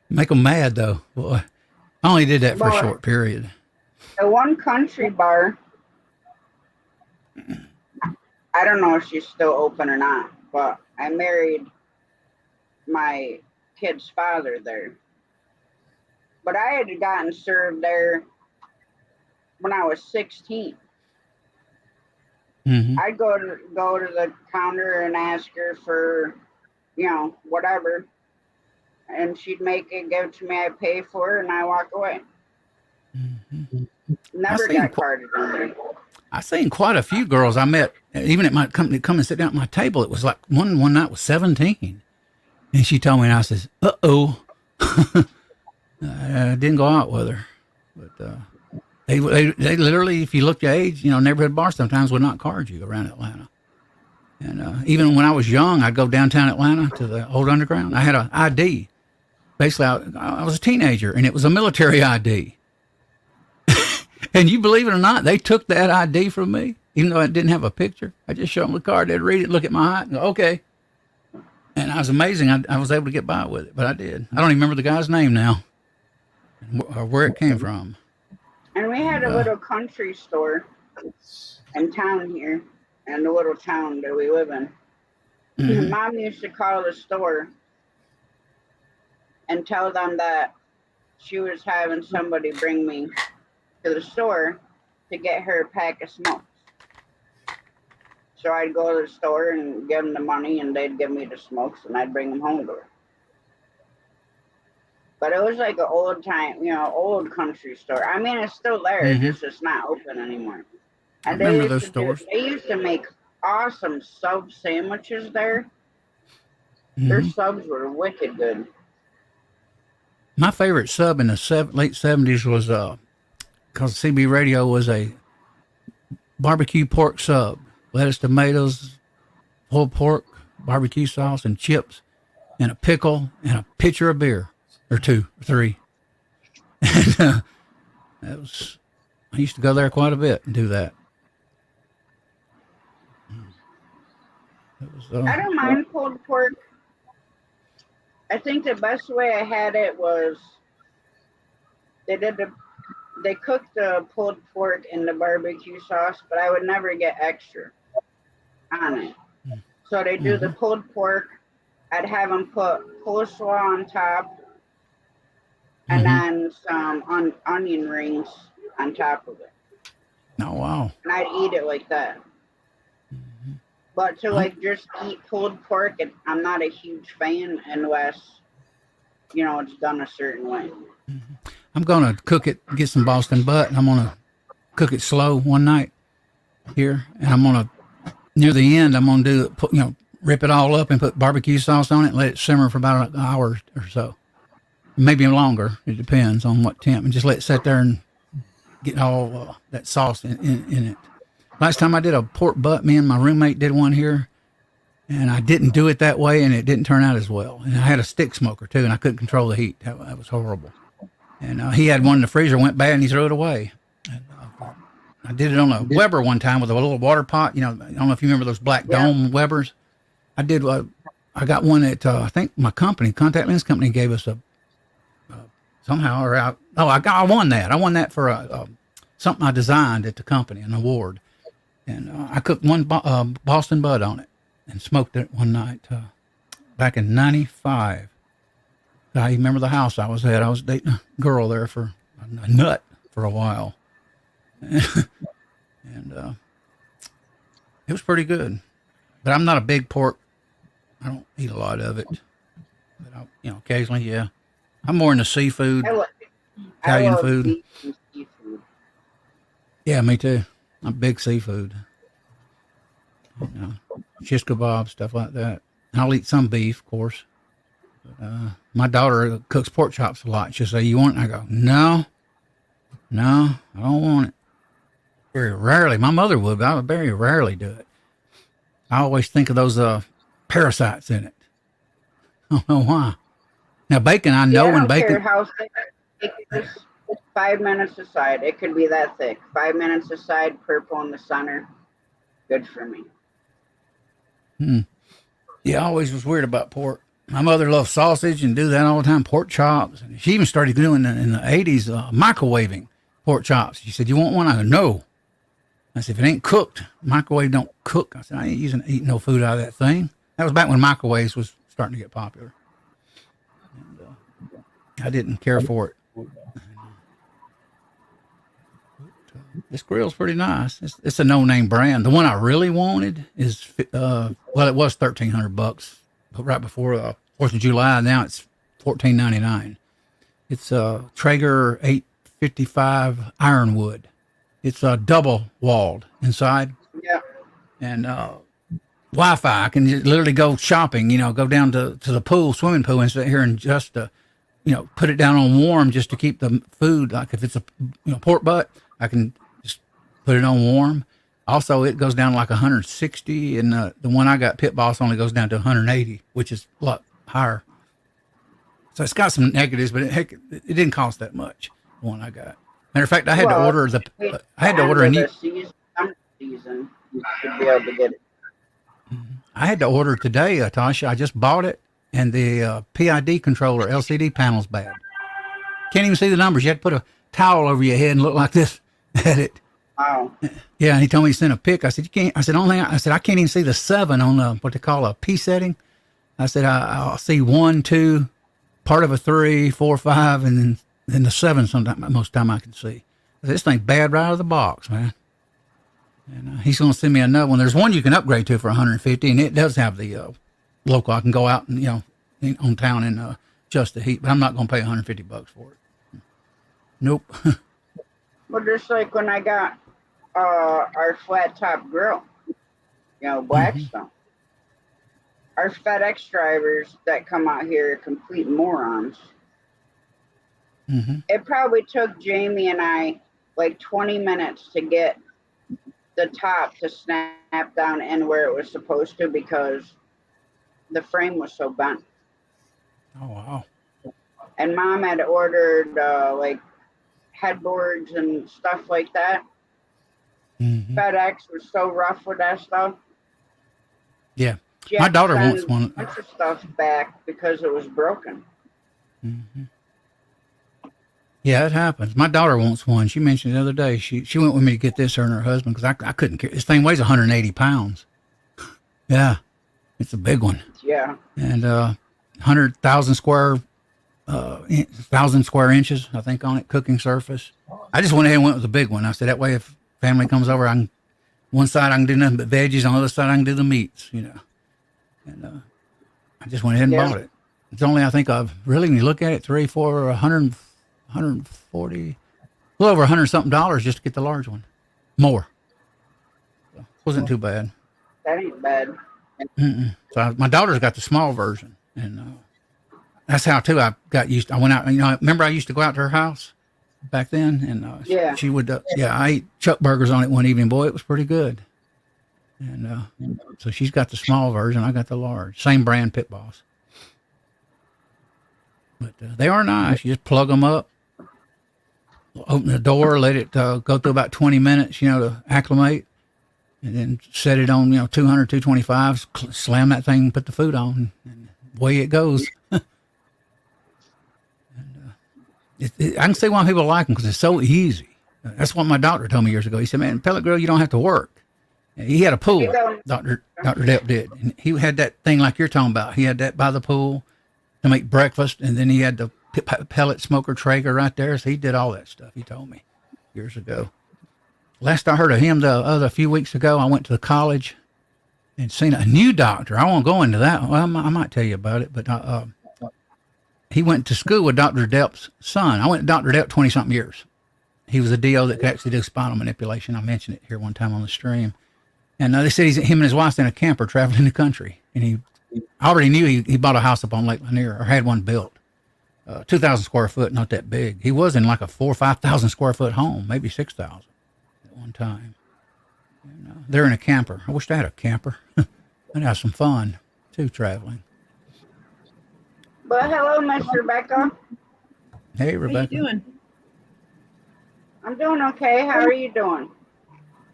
Make them mad, though. Boy, I only did that for a short period. The one country bar, I don't know if she's still open or not, but I married my kid's father there. But I had gotten served there when I was 16. Mm-hmm. I'd go to the counter and ask her for, whatever, and she'd make it, give it to me. I pay for it, and I walk away. Mm-hmm. Never got carded in there. I seen quite a few girls I met, even at my company, come and sit down at my table. It was like one night was 17, and she told me, and I says, "Uh-oh." I didn't go out with her, but they literally, if you look your age, neighborhood bars sometimes would not card you around Atlanta. And even when I was young, I'd go downtown Atlanta to the old Underground. I had an ID. Basically, I was a teenager, and it was a military ID. And you believe it or not, they took that ID from me, even though it didn't have a picture. I just showed them the card. They'd read it, look at my height, and go, "Okay." And I was amazing. I was able to get by with it, but I did. I don't even remember the guy's name now or where it came from. And we had a little country store in town here, in the little town that we live in. Mm-hmm. Mom used to call the store and tell them that she was having somebody bring me to the store to get her a pack of smokes. So I'd go to the store and give them the money, and they'd give me the smokes, and I'd bring them home to her. But it was like an old time, old country store. I mean, it's still there. Mm-hmm. It's just not open anymore. And I remember those stores. They used to make awesome sub sandwiches there. Mm-hmm. Their subs were wicked good. My favorite sub in the late 70s was, because CB Radio was a barbecue pork sub. Lettuce, tomatoes, pulled pork, barbecue sauce, and chips, and a pickle, and a pitcher of beer. Or 2 or 3. And, I used to go there quite a bit and do that. I don't mind pulled pork. I think the best way I had it was they cooked the pulled pork in the barbecue sauce, but I would never get extra on it. So they do the pulled pork. I'd have them put coleslaw on top, and then some onion rings on top of it. Oh, wow. And I'd eat it like that. But to like just eat pulled pork, I'm not a huge fan unless, you know, it's done a certain way. I'm going to cook it, get some Boston butt, and I'm going to cook it slow one night here. And I'm going to, near the end, I'm going to do, you know, rip it all up and put barbecue sauce on it and let it simmer for about an hour or so. Maybe longer. It depends on what temp. And just let it sit there and get all that sauce in it. Last time I did a pork butt, me and my roommate did one here, and I didn't do it that way, and it didn't turn out as well. And I had a stick smoker, too, and I couldn't control the heat. That was horrible. And he had one in the freezer, went bad, and he threw it away. And, I did it on a Weber one time with a little water pot. You know, I don't know if you remember those black dome Webers. I did. I got one at I think my company, contact lens company, gave us a somehow. Or I won that. I won that for something I designed at the company, an award. And I cooked one Boston butt on it and smoked it one night back in '95. I remember the house I was at. I was dating a girl there for a nut for a while. And it was pretty good. But I'm not a big pork. I don't eat a lot of it. But you know, occasionally, yeah. I'm more into seafood, Italian food. Seafood. Yeah, me too. I'm big seafood. You know, shish kebab, stuff like that. I'll eat some beef, of course. But, my daughter cooks pork chops a lot. She'll say, "You want it?" I go, No, I don't want it. Very rarely. My mother would, but I would very rarely do it. I always think of those parasites in it. I don't know why. Now, bacon, I know when bacon. Care how thick it is. 5 minutes aside. It could be that thick. 5 minutes aside, purple in the center. Good for me. Yeah, I always was weird about pork. My mother loved sausage and do that all the time, pork chops. And she even started doing in the 80s, microwaving pork chops. She said, "You want one?" I go, "No." I said, "If it ain't cooked, microwave don't cook." I said, "I ain't eating no food out of that thing." That was back when microwaves was starting to get popular. And, I didn't care for it. This grill's pretty nice. It's a no-name brand. The one I really wanted is, well, it was $1,300, but right before 4th of July, now it's $14.99. It's a Traeger 855 ironwood. It's double walled inside. Yeah. And Wi-Fi. I can just literally go shopping, you know, go down to the pool, swimming pool, and sit here and just, you know, put it down on warm just to keep the food. Like if it's a pork butt, I can just put it on warm. Also, it goes down to like 160, and the one I got, Pit Boss, only goes down to 180, which is a lot higher. So it's got some negatives, but it didn't cost that much. The one I got. Matter of fact, I had to order a new season. You should be able to get it. I had to order today, Tasha. I just bought it, and the PID controller LCD panel's bad. Can't even see the numbers. You have to put a towel over your head and look like this at it. Wow. Yeah, and he told me to send a pic. I said, "You can't." I said, I can't even see the 7 on what they call a P setting. I said, I'll see 1, 2, part of a 3, 4, 5, and then the 7 sometimes, most of the time I can see. I said, "This thing's bad right out of the box, man." And he's going to send me another one. There's one you can upgrade to for 150, and it does have the local. I can go out and, you know, on town and adjust the heat, but I'm not going to pay $150 for it. Nope. Well, just like when I got our flat top grill, you know, Blackstone. Our FedEx drivers that come out here are complete morons. It probably took Jamie and I like 20 minutes to get the top to snap down in where it was supposed to because the frame was so bent. Oh, wow. And Mom had ordered like headboards and stuff like that. FedEx was so rough with that stuff. Yeah. My daughter wants one. A bunch of stuff back because it was broken. Yeah, it happens. My daughter wants one. She mentioned the other day. She went with me to get this, her and her husband, because I couldn't carry. This thing weighs 180 pounds. Yeah. It's a big one. Yeah. And 100,000 square inches, I think, on it, cooking surface. I just went ahead and went with the big one. I said, that way if family comes over, one side I can do nothing but veggies, on the other side I can do the meats, you know. And I just went ahead and Yeah. bought it. It's only, I think, when you look at it, 140, a little over $100 something just to get the large one. More. So it wasn't too bad. That ain't bad. So my daughter's got the small version, and that's how too I got used. I went out, remember I used to go out to her house back then, and Yeah. she would. I ate chuck burgers on it one evening. Boy, it was pretty good. And so she's got the small version. I got the large, same brand, Pit Boss. But they are nice. You just plug them up, open the door, let it go through about 20 minutes, to acclimate, and then set it on, 200, 225, slam that thing, put the food on, and away it goes. I can see why people like them, because it's so easy. That's what my doctor told me years ago. He said, man, pellet grill, you don't have to work. He had a pool, Dr. Depp did. And he had that thing like you're talking about. He had that by the pool to make breakfast, and then he had the pellet smoker Traeger right there. So he did all that stuff, he told me years ago. Last I heard of him, a few weeks ago, I went to the college and seen a new doctor. I won't go into that. Well, I might tell you about it, but he went to school with Dr. Depp's son. I went to Dr. Depp 20-something years. He was a DO that could actually do spinal manipulation. I mentioned it here one time on the stream. And they said him and his wife's in a camper traveling the country. And I already knew he bought a house up on Lake Lanier, or had one built. 2,000 square foot, not that big. He was in like a 4,000 or 5,000 square foot home, maybe 6,000 at one time. And, they're in a camper. I wish I had a camper. I'd have some fun too, traveling. Well, hello, Miss Rebecca. Hey, Rebecca. How you doing? I'm doing okay. How are you doing?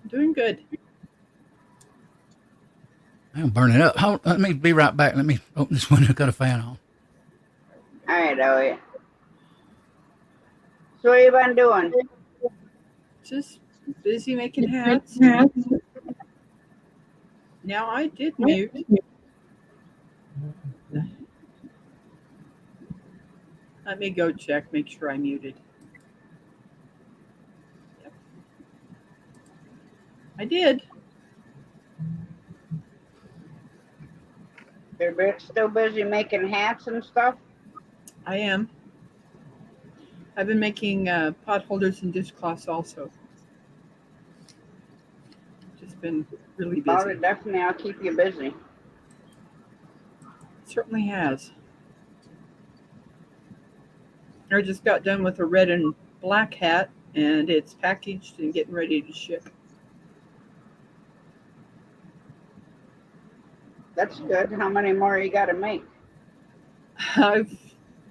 Doing good. I'm burning up. Let me be right back. Let me open this window. Got a fan on. All right, Elliot. So what you been doing? Just busy making hats. Now I did mute. Let me go check, make sure I muted. Yep. I did. You're still busy making hats and stuff? I am. I've been making pot holders and dishcloths also. Just been really busy. Oh, definitely. I'll keep you busy. It certainly has. I just got done with a red and black hat, and it's packaged and getting ready to ship. That's good. How many more you got to make? I've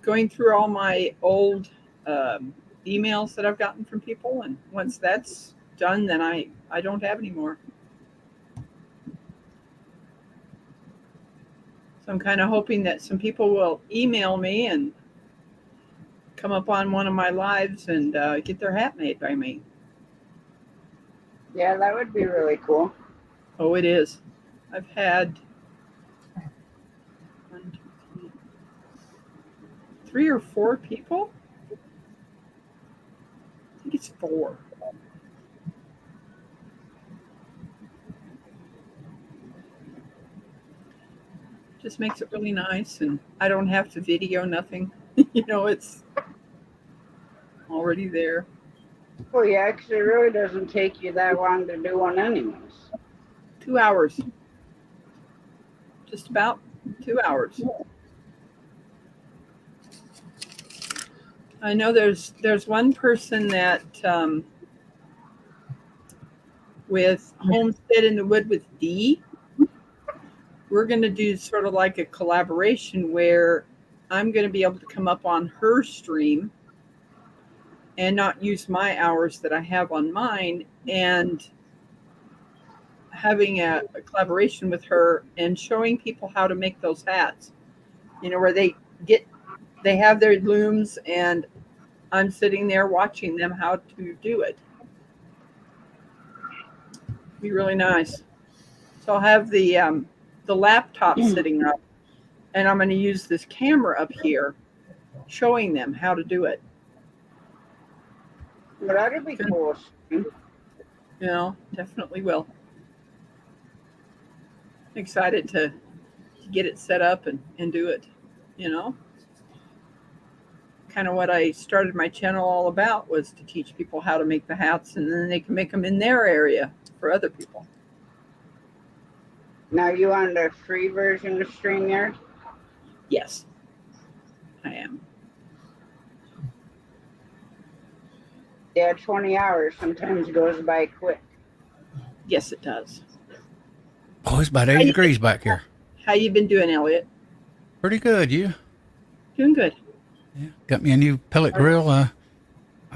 going through all my old emails that I've gotten from people, and once that's done, then I don't have any more. So I'm kind of hoping that some people will email me and come up on one of my lives and get their hat made by me. Yeah, that would be really cool. Oh, it is. I've had 3 or 4 people. I think it's 4. Just makes it really nice, and I don't have to video nothing. It's already there. Well, yeah, because it really doesn't take you that long to do one anyways. 2 hours. Just about 2 hours. I know there's one person that with Homestead in the Wood with D, we're going to do sort of like a collaboration where I'm going to be able to come up on her stream and not use my hours that I have on mine, and having a collaboration with her and showing people how to make those hats, where they have their looms and I'm sitting there watching them how to do it. Be really nice. So I'll have the the laptop sitting up, and I'm going to use this camera up here, showing them how to do it. Well, that'd be cool. You know, definitely will. Excited to get it set up and do it, you know. Kind of what I started my channel all about was to teach people how to make the hats, and then they can make them in their area for other people. Now, you on the free version of StreamYard? Yes, I am. Yeah, 20 hours sometimes goes by quick. Yes, it does. Oh, it's about 80 degrees back here. How you been doing, Elliot? Pretty good, you? Doing good. Yeah. Got me a new pellet grill. I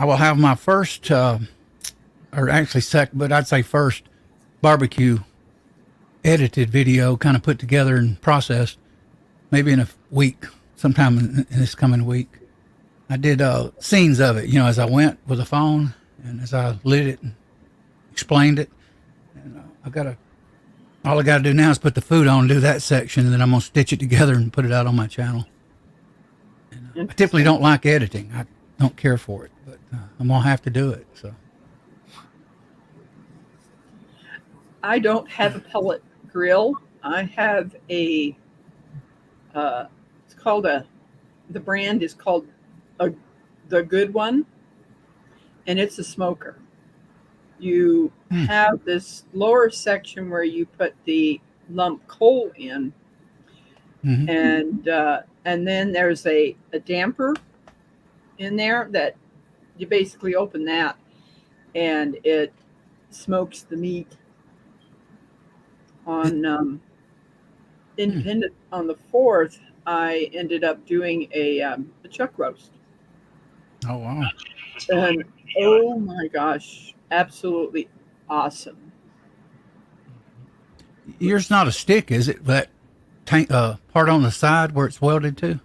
will have my first, or actually second, but I'd say first barbecue edited video kind of put together and processed maybe in a week, sometime in this coming week. I did scenes of it, you know, as I went with a phone and as I lit it and explained it. And all I got to do now is put the food on, do that section, and then I'm going to stitch it together and put it out on my channel. And, I typically don't like editing. I don't care for it, but I'm going to have to do it. So I don't have a pellet grill. I have a, it's called the brand is called The Good One, and it's a smoker. You have this lower section where you put the lump coal in, and then there's a damper in there that you basically open that, and it smokes the meat on independent. On the 4th, I ended up doing a chuck roast. Oh, wow. And oh my gosh, absolutely awesome. Yours not a stick, is it? That tank part on the side where it's welded to?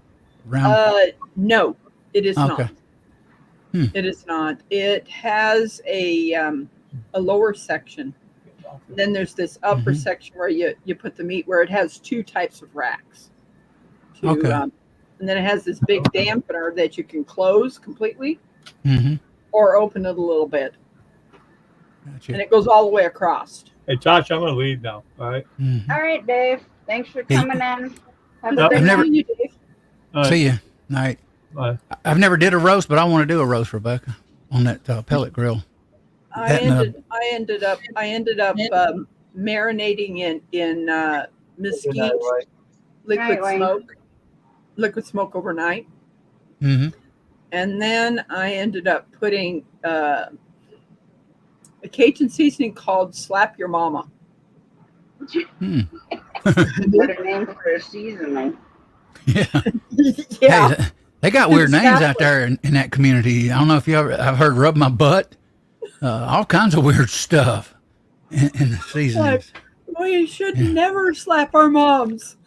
No, it is Okay. not. It is not. It has a lower section. Then there's this upper section where you put the meat, where it has 2 types of racks. Okay. And then it has this big dampener that you can close completely or open it a little bit. Gotcha. And it goes all the way across. Hey, Josh, I'm going to leave now. All right. All right, Dave. Thanks for coming in. Have a Yep. good I've never- night. You, Dave. All right. See ya. Night. Bye. I've never did a roast, but I want to do a roast, Rebecca, on that pellet grill. I ended up marinating in mesquite liquid smoke overnight. And then I ended up putting a Cajun seasoning called Slap Your Mama. What a name for a seasoning. Yeah. Yeah. Hey, they got weird names out there in that community. I don't know if I've heard Rub My Butt, all kinds of weird stuff in the seasonings. We should never slap our moms.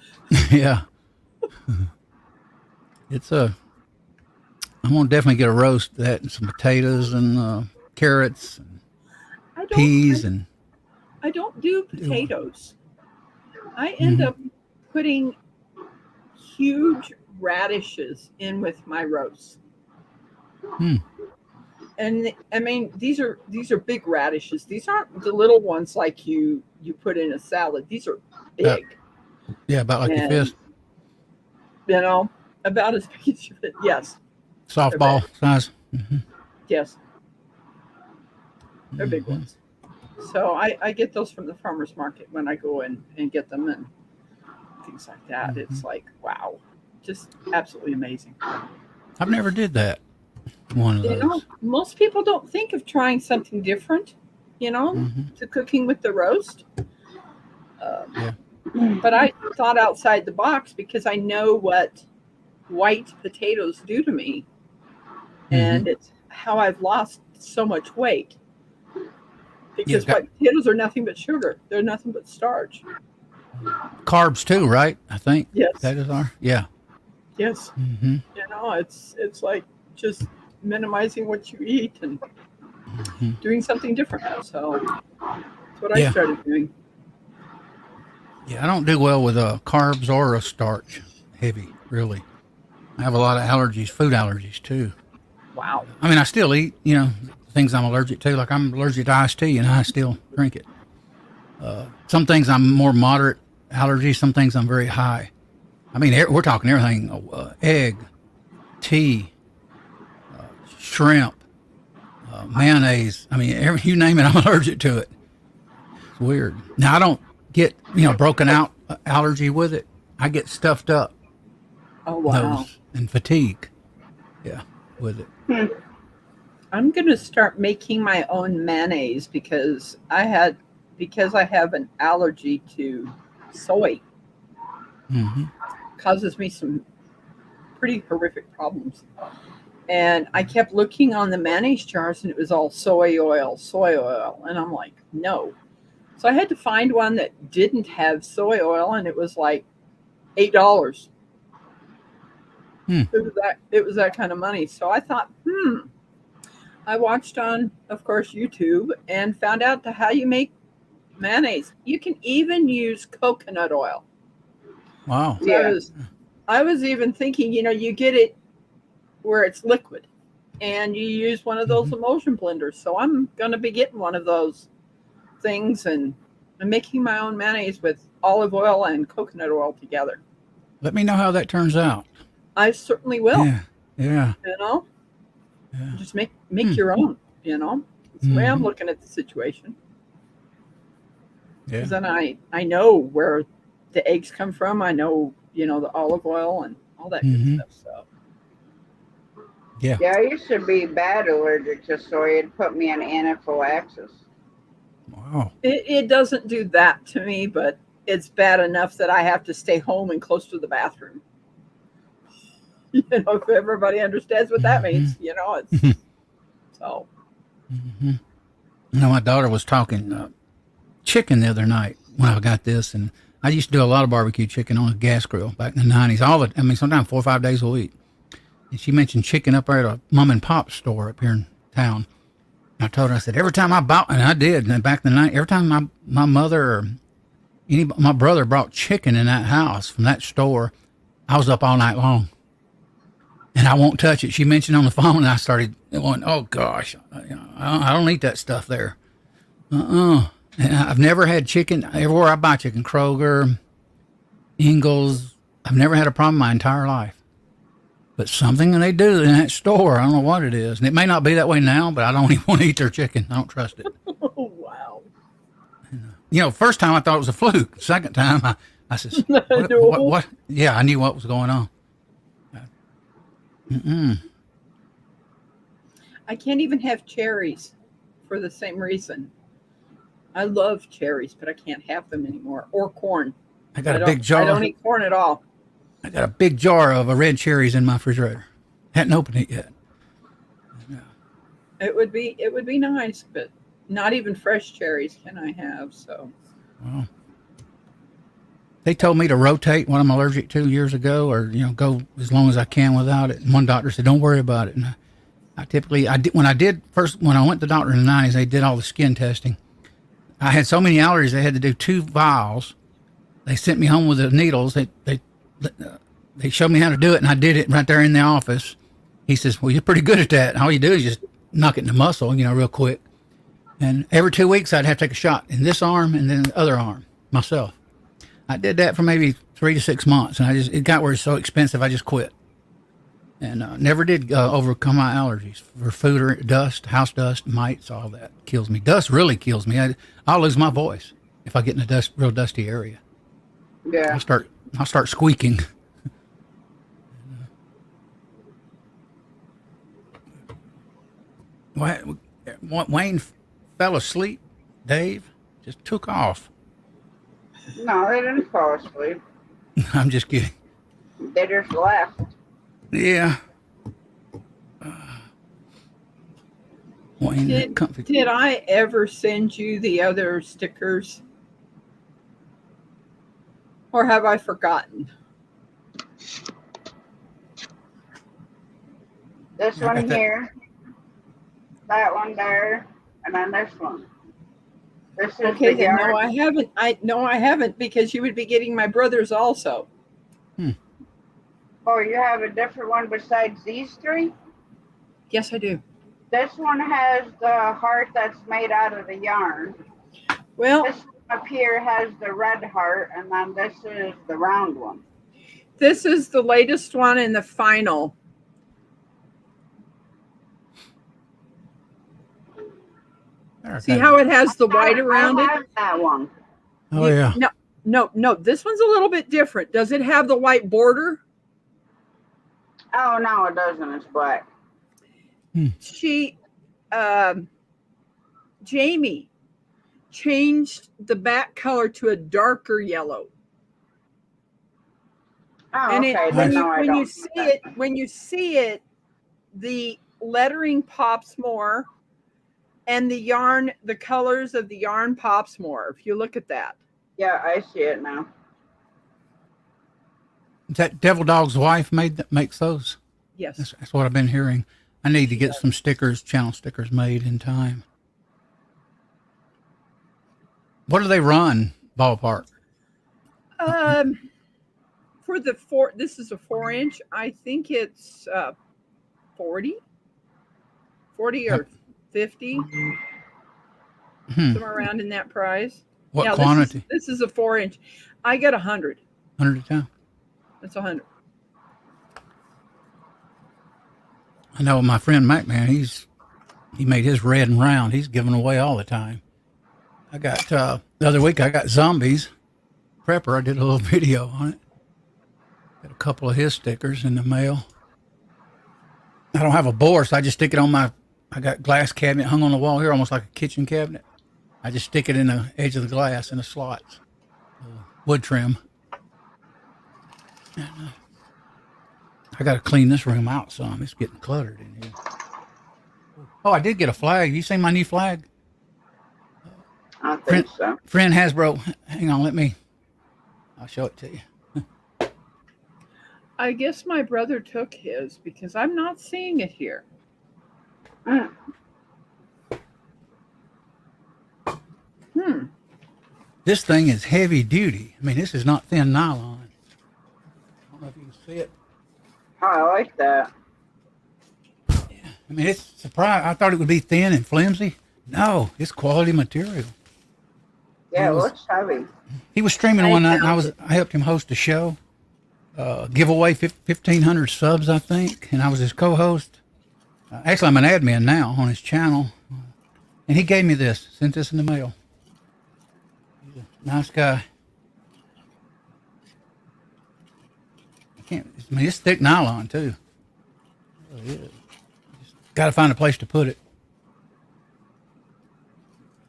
Yeah. I'm going to definitely get a roast of that and some potatoes and carrots and peas. I don't do potatoes. I end up putting huge radishes in with my roast. And I mean, these are big radishes. These aren't the little ones like you put in a salad. These are big. Yeah, about like your fist. You know, about as big as your fist. Yes. Softball size. Yes. They're big ones. So I get those from the farmer's market when I go in and get them and things like that. It's like, wow, just absolutely amazing. I've never did that. One of those. You know, most people don't think of trying something different, you know, to cooking with the roast. But I thought outside the box because I know what white potatoes do to me. And it's how I've lost so much weight. Because white potatoes are nothing but sugar. They're nothing but starch. Carbs too, right? I think. Yes. Potatoes are. Yeah. Yes. You know, it's like just minimizing what you eat and doing something different. So that's what I started doing. Yeah, I don't do well with carbs or a starch heavy, really. I have a lot of allergies, food allergies too. Wow. I mean, I still eat, things I'm allergic to. Like I'm allergic to iced tea, and I still drink it. Some things I'm more moderate allergy. Some things I'm very high. I mean, we're talking everything: egg, tea, shrimp, mayonnaise. I mean, you name it, I'm allergic to it. It's weird. Now I don't get broken out allergy with it. I get stuffed up Oh, wow. nose and fatigue. Yeah, with it. I'm going to start making my own mayonnaise because I have an allergy to soy. Mm-hmm. Causes me some pretty horrific problems. And I kept looking on the mayonnaise jars and it was all soy oil, soy oil. And I'm like, no. So I had to find one that didn't have soy oil and it was like $8. Hmm. It was that kind of money. So I thought, I watched on, of course, YouTube and found out how you make mayonnaise. You can even use coconut oil. Wow. So I was even thinking, you get it where it's liquid and you use one of those emulsion blenders. So I'm going to be getting one of those things and I'm making my own mayonnaise with olive oil and coconut oil together. Let me know how that turns out. I certainly will. Yeah. Yeah. Yeah. Just make your own, That's the way I'm looking at the situation. Yeah. Because then I know where the eggs come from. I know, the olive oil and all that good stuff. So Yeah. Yeah, I used to be bad allergic to soy. It put me on anaphylaxis. Wow. it doesn't do that to me, but it's bad enough that I have to stay home and close to the bathroom. If everybody understands what that means, it's so. My daughter was talking chicken the other night when I got this, and I used to do a lot of barbecue chicken on a gas grill back in the 90s. Sometimes 4 or 5 days a week. And she mentioned chicken up there at a mom and pop store up here in town. And I told her, I said, every time I bought, and I did, and back in the night, every time my mother or my brother brought chicken in that house from that store, I was up all night long. And I won't touch it. She mentioned on the phone, and I started going, oh gosh, I don't eat that stuff there. And I've never had chicken. Everywhere I buy chicken, Kroger, Ingles, I've never had a problem my entire life. But something they do in that store, I don't know what it is. And it may not be that way now, but I don't even want to eat their chicken. I don't trust it. Oh, wow. First time I thought it was a fluke. Second time, I said, what? Yeah, I knew what was going on. I can't even have cherries for the same reason. I love cherries, but I can't have them anymore. Or corn. I got a big jar. I don't eat corn at all. I got a big jar of red cherries in my refrigerator. Hadn't opened it yet. It would be nice, but not even fresh cherries can I have. So. Wow. They told me to rotate what I'm allergic to years ago, or go as long as I can without it. And one doctor said, "Don't worry about it." And I typically when I went to the doctor in the 90s, they did all the skin testing. I had so many allergies, they had to do 2 vials. They sent me home with the needles. They showed me how to do it, and I did it right there in the office. He says, "Well, you're pretty good at that. All you do is just knock it in the muscle, real quick." And every 2 weeks, I'd have to take a shot in this arm and then the other arm myself. I did that for maybe 3 to 6 months, and it got where it's so expensive, I just quit. And never did overcome my allergies for food or dust, house dust, mites, all that kills me. Dust really kills me. I'll lose my voice if I get in a real dusty area. Yeah. I'll start squeaking. Wayne fell asleep. Dave just took off. No, they didn't fall asleep. I'm just kidding. They just left. Yeah. Wayne, Did I ever send you the other stickers? Or have I forgotten? This one here, that one there, and then this one. This is Okay, the then yarn. no, I haven't. I haven't, because you would be getting my brother's also. Oh, you have a different one besides these three? Yes, I do. This one has the heart that's made out of the yarn. Well, This one up here has the red heart, and then this is the round one. this is the latest one and the final. See how it has the white around I it? have that one. Oh yeah. No. This one's a little bit different. Does it have the white border? Oh, no, it doesn't. It's black. She, Jamie, changed the back color to a darker yellow. Oh, And okay. when Then no, I you don't. see it, the lettering pops more, and the yarn, the colors of the yarn pops more. If you look at that. Yeah, I see it now. Is that Devil Dog's wife makes those? Yes. That's what I've been hearing. I need to get some stickers, channel stickers made in time. What do they run, ballpark? For the this is a 4-inch. I think it's 40 or 50, somewhere around in that price. What quantity? This is a 4-inch. I got 100. 100 a time. That's 100. I know my friend Mac, man, he made his red and round. He's giving away all the time. I got the other week I got zombies. Prepper, I did a little video on it. Got a couple of his stickers in the mail. I don't have a board, so I just stick it on I got glass cabinet hung on the wall here, almost like a kitchen cabinet. I just stick it in the edge of the glass in the slots. Wood trim. And, I got to clean this room out some. It's getting cluttered in here. Oh, I did get a flag. You seen my new flag? I think so. Friend Hasbro. Hang on, I'll show it to you. I guess my brother took his because I'm not seeing it here. This thing is heavy duty. I mean, this is not thin nylon. I don't know if you can see it. Oh, I like that. I mean, it's surprised. I thought it would be thin and flimsy. No, it's quality material. Yeah, it looks heavy. He was streaming one night, and I helped him host a show, giveaway 1,500 subs, I think, and I was his co-host. Actually, I'm an admin now on his channel, and he gave me this, sent this in the mail. He's a nice guy. I mean, it's thick nylon too. It really is. Got to find a place to put it.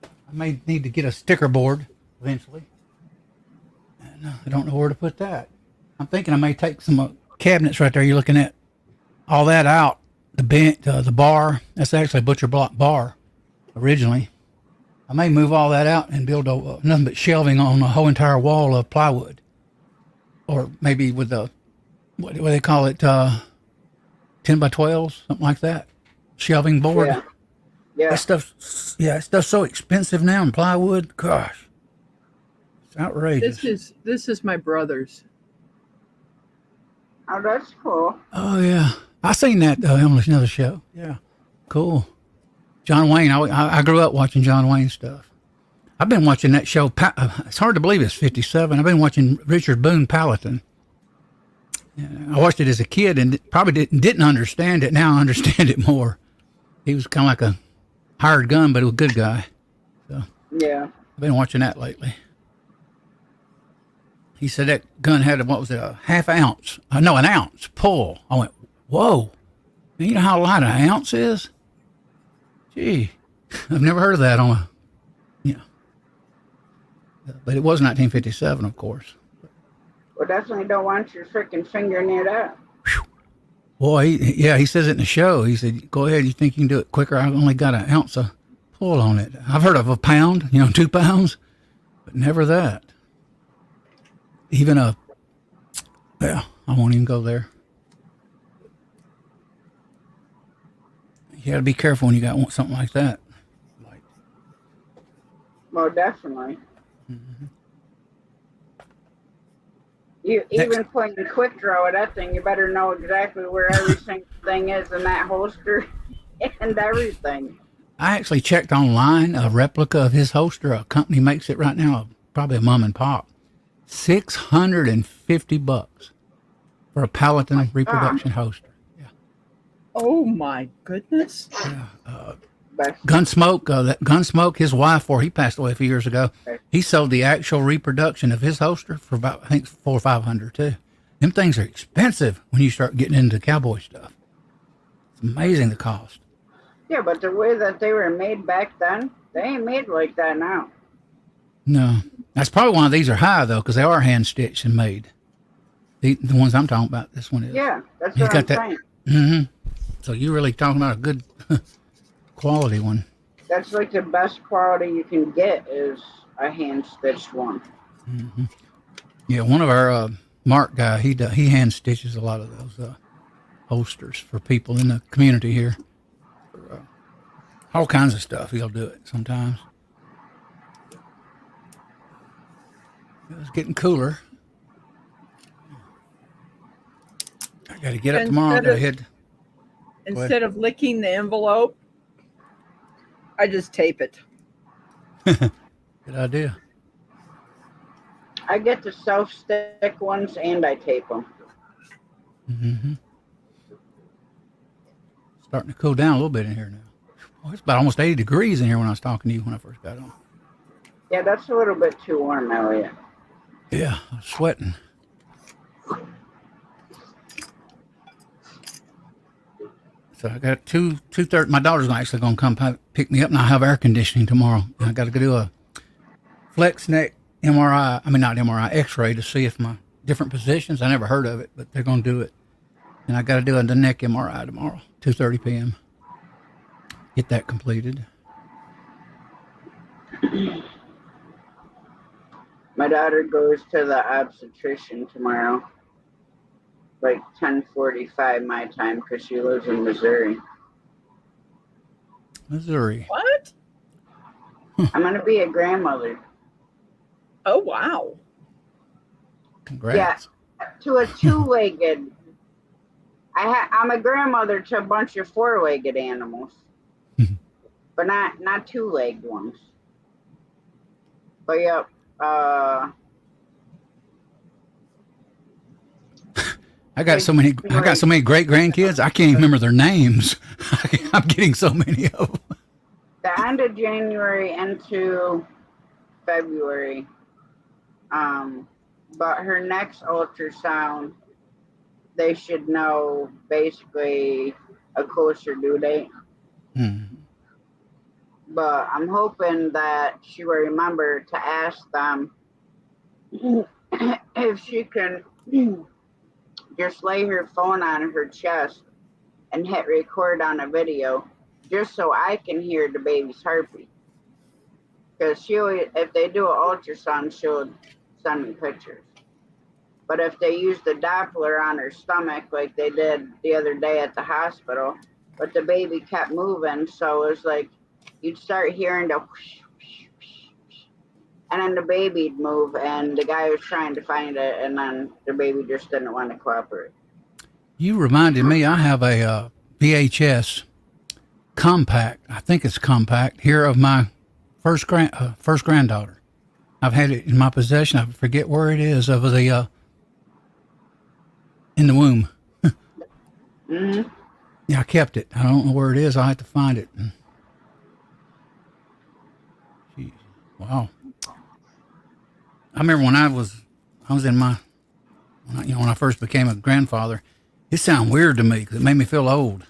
I may need to get a sticker board eventually. And I don't know where to put that. I'm thinking I may take some cabinets right there. You're looking at all that out. The bench, the bar. That's actually a butcher block bar originally. I may move all that out and build nothing but shelving on the whole entire wall of plywood, or maybe with the what do they call it, 10 by 12, something like that, shelving board. Yeah. That stuff's so expensive now in plywood. Gosh, it's outrageous. This is my brother's. Oh, that's cool. Oh yeah, I seen that on another show. Yeah, cool. John Wayne. I grew up watching John Wayne stuff. I've been watching that show. It's hard to believe it's 57. I've been watching Richard Boone Paladin. I watched it as a kid and probably didn't understand it. Now I understand it more. He was kind of like a hired gun, but he was a good guy. So yeah, I've been watching that lately. He said that gun had a half ounce? No, an ounce pull. I went, whoa. You know how light an ounce is? Gee, I've never heard of that but it was 1957, of course. Well, definitely don't want your freaking finger near that. Boy, he says it in the show. He said, go ahead, you think you can do it quicker? I've only got an ounce of pull on it. I've heard of a pound, 2 pounds, but never that. Even I won't even go there. You got to be careful when you got something like that. Well, definitely. Mhm. You Next, even putting quick draw with that thing, you better know exactly where every single thing is in that holster and everything. I actually checked online a replica of his holster. A company makes it right now, probably a mom and pop. $650 for a My Paladin God. reproduction holster. Yeah, Oh my goodness. yeah. Best. Gunsmoke, his wife, before he passed away a few years ago, he sold the actual reproduction of his holster for about, I think, 400 or 500 too. Them things are expensive when you start getting into cowboy stuff. It's amazing the cost. Yeah, but the way that they were made back then, they ain't made like that now. No, that's probably why these are high though, because they are hand stitched and made. The ones I'm talking about, this one is. Yeah, that's He's what I'm got that. saying. Mm-hmm. So you're really talking about a good quality one. That's like the best quality you can get is a hand stitched one. Mm-hmm. Yeah, one of our Mark guy, he hand stitches a lot of those holsters for people in the community here. For, all kinds of stuff. He'll do it sometimes. It's getting cooler. I got to get up tomorrow. I got to head. Instead of licking the envelope, I just tape it. Good idea. I get the self stick ones and I tape them. Mm-hmm. Starting to cool down a little bit in here now. Well, it's about almost 80 degrees in here when I was talking to you when I first got on. Yeah, that's a little bit too warm, Elliot. Yeah, I'm sweating. So I got 2:30. My daughter's actually going to come pick me up, and I have air conditioning tomorrow. And I got to go do a flex neck MRI. I mean, not MRI, X-ray to see if my different positions. I never heard of it, but they're going to do it. And I got to do the neck MRI tomorrow, 2:30 p.m. Get that completed. My daughter goes to the obstetrician tomorrow, like 10:45 my time, because she lives in Missouri. Missouri. What? I'm gonna be a grandmother. Oh, wow. Congrats. Yeah, to a two-legged. I'm a grandmother to a bunch of four-legged animals, but not two-legged ones. But yep. I got so many great grandkids. I can't even remember their names. I'm getting so many of them. The end of January into February. But her next ultrasound, they should know basically a closer due date. But I'm hoping that she will remember to ask them if she can just lay her phone on her chest and hit record on a video, just so I can hear the baby's heartbeat. Because if they do an ultrasound, she'll send me pictures. But if they use the Doppler on her stomach, like they did the other day at the hospital, but the baby kept moving, so it was like you'd start hearing the whoosh, whoosh, whoosh, whoosh, and then the baby'd move, and the guy was trying to find it, and then the baby just didn't want to cooperate. You reminded me, I have a VHS compact. I think it's compact here of my first granddaughter. I've had it in my possession. I forget where it is of the in the womb. Mm-hmm. Yeah, I kept it. I don't know where it is. I'll have to find it. Jeez. Wow. I remember when I was in my, when I first became a grandfather, it sounded weird to me because it made me feel old.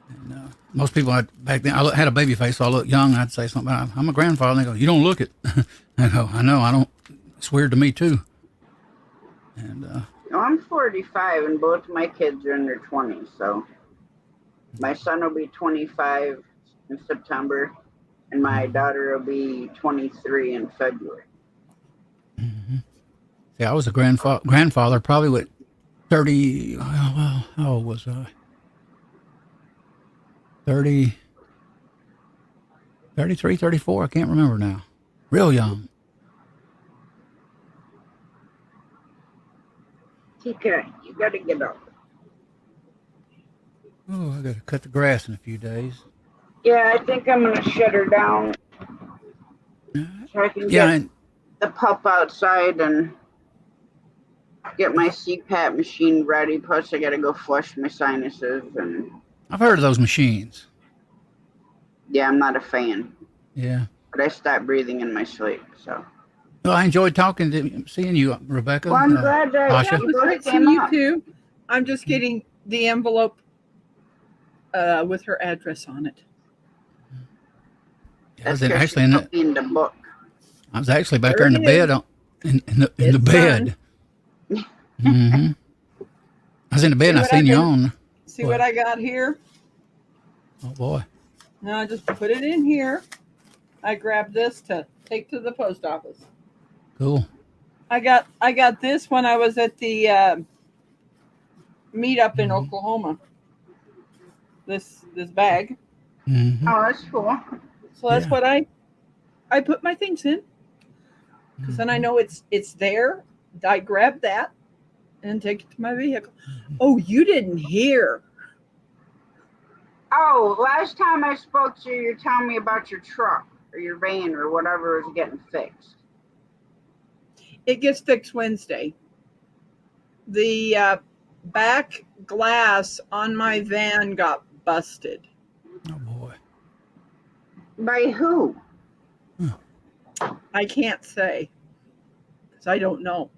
And most people back then, I had a baby face, so I looked young. I'd say something about, I'm a grandfather. And they go, you don't look it. I go, I know, I don't. It's weird to me too. And I'm 45, and both my kids are in their 20s. So my son will be 25 in September, and my daughter will be 23 in February. Mm-hmm. See, I was a grandfather probably with 30. Well, how old was I? 30. 33, 34. I can't remember now. Real young. TK, you gotta get up. Oh, I got to cut the grass in a few days. Yeah, I think I'm gonna shut her down so I can Yeah, get and the pup outside and get my CPAP machine ready. Plus, I gotta go flush my sinuses, and I've heard of those machines. yeah, I'm not a fan. Yeah. But I stopped breathing in my sleep, so. Well, I enjoyed seeing you, Rebecca. Well, I'm glad that Asha. Yeah, it you was both great came seeing you up. too. I'm just getting the envelope with her address on it. I was That's 'cause actually she put me in the book. I was actually back There there in the it bed, is. in the It's bed. Mm-hmm. I was in the bed and I what seen you been- on. See what I got here? Oh boy. Now I just put it in here. I grabbed this to take to the post office. Cool. I got this when I was at the meetup in Mhm. Oklahoma. This bag. Mm-hmm. Oh, that's cool. So that's Yeah. what I put my things in, because then I know it's there. I grab that and take it to my vehicle. Oh, you didn't hear. Oh, last time I spoke to you, you're telling me about your truck or your van or whatever is getting fixed. It gets fixed Wednesday. The back glass on my van got busted. Oh boy. By who? I can't say because I don't know.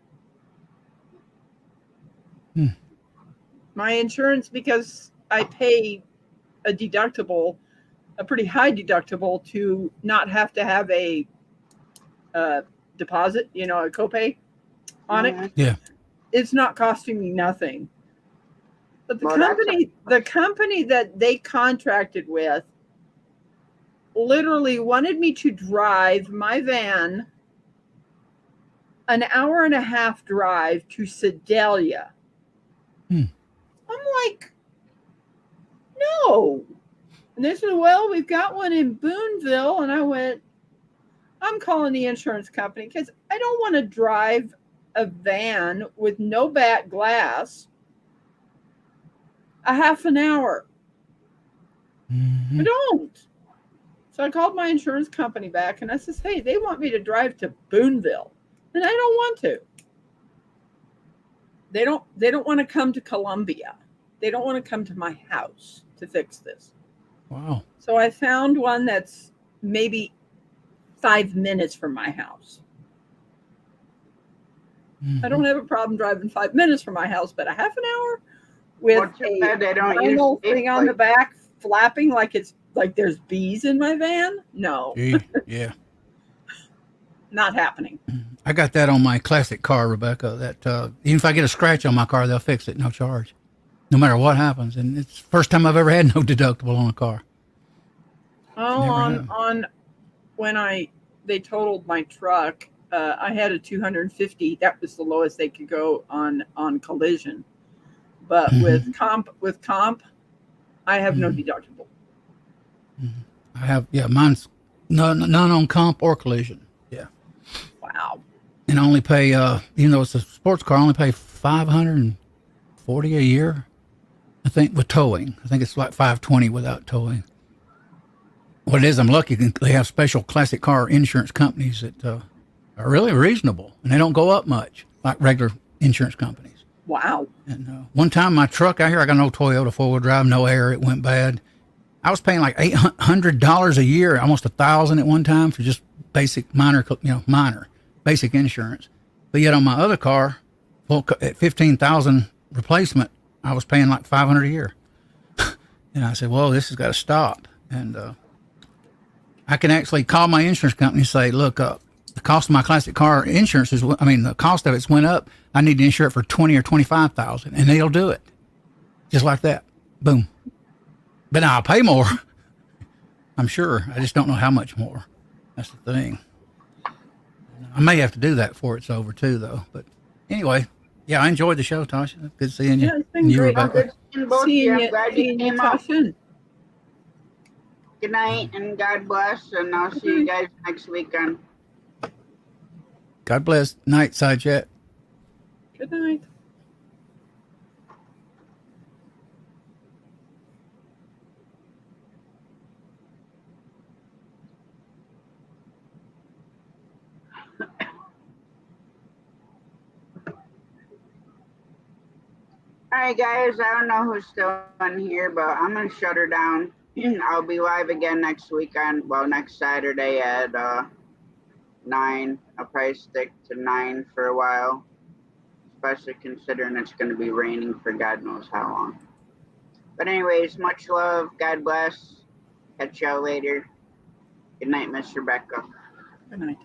Hmm. My insurance, because I pay a deductible, a pretty high deductible, to not have to have a deposit, a copay on it. Mhm. Yeah. It's not costing me nothing. But the Well, that's company that they contracted with literally wanted me to drive my van an hour and a half drive to Sedalia. Hmm. I'm like, no. And they said, well, we've got one in Boonville. And I went, I'm calling the insurance company because I don't want to drive a van with no back glass a half an hour. Mm-hmm. I don't. So I called my insurance company back and I says, hey, they want me to drive to Boonville. And I don't want to. They don't want to come to Columbia. They don't want to come to my house to fix this. Wow. So I found one that's maybe 5 minutes from my house. Mm-hmm. I don't have a problem driving 5 minutes from my house, but a half an hour with Well, too bad they don't vinyl use thing on the Safeway. back flapping like it's like there's bees in my van. No, Gee, yeah. not happening. I got that on my classic car, Rebecca. That even if I get a scratch on my car, they'll fix it, no charge, no matter what happens. And it's the first time I've ever had no deductible on a car. Oh, Never on have. on when they totaled my truck, I had a 250. That was the lowest they could go on collision. But with comp, I have no deductible. I have, yeah, mine's none on comp or collision. Yeah. Wow. And I only pay, even though it's a sports car, I only pay $540 a year, I think, with towing. I think it's like $520 without towing. What it is, I'm lucky they have special classic car insurance companies that are really reasonable, and they don't go up much like regular insurance companies. Wow. And one time my truck out here, I got an old Toyota 4-wheel drive, no air, it went bad. I was paying like $800 a year, almost $1,000 at one time for just basic minor basic insurance. But yet on my other car, at $15,000 replacement, I was paying like $500 a year. And I said, well, this has got to stop. And I can actually call my insurance company and say, look, the cost of my classic car insurance the cost of it's went up. I need to insure it for $20,000 or $25,000, and they'll do it, just like that. Boom. But now I'll pay more. I'm sure. I just don't know how much more. That's the thing. I may have to do that before it's over too, though. But anyway, yeah, I enjoyed the show, Tasha. Good seeing you. Yeah, it's been And you, great. Oh, Rebecca. good seeing both of you. Seeing I'm you, glad you seeing you, came up. Tasha. Good night and God bless, and I'll see you guys next weekend. God bless. Night, Side Chat. Good night. All right, guys, I don't know who's still in here, but I'm going to shut her down. I'll be live again next weekend, well, next Saturday at 9. I'll probably stick to 9 for a while, especially considering it's going to be raining for God knows how long. But anyways, much love. God bless. Catch y'all later. Good night, Miss Rebecca. Good night.